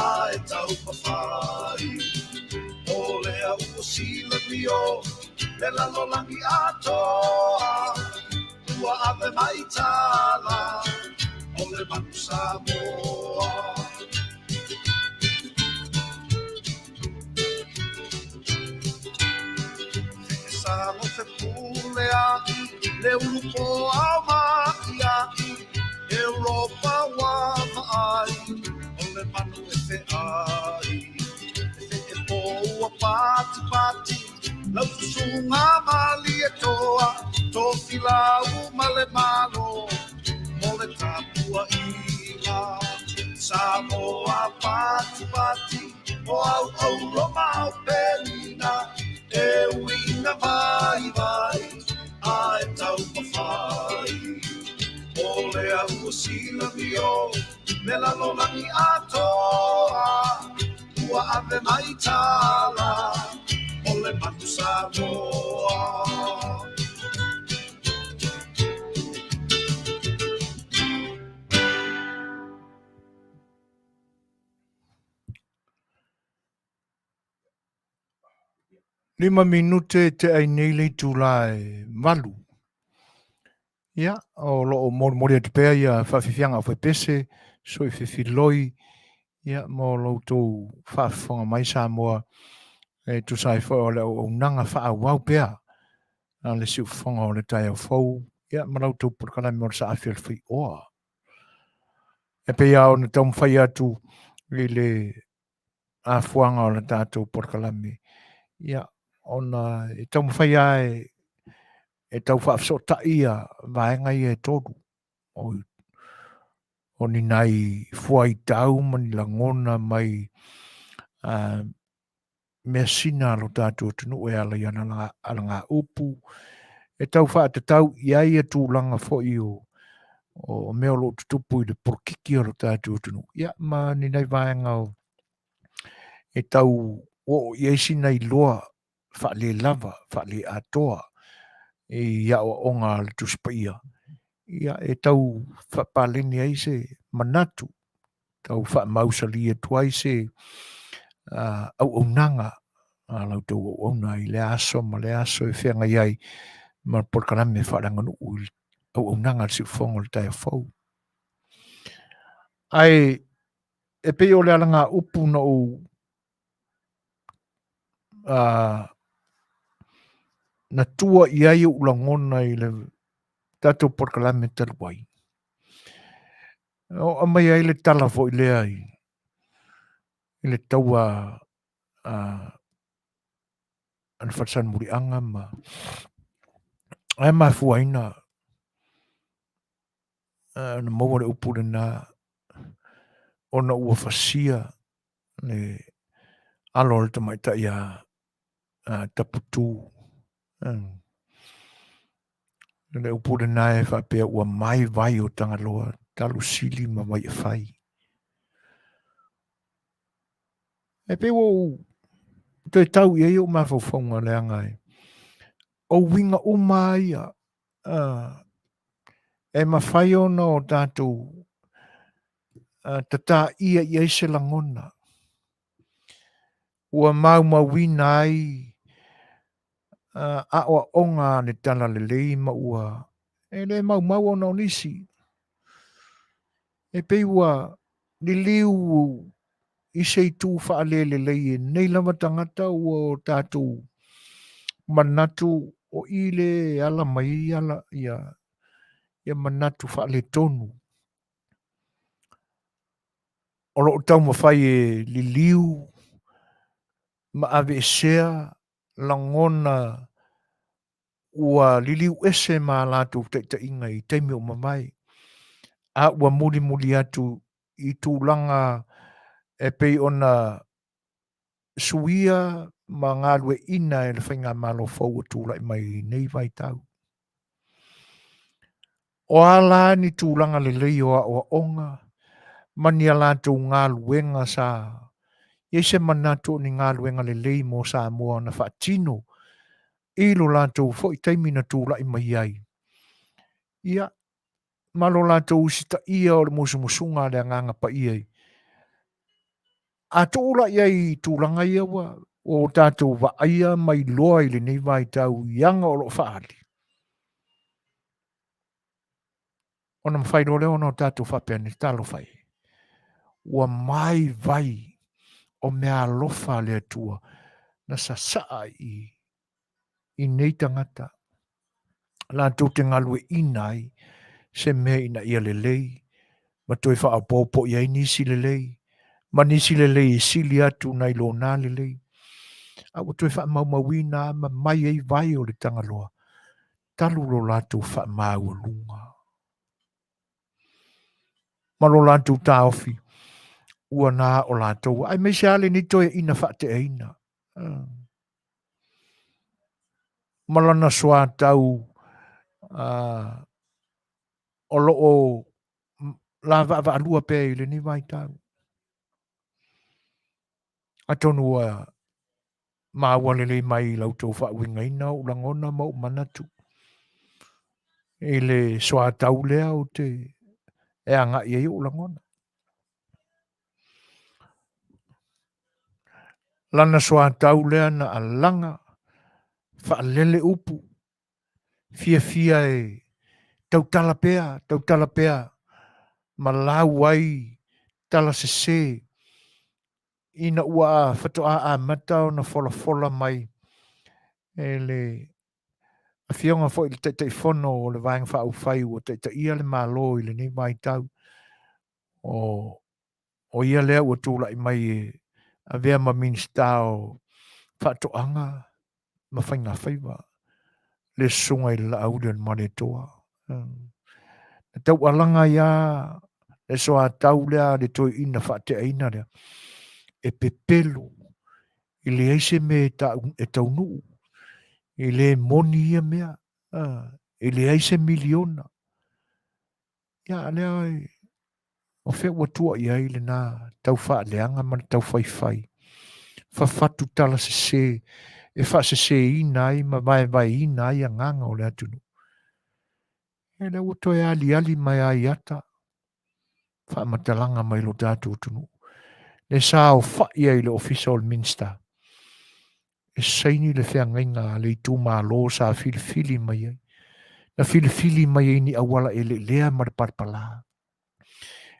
a e tau mawhai o lea ua sila mio le lalolangi atoa ua ave mai tala o le manu Samoa Samo te pule ai le ulupo au mai ai Europa wa mai o le manu e te ai e po ua pati pati lau sunga mali e toa to filau male malo mo le tapua ina Samoa pati pati o au au roma au penina e wina vai vai ai tau mawhai o lea ua sila mio me la lolangi atoa ua ave mai tala o le manu Samoa Lima minute te ai nei le tūlai malu. Ia, o lo o mori te pēa ia whawhiwhianga o whaipese, so i whiwhiloi, ia, mo lo tō whawhiwhanga mai Samoa, e tu sai whao le o nanga wha wau pēa, a le siu whanga o le tai au whau, ia, ma lau tō purkana me ora sa A Le Fai'oa. E pēa o na tau mwhai atu i le a whuanga o le tātou porkalame. Ia, ona e tau mwhai ai e tau whaafsota ia vaenga i e tōru. O ni nai fuai tau mani la ngona mai mea sina lo tātou tunu e ala i ana ngā upu. E tau wha te tau i ai e tūlanga fo i o mea lo tutupu i le porkiki o lo tātou tunu. Ia, ma ni nai vaenga o e tau o i eisi nei loa wha le lava, wha le atoa i ia o onga le tuspaia. Ia e tau whapaleni ai se manatu, tau whaamausali e tuai se au nanga, lau tau au na i le aso, ma le aso e whenga iai, ma porkaname whaaranganu ui au nanga si whongo le tai whau. Ai, e pe o le alanga upu na o na tua iai ulangona i le tatou porkalame taruai. O mai ai le tala fo i le ai. I le taua an fatsan muri anga ma. Ai ma fuaina. Na maua le upu le na. Ona ua fasia. Le alo le tamaita ia taputu. Le upu le na e whapea ua mai vai o tangaloa. Talu sili ma mai e whai. E pe wo te tau i o mawhawhaunga le angai. O winga o mai e mawhai ona o tātou tata ia i eise langona. Ua mau wina ai a oa onga ne tala le lei ma ua. E le mau ona o nisi. E pe ua ni liu i Setu whaalele lei e nei lama tangata ua o tātou manatu o ile ala mai ala ia manatu whaale tonu. O lo tau mawhai e li liu ma ave sea langona ua li liu ese ma lātou te inga i teimi o mamai. A ua muli atu i tūlanga e pei ona suia ma ngā lue ina e le whainga malo fau o tūlai mai nei vai tau. O ala ni tūlanga le lei o onga, mani a lātou ngā luenga sa, ese manatu ni ngā luenga le lei mo Samoa na whaatino, ilo lātou fo i teimi na tūlai mai ai. Ia, malo lātou usita ia o le musunga le anganga pa iai. A tūla iai tūlanga ia wa, o tātou wa aia mai loa i le nei vai tau ianga o lo whaali. Ona mawhai lo leo no tātou whapea ni talo whai. Ua mai vai o mea lofa le atua na sa saa i nei tangata. Lātou te ngalue inai se mea ina ia le lei. Ma toi wha apopo iai nisi le lei. Ma nisi le lei sili atu nai lo nā le lei. A o toi wha maumawina ma mai ei vai o le tangaloa. Talu lo lātou wha mau lunga. Ma lo lātou tā ofi. Ua nā o lātou. Ai me se ale ni toi ina wha te eina. Malana soa tau o loo la va alua pe le ni vai tau. Atonu ma wale mai lautou wha winga ina o langona mau manatu. E le soa tau lea o te e anga i o langona. Lana soa tau lea na alanga wha lele upu. Fia e tau talapea ma lau ai tala se ina ua whatoa a matao na fola mai e le Afionga fo il te fono o le vaenga wha au whai o te ia le malo i le ni mai tau o ia lea ua tūla i mai e a vea ma minsta o whatoanga ma whainga whaiwa le sunga i la au le mare toa. Tau alanga ia e soa tau lea le toi ina whate aina lea e pepelo i le eise me e tau nuu i le moni ia mea i le eise miliona ia lea o whea ua tua i ai le nā tau wha leanga man tau whai whawhatu tala se e wha se ina ai ma vai ina ai a nganga o le atunu e le ua toi ali mai ai ata wha matalanga mai lo tātou tunu le sa o wha ia i le official minister e saini le whea ngainga le i tū lo sa fili mai ai na fili mai ai ni awala e le lea marparpala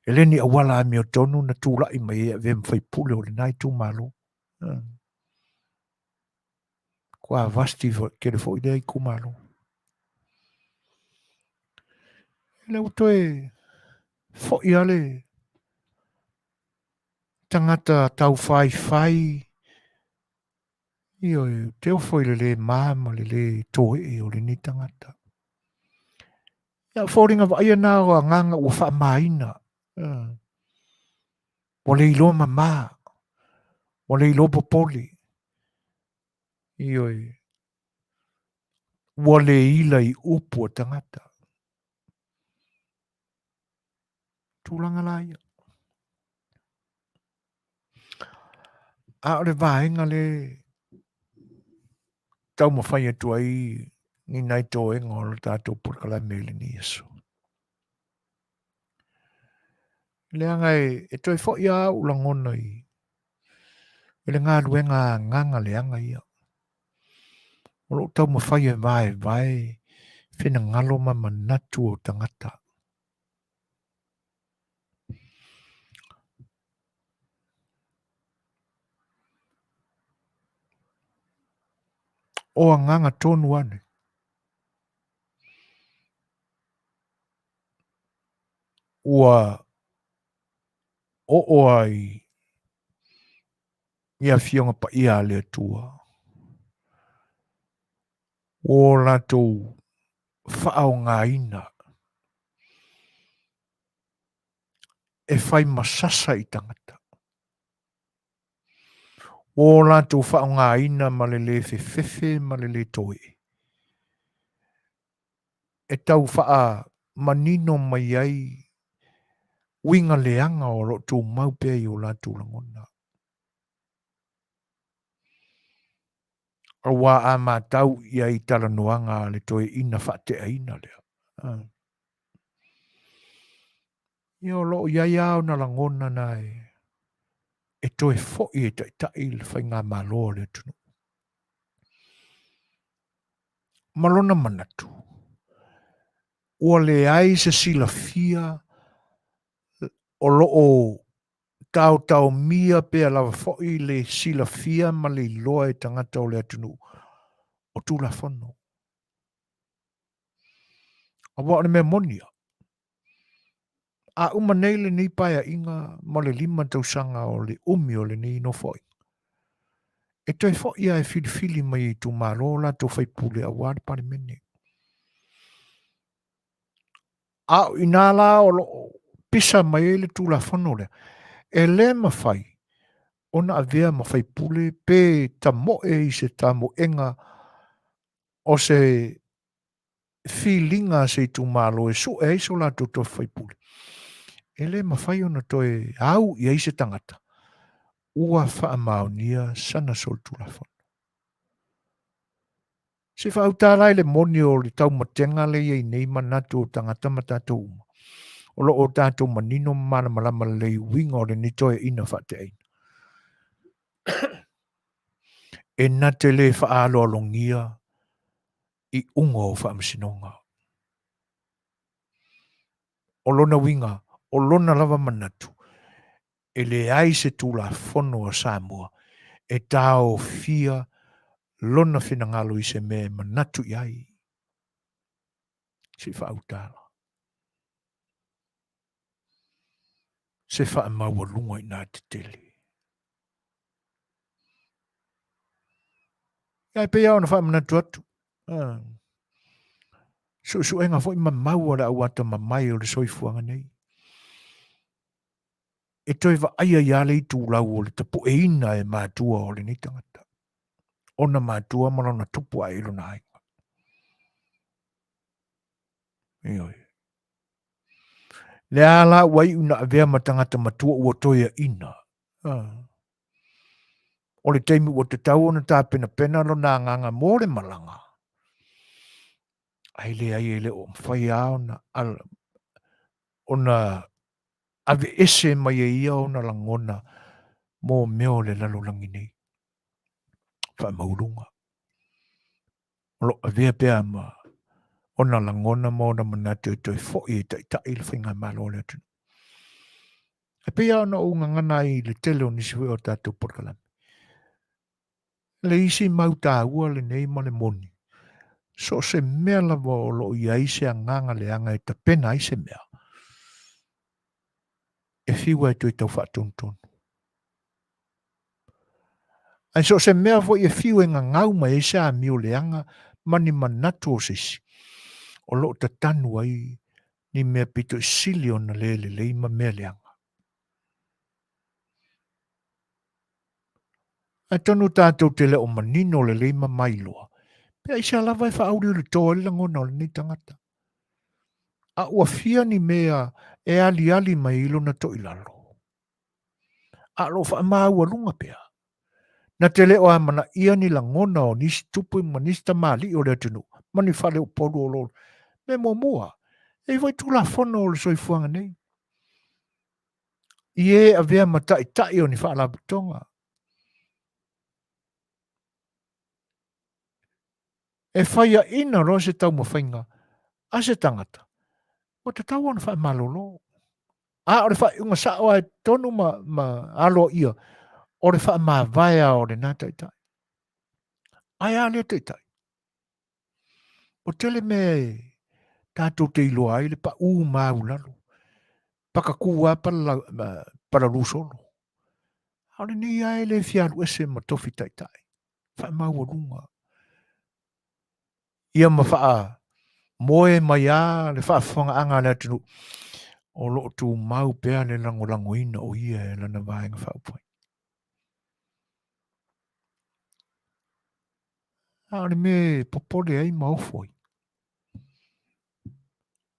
e le ni awala a meo tonu na tūla i mai e vem whai pule o le nai tū lo kua vasti ke le fo i le i kumalo le utoe Fo'i ale tangata tau whai i teo foi le māma le toe o le ni tangata. Ia whōringa wa ia nā o nganga ua wha maina. O le ilo mamā. O le ilo popoli. Ua le ila i upu o tangata. Tūlanga la ia. A o le vāenga le tau mawhai atu ai ni nai tō e ngō tātou purkala mele ni Yesu. Le angai e toi fo ia ulangona i. Le ngā ruenga nganga le anga ia. O lo tau mawhai e vai whina ngalo ma manatu o tangata. O a nganga tonu ane. Ua o ai ia fionga pa ia le atua. O latou whaao ngā ina. E whai masasa i tangata. O latou whaao ngā ina ma le fefe ma le toe. E tau whaa manino mai ai winga leanga o lo tū maupe i o latou langona. Awa a mātau ia i tala noanga le toe ina whate a ina lea. Ia lo iai au na langona nai. E toe fo'i e tai le whai ngā māloa le tunu. Malona manatu. Ua le ai se sila fia o loo tau mia pe lava fo'i le sila fia ma le loa e tangata o le atunu. O tū la whano. A wā me monia. A nei le ni paia inga ma le 5 tausanga o le umi o le ni no fo'i. E toi fo'i a e fili mai i tū māloa to whai pule a wāre pare mene. A inala o lo pisa mai le tū la whano le. E le mawhai. Ona avea mawhai pule pe ta moe i se ta moenga o se feelinga se tu malo e so e so la to whai pule. Ele mawhai ona toe au i eise tangata. Ua wha maonia sana sol tu la whano. Se wha au tārai le moni o le tau matenga le i nei manatu o tangata matatu uma. O lo o tātou manino mana malama le winga o le ni toe ina whate aina. E na te le whaalo alongia i ungo o whaamasinonga. O lona winga, o lona lava manatu, e le ai se tūla whono a Samoa, e tāo fia lona whinangalo i se me manatu iai. Se whautala. Se whaamaua lunga i nā te tele. Iai pe au na whaamanatu atu. Su enga fo i maua la awata mamai o le soifuanga nei. E toi wa aia iale i tūlau o le tapu e ina e mātua o le ni tangata. Ona mātua marana tupu a ilo na hainga. Ioi. Le ala wai una avea matangata matua ua toia ina. O le teimi ua te tau ona tā pena lo nā nganga mōre malanga. Ai le o mwhai ao na ala. Ona ave ese mai e ia ona langona mō meo le lalo langi nei. Wha maurunga. Lo avea pēa ma ona langona mō na manatu e toi fo'i e tai le whainga malo le atu. E pēa ona o ngangana i le tele o nisi hui o tātou porkalami. Le isi mau tā ua le nei ma le moni. So se mea lava o lo ia ise a nganga le anga e ta pena ise mea. fiwa e tui tau whātontonu. Ai so se mea fo e fiwa ngā ngau mai e sa mio leanga mani manatu o sisi. O lo ta tanu ai ni mea pito sili o na le ima mea leanga. Ai tonu tātou te le o manino le ima mailoa. Pea isa lava e whaauri o le toa langona o le ni tangata. A ua fia ni mea e ali mai ilo na to ilalo. A lo wha maa ua lunga pea. Na te leo a mana ia ni langona o nisi tupu ma nisi ta mali o le atunu. Mani whale o poru o lolo. Me mua. E vai tula fono o le soifuanga nei. Ie a vea tai o ni whaala butonga. E whaia ina roa se tau mawhainga. A se tangata. O te tau ana wha malolo. A ore wha unga sao e tonu ma alo ia. Ore wha ma vaia o le nā tai. Ai a lea tai. O tele me tātou te iloa ai le pa u maulalo. Paka kua para lusolo. Aole ni ai le fialu ese ma tofi tai. Wha maua runga. Ia ma wha moe mai a le wha whanga anga le atinu. O lo tu mau pea le lango ina o ia e lana vaenga wha upai. Aole me popole ai maofoi.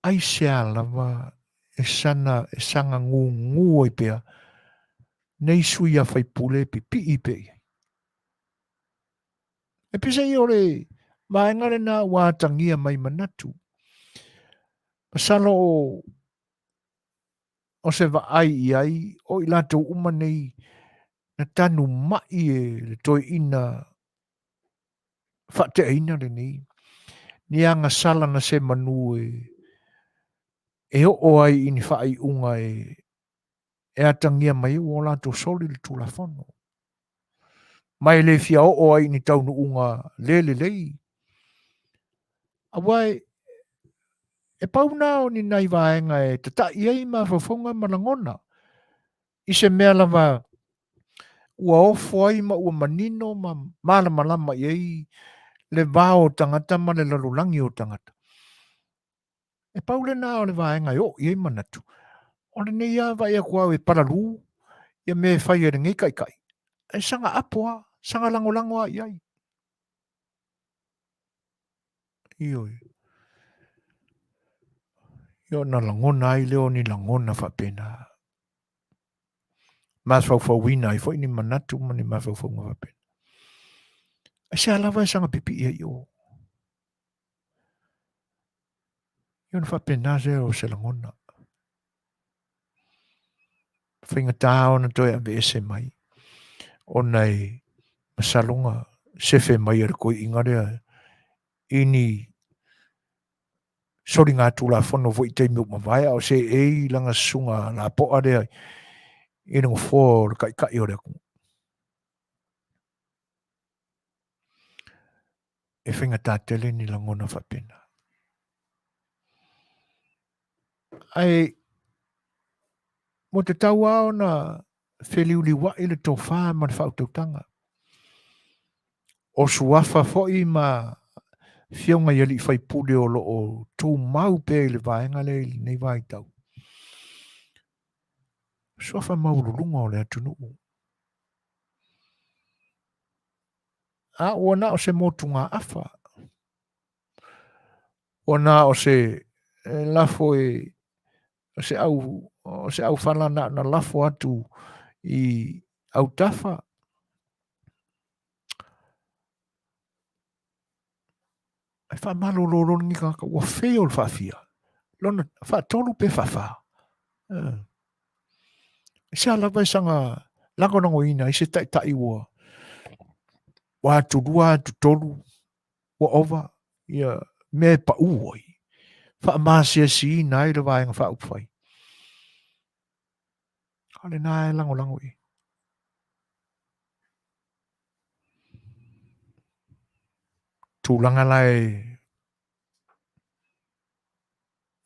Ai sea lava e sanga ngu i pea. Nei sui a fai pule pi i pea. E pisa i ore maengare na wātangia mai manatu. Pasalo o se vaai i ai, o i lato umanei na tanu mai e le toi ina whate ina le nei. Ni anga sala na se manu e o ai ini whaai unga e atangia mai o lato soli le tula whano. Mai le fia o ai ni taunu unga le lei. Awai, e pauna o ni nai vaenga e tata iei ma Fofoga malangona. I se mea lava ua ofo ai ma ua manino ma malama iei le vao tangata ma le lalulangi o tangata. E paule na o le vaenga o iei manatu. O le nei a vai a kua e paralu, ia me fai e ngai kai. E sanga apoa, sanga lango a iei. Ioi. Io na langona ai leo ni langona whapena. Mas Fofogaina ai foi ni manatu ma ni Fofoga whapena. E se alawa e sanga pipi ia io. Io na whapena se o se langona. Whainga tāo na toi a vese mai. O nei masalonga sefe mai ar koi ingarea ini sori ngā tūla whono vo i te miuk mawai o se ei langa sunga la po area i rungo fōr kai o reku. E whainga tā tele ni langona whapena. Ai mo te tau ao na wheliuli wa i le tō whā ma le whautautanga. O suafa foi ma fionga i ali whai pule o lo o tō mau pe le vaenga le nei vai tau. Suafa maurulunga o le atunu. A ona o se motunga afa. Ona o se lafo o se au whala na lafo atu i au tafa. Ai wha malololo ni kaka ua wheo le whawhia. Lona wha tolu pe whawha. Se ala vai sanga langonango ina i se tai ua. Wa atu rua atu tolu. Wa ova. Ia me pa uoi. Wha maasia si ina i le vaenga wha upwhai. Kale nā e lango i. Tūlanga lai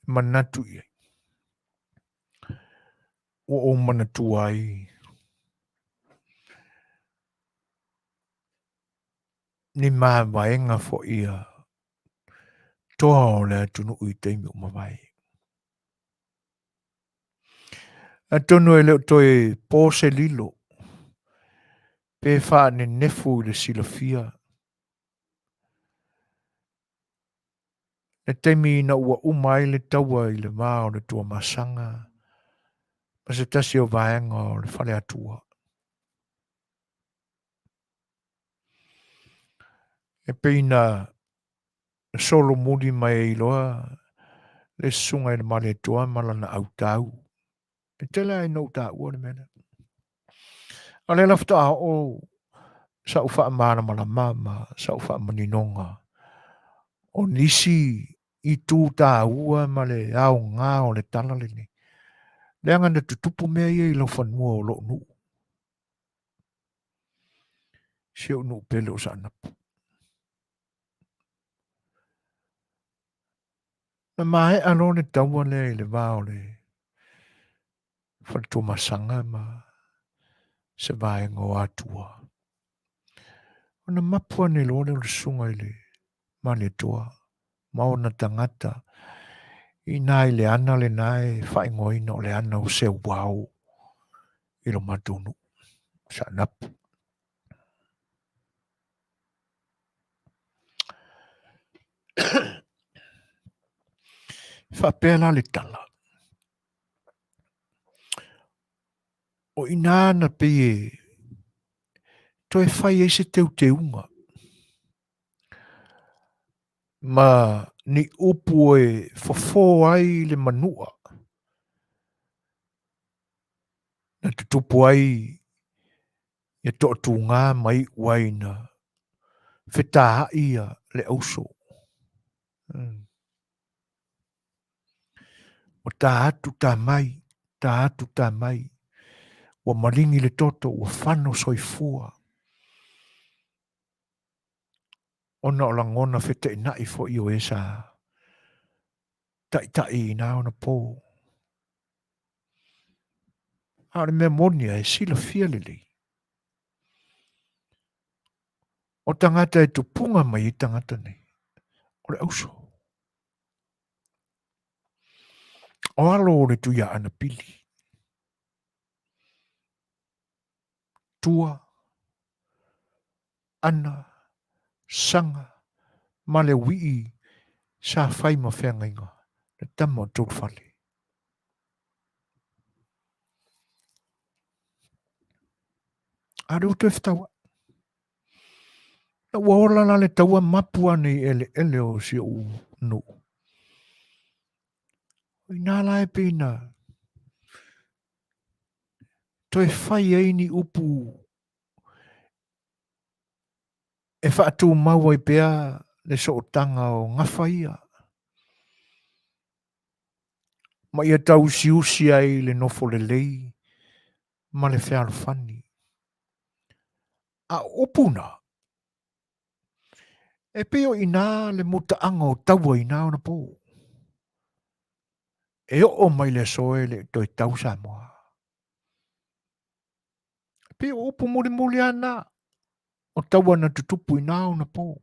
manatu i. o mana tuai. Ni maa vaenga fo ia. Toa o le tunu ui teimi o mawai. A tonu e leo toi pōse lilo. Pe wha ne nefu le silafia. Le teimi na ua umai le taua i le vāo le tua masanga. Ma se tasi o vaenga o le whale atua. E peina solo mudi mai iloa. Le sunga i le male tua malana au tau. E tele ai no tau o le mena. A le lafta o sa ufa mana mana mama, sa ufa maninonga. O nisi i tū tā ua ma le au ngā o le tala le ni. Le anga na tutupu mea ia i lau whanua o lo nu. Se o nu pele o sa anapu. Na mai alo ne taua le i le vāo le whantua masanga ma se vaenga o atua. O na mapua ne lo le sunga i le ma le toa. Mao na tangata. I nai le ana le nai whaingoina o le ana o se wau. I lo matunu. Sa anapu. Whapela le tala. O inana pe e to e whai e se teu te unga. Ma ni upu e fofo ai le manua. Na tutupu ai e to tu ngā mai waina. Whetaha ia le auso. O tā atu tā mai. Wa maringi le toto, wa whano soifua. Ona o langona whete nai fo i o esa. Tai i nā ona pō. Aare mea monia e sila fia lili. O tangata e tupunga mai i tangata nei. O le auso. O alo o le tuia ana pili. Tua. Ana. Sanga. Male wii. Sa fai ma whenga inga. Le tamo tūr whale. Aare o te whitawa. Na waola la le taua mapua ni ele o si o nu. I nā lai pina. To e whai eini upu. E whaatu maua i pea le so o tanga o ngawhaia. Ma ia tau si usi ai le nofo le lei. Ma le whearo whani. A opuna. E peo i nā le mutaanga o taua i nā ona pō. E o mai le soe le toi tau Samoa. E peo opu muli ana. O taua na tutupu i nā ona pō.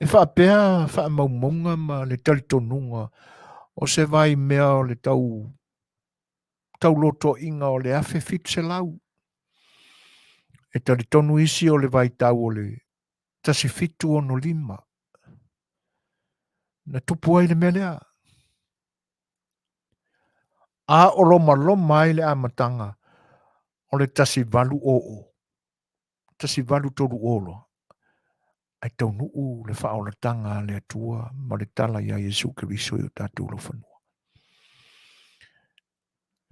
E whaapea wha maumonga ma le talitonunga. O se vai mea o le tau loto inga o le Afiafi se lau. E talitonu isi o le vai tau o le tasi fitu ono lima. Na tupu ai le melea. A o loma ai le amatanga. O le tasi valu o. Tasi valu toru olo. Ai tau nuu le whaola tanga le atua. Ma le tala ia Jesu Keriso i o tātou lo whanua.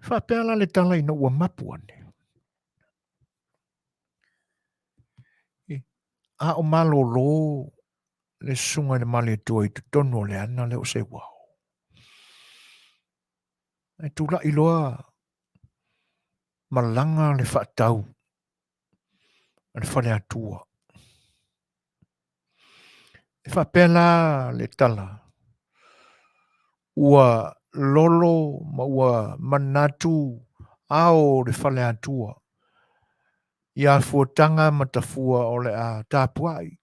Whapeala le tala ina ua mapuane. A o malo lo le sunga le male atua i tutono le ana le o se wau. Ai tula iloa malanga le whaatau. Le whale atua. E whapela le tala. Ua lolo ma ua manatu ao le fale atua. Ia fuatanga matafua o le a tāpuai.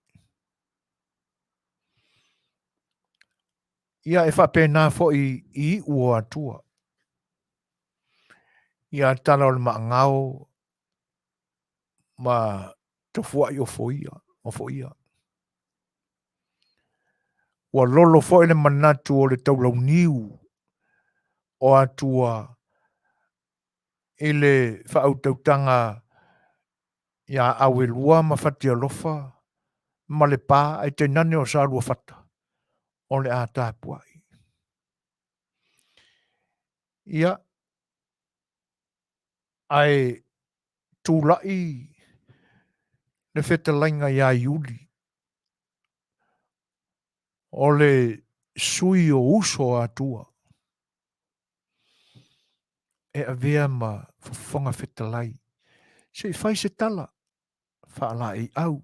Ia e whapena fo i ua atua. Ia tala o le maangau ma tofua i o foia. Ua lolo fo ele manatu o le taulau niu o atua ele whautautanga ia awe lua ma whati alofa ma le pā ai te nane o sa lua whata o le a tāpuai. Ia ai tūlai le Featalaiga ia iuli o le sui o uso atua. E avea ma Fofoga Featalai. Se i fai se tala, whaala i au,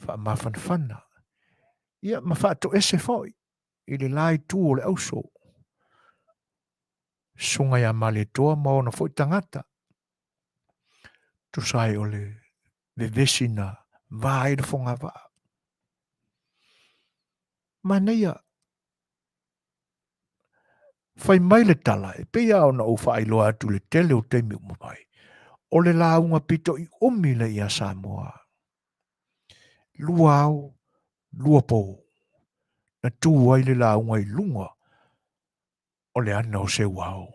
wha mawhanwhana. Ia ma wha to ese foi, i le lai tū o le auso. Sunga ia male toa ma ona foi tangata. Tu sai o le vesina vai le fonga va. Manuia, fai mai le tala, e pia ona o wha iloa atu le tele o teimi umamai. O le launga pito i umi le ia Samoa. Lua au, lua po. Na tū ai le launga i lunga. O le ana o se wao.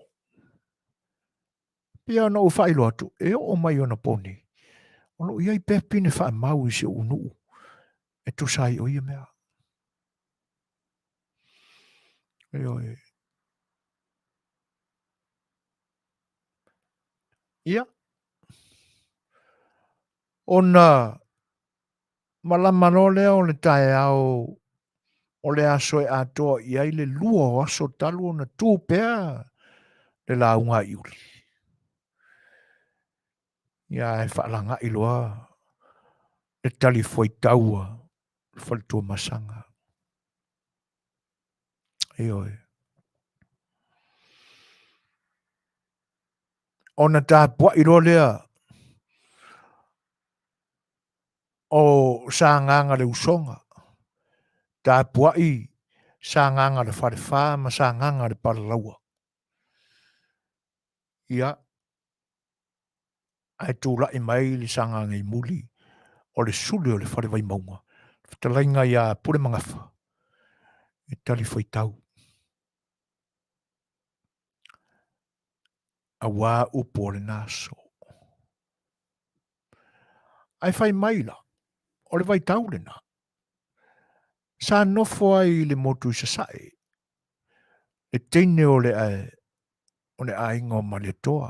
Pia ona o wha iloa atu, e o mai ona poni. Ono iai pepine wha mau i se unu. E tu sai o ia mea. E oi. Ia. Ona malama no lea o le tae au o le aso e atoa iai le lua o aso talu ona tū pea le launga iuri. Ia e whaalanga i loa le tali foi taua whaltua masanga. E oi. Ona tā pua i loa lea o sānganga le usonga. Tā pua i sānganga le wharewha ma sānganga le paralaua. Ia. Ai tūla i mai le sānganga i muli o le sule o le wharewai maunga. Featalaiga ia pure mangafa. E tali foi tau. A wā upo le naso. Ai whai maila. O le vai tau le na. Sa nofo ai le motu i sasae. E teine o le ai. O le aingo ma le toa.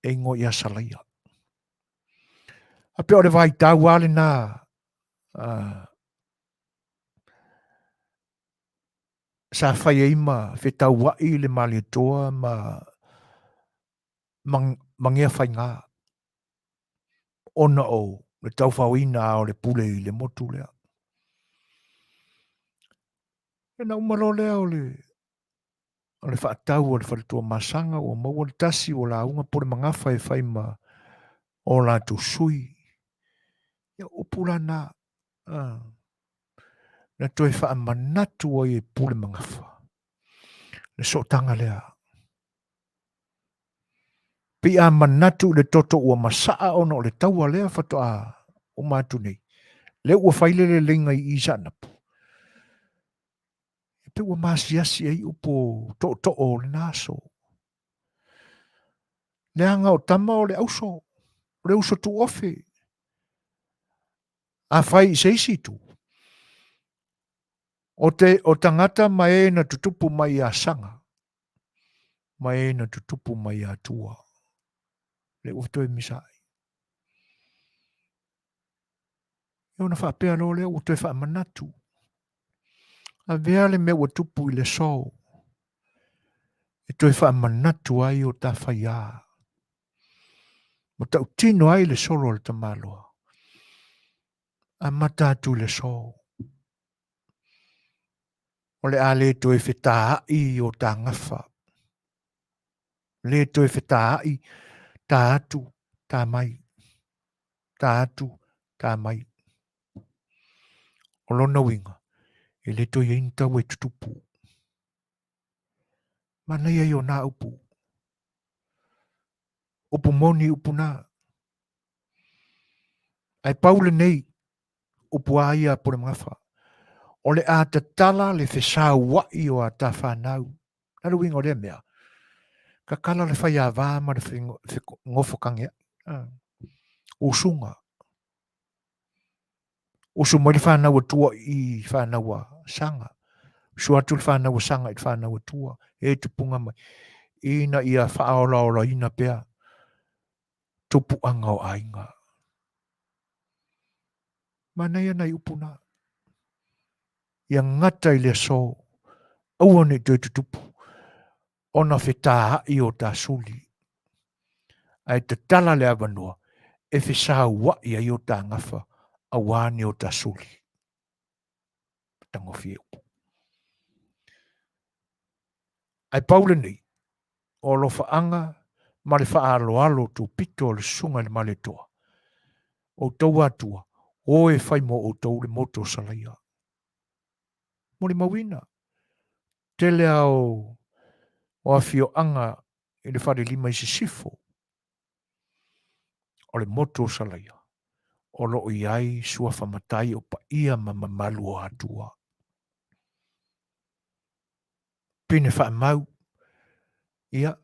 E ingo ia salaia. A pe o le vai tau ale na. Sa whai eima. Whetau wai le ma le toa ma. Mangia whai ngā. Ona o. Le tau whawina o le pule i le motu lea. E na umaro lea o le. O le whaatau o le whaletua masanga o maua le tasi o la unga pore mangafa e whai ma. O la tu sui. Ia upula na. Na toi wha manatu o e pule mangafa. Le so tanga lea. Pi a manatu le toto ua masaa ona o le taua lea whatoa o matu nei. Le ua whaile le lenga i isa napu. E pe ua masiasi ei upo to o le naso. Le anga o tama o le auso. Le uso tu ofe. A whai se isi tu. O tangata mai na tutupu mai a sanga. Mai na tutupu mai a tua. Le uto e misai. E ona whaapea no le uto e wha manatu. A vea le me ua tupu i le so. E toi wha manatu ai o ta whaia. Mo tau tino ai le solo le tamaloa. A matatu le so. O le ale toi wheta i o ta ngafa. Le toi whetaa'i, tā atu, tā mai. Tā atu, tā mai. O lona winga, e le toi e tau e tutupu. Mana ia i o nā upu. Upu moni upu nā. Ai paule nei, upu a ia pore mawha. O le a ta tala le whesā wai o a ta whanau. Nara winga o le mea. Ka kala le whai a vā ma le ngofo kange. O sunga. O su mai le whanau a tua i whanau a sanga. Suatu le whanau a sanga i whanau a tua. E te punga mai. Ina ia whaola ola ina pea. Tupu anga o ainga. Mana ia nei upuna. Ia ngata i le so. Aua ne te tupu. Ona whetā i o tā suli. Ai te tala le awanua. E whesā wai i o tā ngawha. A wāne o tā suli. Tango whiu. Ai paule nei. O lofa anga. Ma le wha alo alo tu pito o le sunga le male toa. O tau atua. O e whai mo o tau le moto salaia. Mo le mawina. Tele au o afio anga i le whare lima i sifo. O le moto salaia. O lo iai sua whamatai o pa ia mamalu o atua. Pine wha mau. Ia.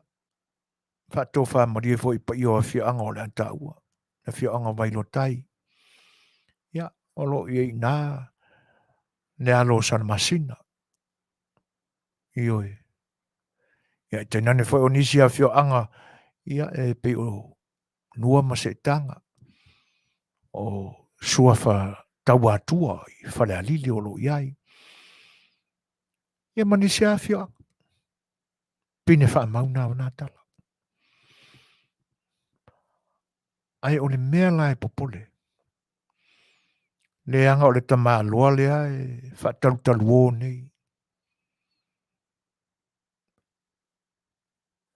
Wha tō wha marie fo i pa ia o afio anga o le antaua. Afio anga wailo tai. Ia. O lo iai nā. Ne alo san masina. Ioi. Ia te nane fo o nisi afio anga. Ia e pe o nua masetanga. O sua wha tau atua i whale alili o lo iai. Ia manisi afio anga. Pine wha mauna o nā tala. Ai o le mea lai popole. Le anga o le tama aloa lea e wha talu o nei.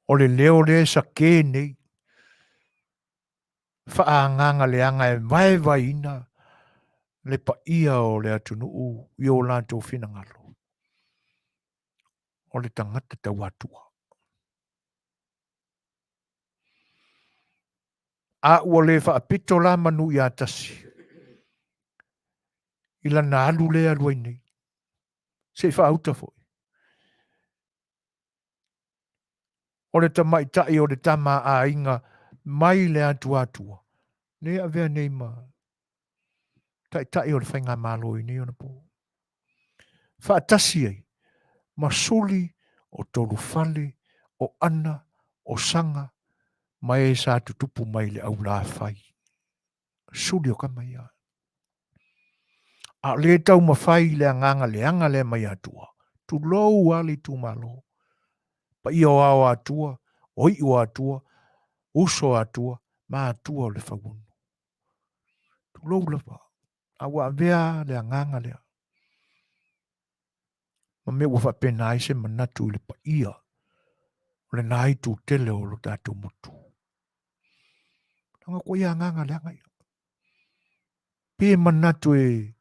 O le leo le sa ke nei. Wha anganga le anga e vai ina. Le pa ia o le atunu u i o lanto fina ngalo. O le tangata tau atua. A ua le wha apito la manu i atasi. Ila na alu le aluai nei. Se wha auta foi. O le tamai tai o le tama a inga mai le atua. Ne a vea nei ma. Tai o le whainga malo i nei ona po. Wha atasi ei. Ma soli o tolu fale, o ana, o sanga, mai e sa tutupu mai le au la whai. Suli o ka mai a. A le tau ma whai le anga le mai atua. Tu lou ali tu malo. Pa i o ao atua, o i o atua, uso atua, ma atua o le whagunu. Tu lou la pa. A wa vea le anga le. Ma me wafa pena ise manatu le pa ia. Le nai tu tele o lo tatu mutu. Tanga ko ia nganga le anga ia. Pie manatu e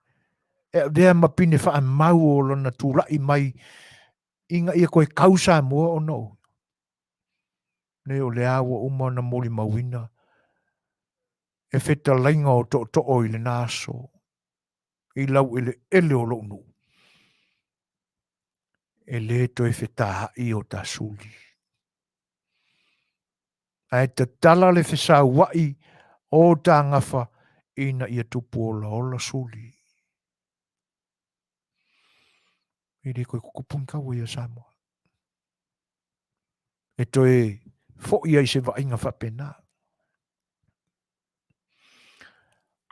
vea mapine wha mau o lo na tu rai mai inga ia koe kausa mua o no. Ne o le awa uma na moli mawina. E Featalaiga o to o i le naso. I lau ele o lo nu. E le to e whetaha i o ta suli. Ai te tala le whesa wai o ta ngawha ina ia tupu o la ola suli. I re koe kukupun kawa ia Samoa. E to e fo ia i se wa inga whapena.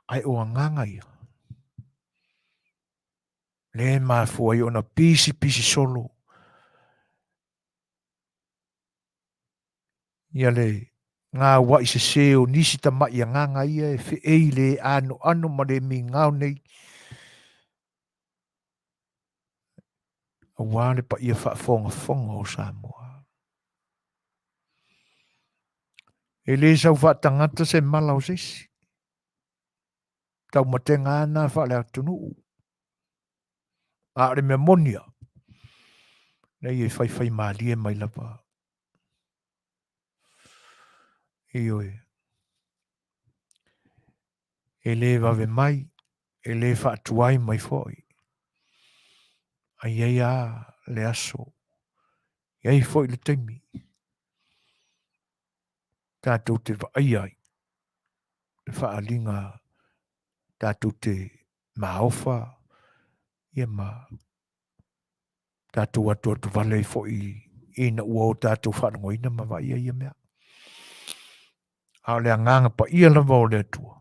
Ai o anganga ia. Le maa fua i ona pisi solo. Ia le ngā wa i se seo nisi ta mai a nganga ia e whi ei le ano ma le mi ngau nei. A wale pa ia wha fonga o Samoa. E le sau whaatangata se malau sisi. Tau matenga ana whaale atunu. Aare me monia. Nei e whai maalie mai lapa. Ioe. E le wawe mai. E le whaatuai mai foi. Ai ai a le aso. Iai foi le teimi. Tātou te ai ai. Le whaalinga. Tātou te maofa. Ia ma. Tātou atu wale foi. Ina ua o tātou whanongoina ma vai ia mea. A le anganga pa ia lava o le atua.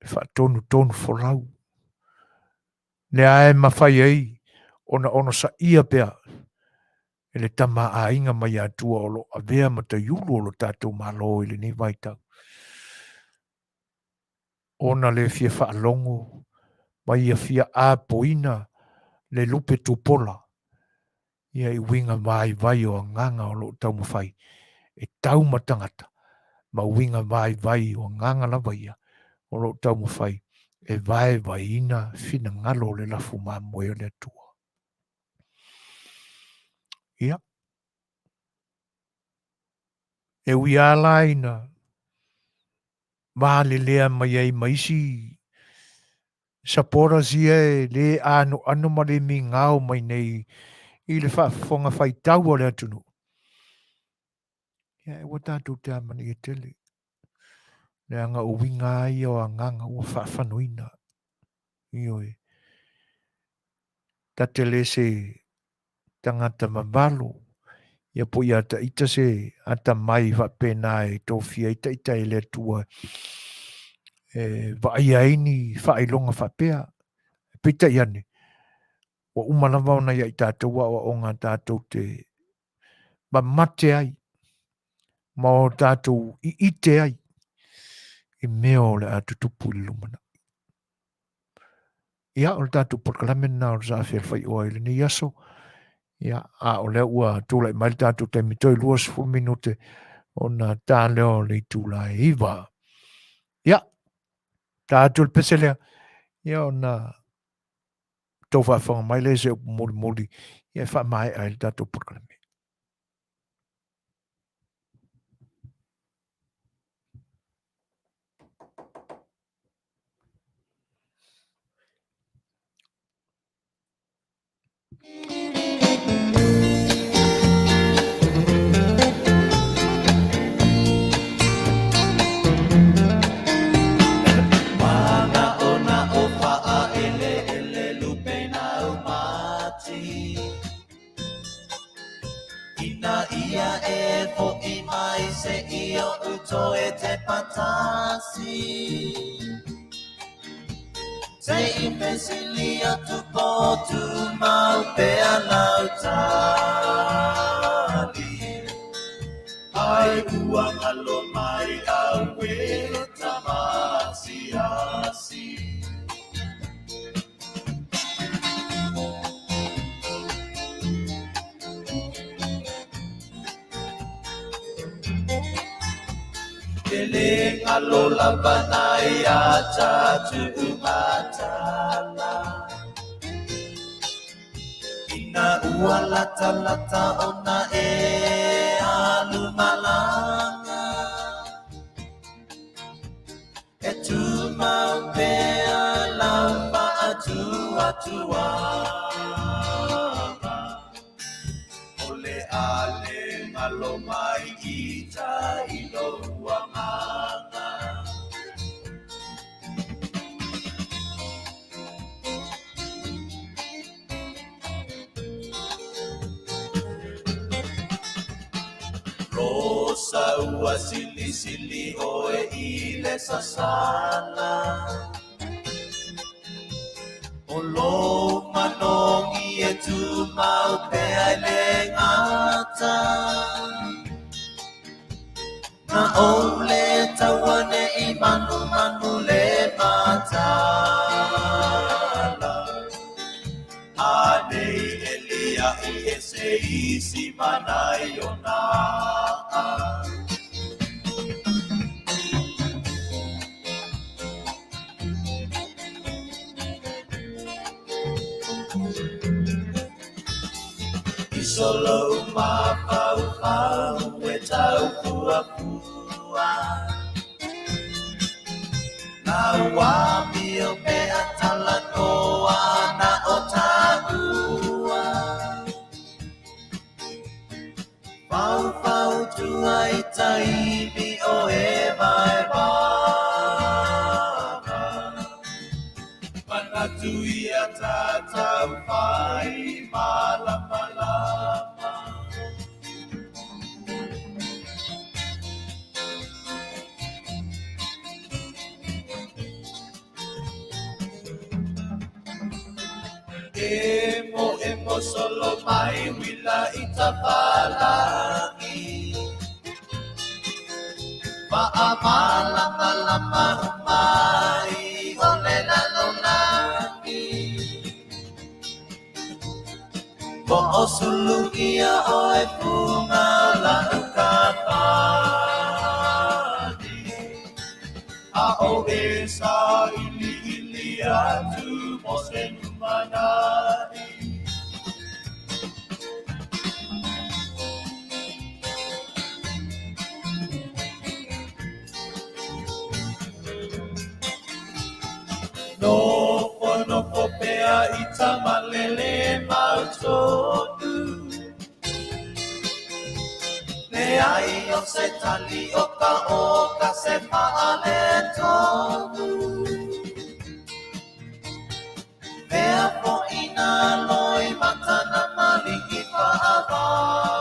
Le whaatonu folau. Le ae mawhai ei. Ona sa ia pea. E le tama a inga mai atua o lo a vea ma ta yulu o lo tātou malo i le ni vai tau. Ona le fia whaalongo. Mai ia fia a poina. Le lupe tupola. Ia i winga vai o nganga o lo tau mawhai. E tau matangata. Ma winga vai o nganga la vai o lo tau mawhai. E vai ina fina ngalo le lafu mamoe o le atua. Ia. E ui ala ina. Maale lea mai ai maisi. Sapora sia e le ano ma le mi ngao mai nei. I le whaafonga whai tau o le atunu. Ia e watatu te amani e tele. Le anga o winga ai o anganga o whaafanuina. Ioi. Ta tele se tangata mabalo. Ia po ia ta ita se ata mai va pena e tofia ita e le tua. Va ia ini fa ilonga fa pea. Pita iane. Wa umalawa na ia itatua o ngā tātou te ma mate ai. Ma o tātou i ite ai. I meo le atutupu i lumana. Ia o le tātou porkalamena o le A Le Fai'oa i le ni aso. Ia a o le ua tūlai mai le tātou te mitoi 20 minute o na tā leo le tūlai iwa. Ia tātou le peselea. Ia o na tau whaafonga mai le se o mori. Ia wha mai ai le tātou porkalamena. Say imesilia tu potu mau pea lau tali. Ai uang alo mai au welo tamasi asi. Keling alo labanai aja tu matala. Ina ua lata ona e alu malanga. E tu mau pea lamba atua. Ole ale malo mai ita ilo uanganga. Rosa ua sili oe ile sasala. Olo manongi e tu mau pea le ngata. Na ole tawane I manu le matala. Anei elia I ese isi manai ona. solo mapau e tau pua na wami o pe atala noa na o tāua pau tua i taibi o e vai baka manatu ia tātau pai malama lama Emo solo mai wila itapalangi Paamala malama mai ole na lonangi Mo osulugia oe punga la ukapani A o esa ili atu mo senumanani No popea ita malele mautonu Le ai o se tali oka se maale tonu Pea po ina loi matana mali I paavai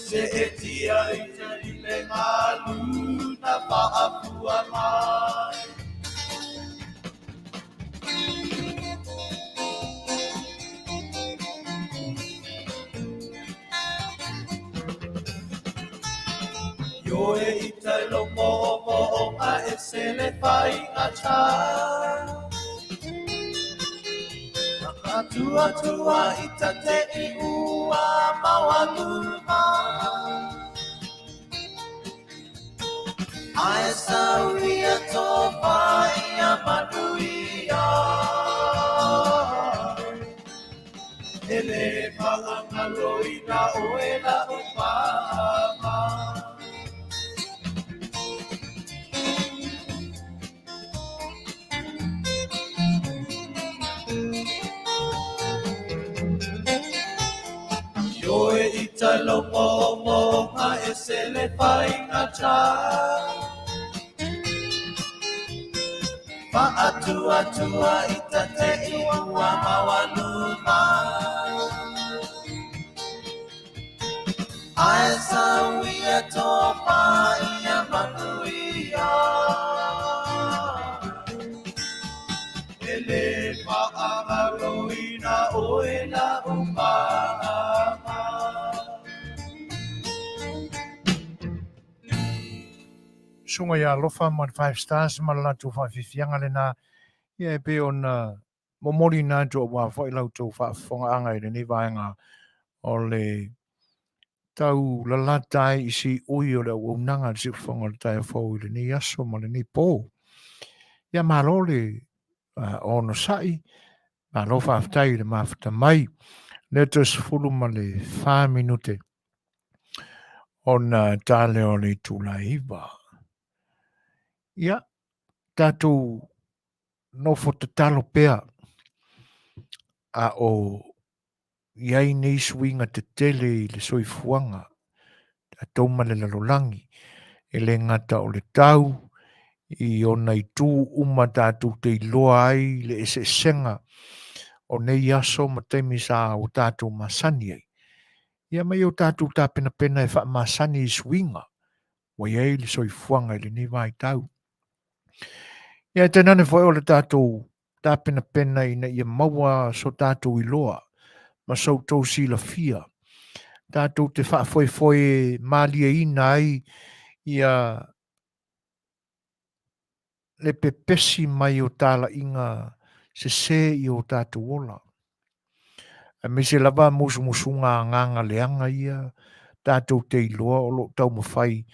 Se etia ita ile malu na paapua mai Yo e ita lo mo a e se le fai a cha Tua ita te I ua mawaluma Ae sauria tō pai a Manuia Ele whaangaloina o e la upama Yo e ita lo mo a e se le pai ngata Tua ita te iwa mawaluma Ae sauia tō pai a Manuia Ele whaangaroina o e la umama Sunga ia lofa ma 5 stars ma la tu Faafofoga'aga lena ia pe ona momori na jo wa fo I lau tu Faafofoga'aga I ni vaenga o le tau lalatai I si ui o le unanga si fonga le tai fo I le ni aso ma le ni po ia malo le ono sai ma lo faafetai le mafata mai le tos fulu ma le 5 minute ona tale o le tulaiva ia tatou no fotatalo pea a o iai nei suinga te tele I le soifuanga a tauma le lalolangi e le ngata o le tau I ona I tū uma tātou te iloa ai le ese senga o nei aso ma teimi sa o tātou masani ai. Ia mai o tātou tā pena pena e wha masani I suinga wa iai le soifuanga I le ni vai tau. Ia tenane foi o le tātou tā pena pena ina ia maua so tātou iloa ma so tau sila fia. Tātou te wha malia ina ai ia le pepesi mai o tāla inga se I o tātou ola. A me se lava musunga nganga leanga ia tātou te iloa o lo tau mawhai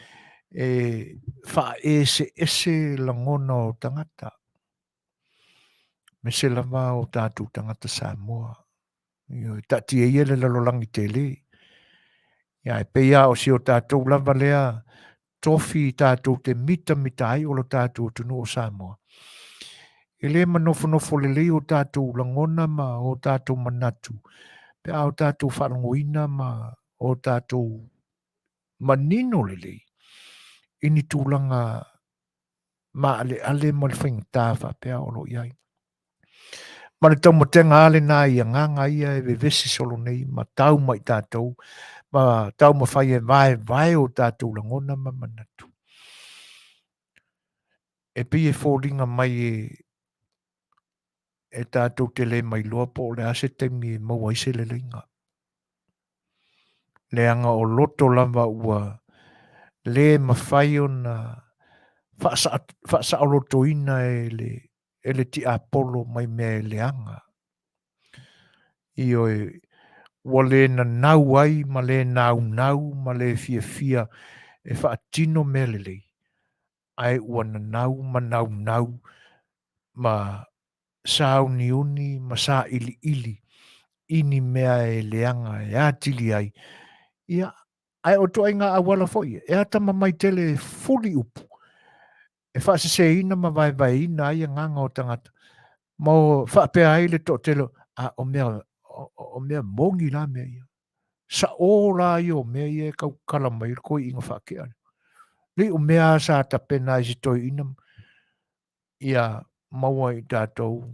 e wha ese langona o tangata. Me se lava o tātou tangata Samoa. Io tati e le lalolangi tele. Ia e peia o si o tātou lava lea tofi tātou te mita ai o lo tātou tunu o Samoa. E le manofo lelei o tātou langona ma o tātou manatu. Pe o tātou wharangoina ma o tātou manino lelei. Ini tūlanga ma ale ma le whaingatāwha pe o lo iai. Ma le tau matenga ale nā ia nganga ia e vesi solo nei ma tau mai tātou. Ma tau ma whai e vai o tātou langona ma manatu. E pi e fōringa mai e tātou te le mai loa po le ase temi e maua ise le leinga. Le anga o loto lava ua le mawhai o na whaasa o loto ina e le ti apolo mai mea e le anga. Io e ua le na nau ai ma le nau ma le fia e whaatino mea le lei. Ai ua na nau ma sao ni uni ma sa ili ini mea e leanga e atili ai. Ia, ai o toa inga awala foi, e ata mamai tele fuli upu. E whaase se ina ma vai ina ai nganga o tangata. Ma o whaapea ai le to telo, o mea mongi la mea ia. Sa o la i o mea ia kau kalamai ko inga whaakea. Le o mea sa ta pena i si toi ina. Ia, maua i tātou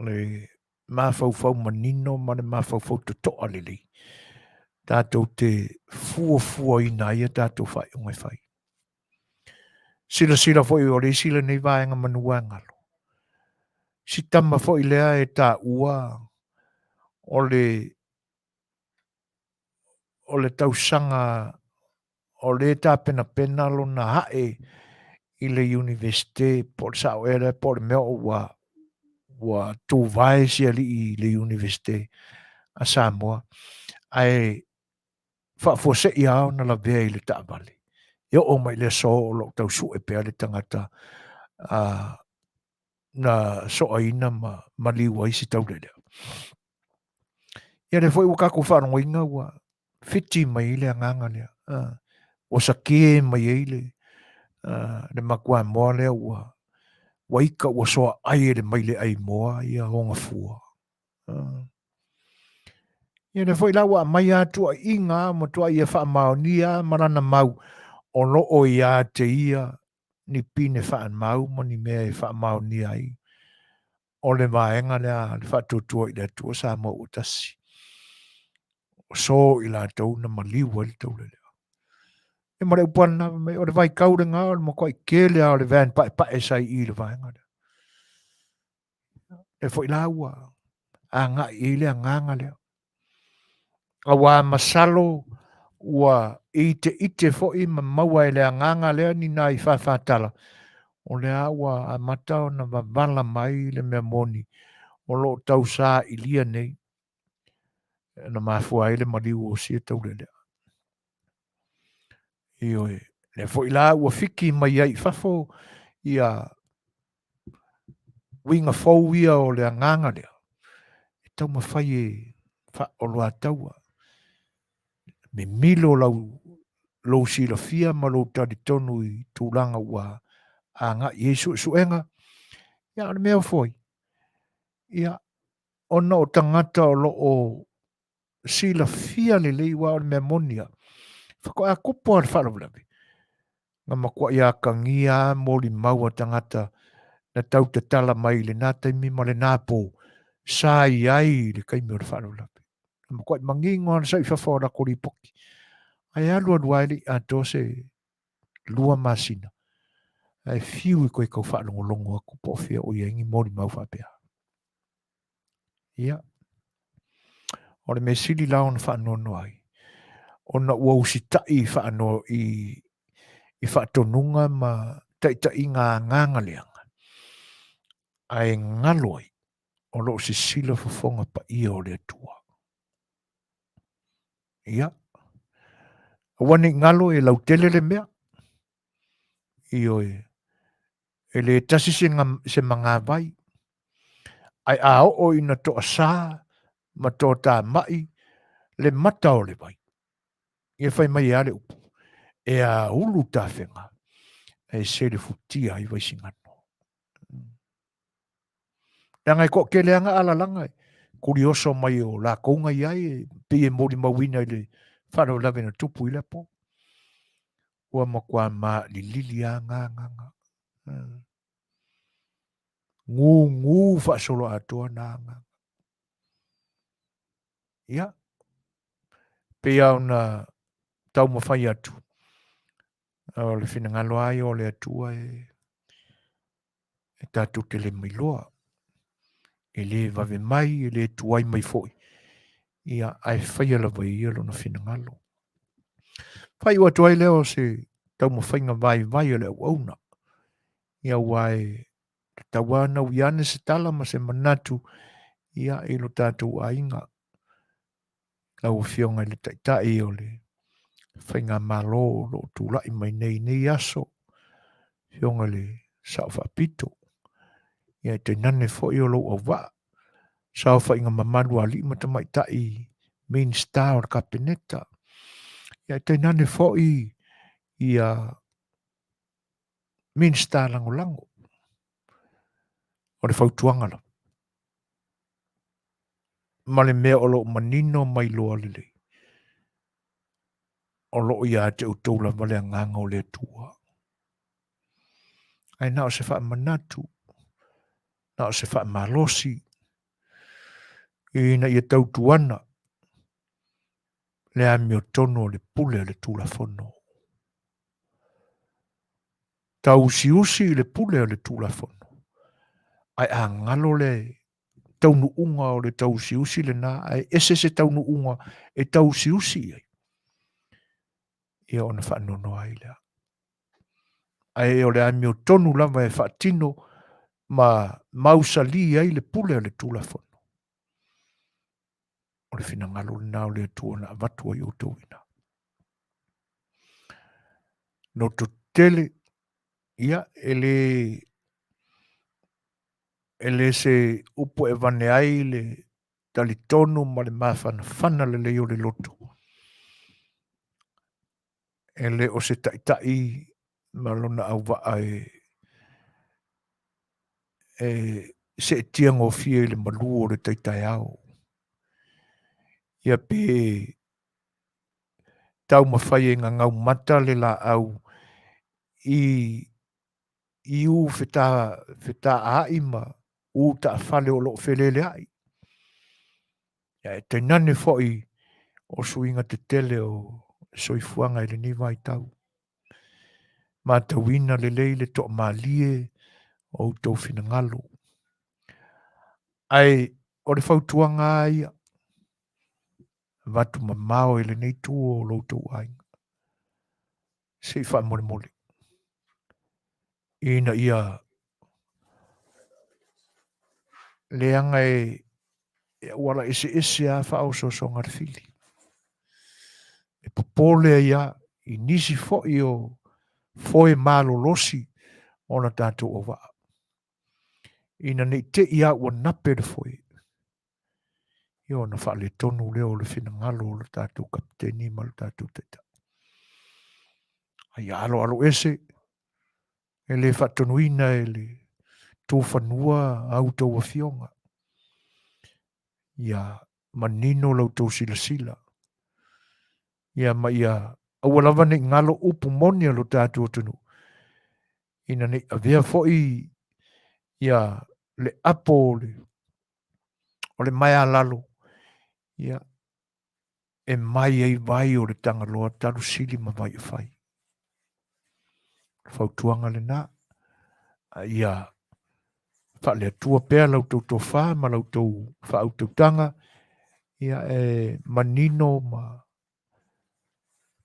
le mawhau manino ma le mawhau te toa lili. Tātou te fua ina ia tātou whai o ngai whai. Sila fo i ore sila nei vaenga manua ngalo. Si tama fo i lea e tā ua o le tausanga o le tā pena lo na hae i le universite po le sao ere po le mea ua tū vai si ali i le universite a Samoa. Ai whaafua se i au na la vea i le taavale. Ia o mai le so o lo tau su e pea le tangata na so aina ma liwa isi tau le lea. Ia le foi wakako whanongo inga ua fiti mai le anganga lea. O sa kie mai eile le makua moa lea ua waika ua soa ai le mai le ai moa ia honga fua. Ia le foi lawa mai atua inga mo tua ia wha maonia marana mau o lo o ia te ia ni pine wha mau mo ni mea e wha maonia ai. O le vaenga lea le wha tutua i le tua sa mo utasi. O so i la tau na maliwa le tau le lea. E mare upana mai o le vai kaurenga o le mo koi kele o le vean pa e sai i le vaenga lea. E foi lawa a nga i le nganga lea. Awa masalo ua ite fo i maua e le nganga lea ni nai whawhatala. O le awa a matao na wavala mai le mea moni. O lo tau sa i lia nei. Na mafua ele maliu o sia tau le lea. Io e. Le fo i la ua fiki mai ai fafo ia winga fau ia o le nganga lea. E tau mawhai e o loa taua. Me milo lau sila fia ma lau tari tonu i tūlanga ua a nga Yesu suenga. Ia le mea foi. Ia ona o tangata o lo o sila fia le lei wa o le mea monia. Whako a kupo ar whalavlavi. Nga makua ia kangia moli maua tangata na tau te tala mai le nā taimi ma le nāpō. Sa iai le kaimi o le whalavlavi. Nga makua i mangingo ana sa i whawhora kori poki. Ai alua duaili a tose lua masina. Ai fiu i koe kau whaalongolongo a kupo fia o iengi moli mau whapea. Ia. O le me sili lao na whaanono ai. O na ua usitai whaano i whaatonunga ma taita i nganga leanga. Ai ngaloi o lo si sila fofonga pa ia o le atua. Ia. Wani ngalo e lau tele le mea. Io e le tasi se mga vai. Ai a o ina to asa ma tō tā mai, le mata o le vai. Ia whai mai ale upu. E a ulu tā whenga. E se le futia i vai singano. Ngai ko ke leanga ala langa. Kuri oso mai o la kounga iai, pe e mori mawina i le wharo lawe na tupu i le po. Ua makua ma li lili a ngā nganga. Ngu whaasolo atua nā nganga. Ia. Pe au na tau mawhai atu. O le whina ngalo ai o le atua e tātou te le mailoa. E le vave mai, e le tuai mai foi. Ia ai whaia la vai ia lo na whina ngalo. Whai ua tuai leo se tau mawhainga vai o le au auna. Ia wai tawana uiane se tala ma se manatu. Ia e lo tātou ainga. Lau fionga le taitai o le whainga malo lo tūlai mai nei aso. Fionga le sao whapito. Ia te nane fo i o lo au wa. Sao whainga mamanu a li mata mai tai main star o kapeneta. Ia te nane fo i ia main star lango. O le whautuanga la. Ma le mea o lo manino mai loa lele. O lo ia te utoula vale a nganga o le tua. Ai nao se wha manatu. Nao se wha malosi. Ina ia tautuana. Le amio tono le pule le tula fono. Tau siusi le pule le tula fono. Ai a ngalo le taunu unga o le tau siusi le na. Ai ese se taunu unga e tau siusi ai. Ia ona wha nono ai lea. Ai o le amio tonu lama e wha tino ma mausali ai le pule le tula fono. O le whina ngalo le nao le tuona a vatua i o tauina. No to tele, ia, ele se upo e vane ai le talitonu ma le mawhana whana le leo le loto. Ele o se taitai malona au waa se tiango fie le maluo le taitai au. Ia pe tau mawhai e ngau mata le la au i u wheta aima u ta whale o lo whelele ai. Ia te nane foi o suinga te tele o soifuanga i le ni vai tau. Ma te wina le leile to malie o tau whina ngalo. Ai o le whautuanga ai watu mamao i le nei tu o lo tau ai. Se i wha mole mole. Ina ia leanga e wala ese a wha o so ngarfili. E popole ia i nisi fo i o foe malo losi o na tātou o waa. Ina nei te ia ua nape le foe. Io na wha le tonu leo le whina ngalo o le tātou kapiteni ma le tātou teta. Ai alo ese e le whatonuina e le tō whanua au tau a fionga. Ia manino lau tau sila. Ia ma ia awalawa nei ngalo upu moni alo tātou tunu. Ina nei avea foi ia le apo o le mai alalo. Ia e mai ei vai o le tangaloa talu sili ma vai e whai. Whautuanga le nā. Ia wha le atua pēr lau tau tō whā ma lau tau wha au tau tanga. Ia e manino ma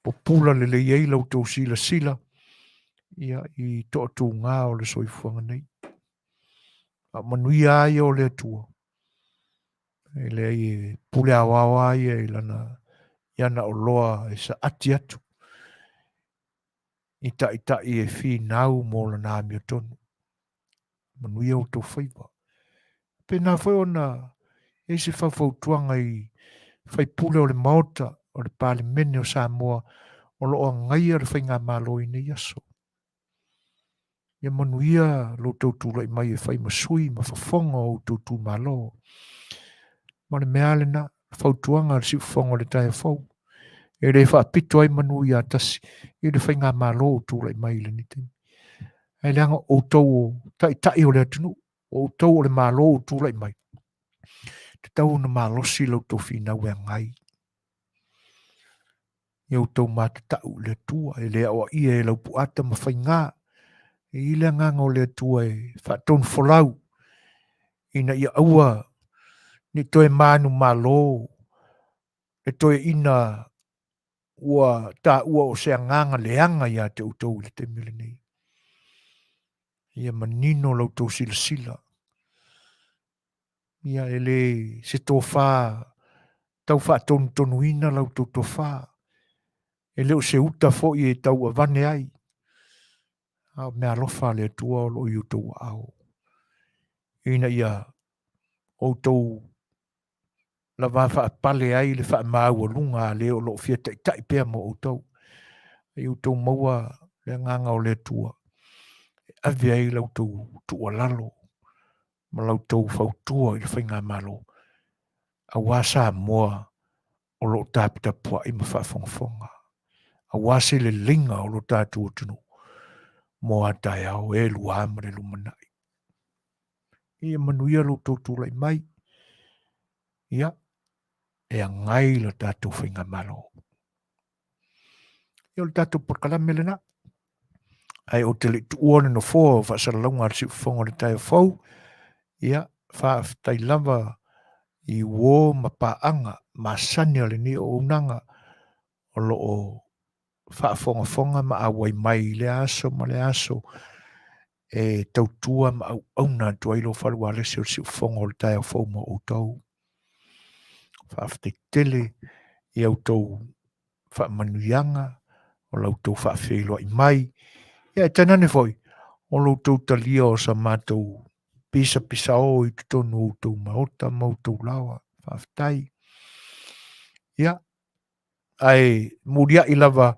popula le le iei lau tau sila. Ia i toa tū ngā o le soifuanga nei. Manuia ai o le atua. E le ai pule awawa ai e lana iana o loa e sa ati atu. Ita e fi nau mo la nā mio tonu. Manuia o tau whaiwa. Pena whai ona e se faufautuaga i faipule o le maota o le palemene o Samoa o loo agaia le faigā mālo i nei aso. Ia manuia loutou tulaʻi mai e fai masui ma fofoga o outou tumālo. Ma le mea lena fautuaga le siʻufofoga o le taeafou. E le faapito ai manuia tasi i le faigā mālo o tulaʻi mai i le nitini. Ai le aga outou o taʻitaʻi o le atunuu, outou o le mālo o tulaʻi mai. Te tau na malosi loutou finau e agai. Ia outou matataʻu le atua e le aʻoaʻia e lau puʻata ma faigā. E i le agaga o le atua e faatonu folau ina ia aua ni toe manu malo e toe ina ua taʻua o se agaga leaga iā te outou i le temi lenei. Ia manino loutou silasila. Ia e le se tofā tau faatonutonuina loutou tofā. E leo se uta foʻi e tau avane ai. A mea alofa le atua o loo i outou aao. Ina ia outou lava faapale ai le faamaualuga a lē o loo fia taʻitaʻi pea mo outou. Ai outou maua le agaga o le atua e ave ai lautou tuualalo ma lautou fautua i le faigā mālo. Auā Samoa o loo taputapuaʻi ma faafogafoga. Auā se leleiga o lo tatou atunuu mo a taeao e luā ma le lumanaʻi. Ia manuia loutou tulaʻi mai. Ia e agai le tatou faigā mālo. Ia o le tatou palakalame lenā. Ai o te leʻituʻua o le nofoa o faasalalauga a le siʻufofoga o le taeafou. Ia faafetai lava i uō ma paaga masani a lenei o ounaga o loo faafogafoga ma auai mai i le aso ma le aso e tautua ma auauna atu ai lo falualesi o le siʻufofoga o le taeafou ma outou. Faafetaitele i outou faamanuiaga o lautou faafeiloaʻi mai. Ia e tainane foʻi o loutou talia o sa matou pisapisao i totonu outou maota ma outou lawa faafetai. Ia ae muliaʻi lava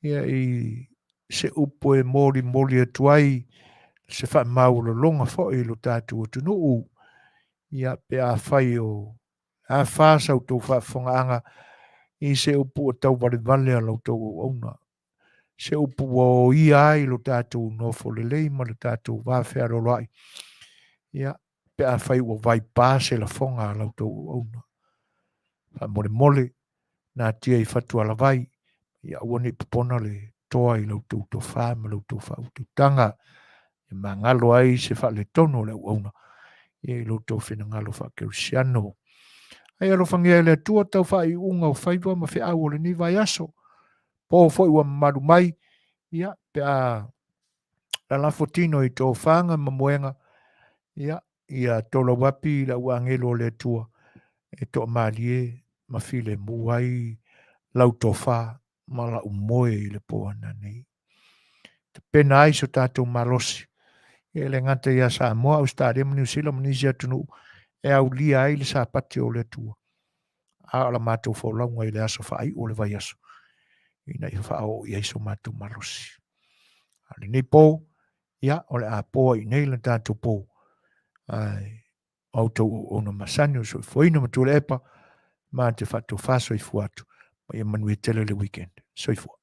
ia i se upu e molimoli atu ai se faamaulologa foʻi i lo tatou atunuu. Ia pe a fai o a fasa outou faafofoga'aga i se upu o tau valevale a lautou auauna. Se upu o ia ai lo tatou nofo lelei ma le tatou vafealoloaʻi. Ia pe a fai ua vai pā se lafoga a lautou auauna. Faamolemole na tia i fatualavai ia ua ni popona le toa i lautou tofā ma lautou faautautaga e magalo ai se faaletonu o le auauna ia i lautou fenagalo faakerisiano. Ai alofagia e le atua tau faaiʻuga o faiva ma feʻau o lenei vaeaso. Po foʻi ua mamalu mai ia pe a lalafotino i tofaga ma moega ia tolau api i laʻua agelo o le atua e toʻamalie ma filemu ai lau tofā ma laʻu moe i le poana nei. Pena ai so tatou malosi ia le gata ia Samoa, Australia ma Niusila ma nisi atunuu e aulia ai le sapati o le atua. A o la matou faulauga i le aso faaiʻu o le vaiaso. Ina i faaoʻi ai so matou malosi. A lenei po ia o le a po ai nei le tatou po. Ai outou ona masani o soifuaina ma tule epa ma te faatofā soifua atu. Ma ia Manuia tele le weekend. Soifua.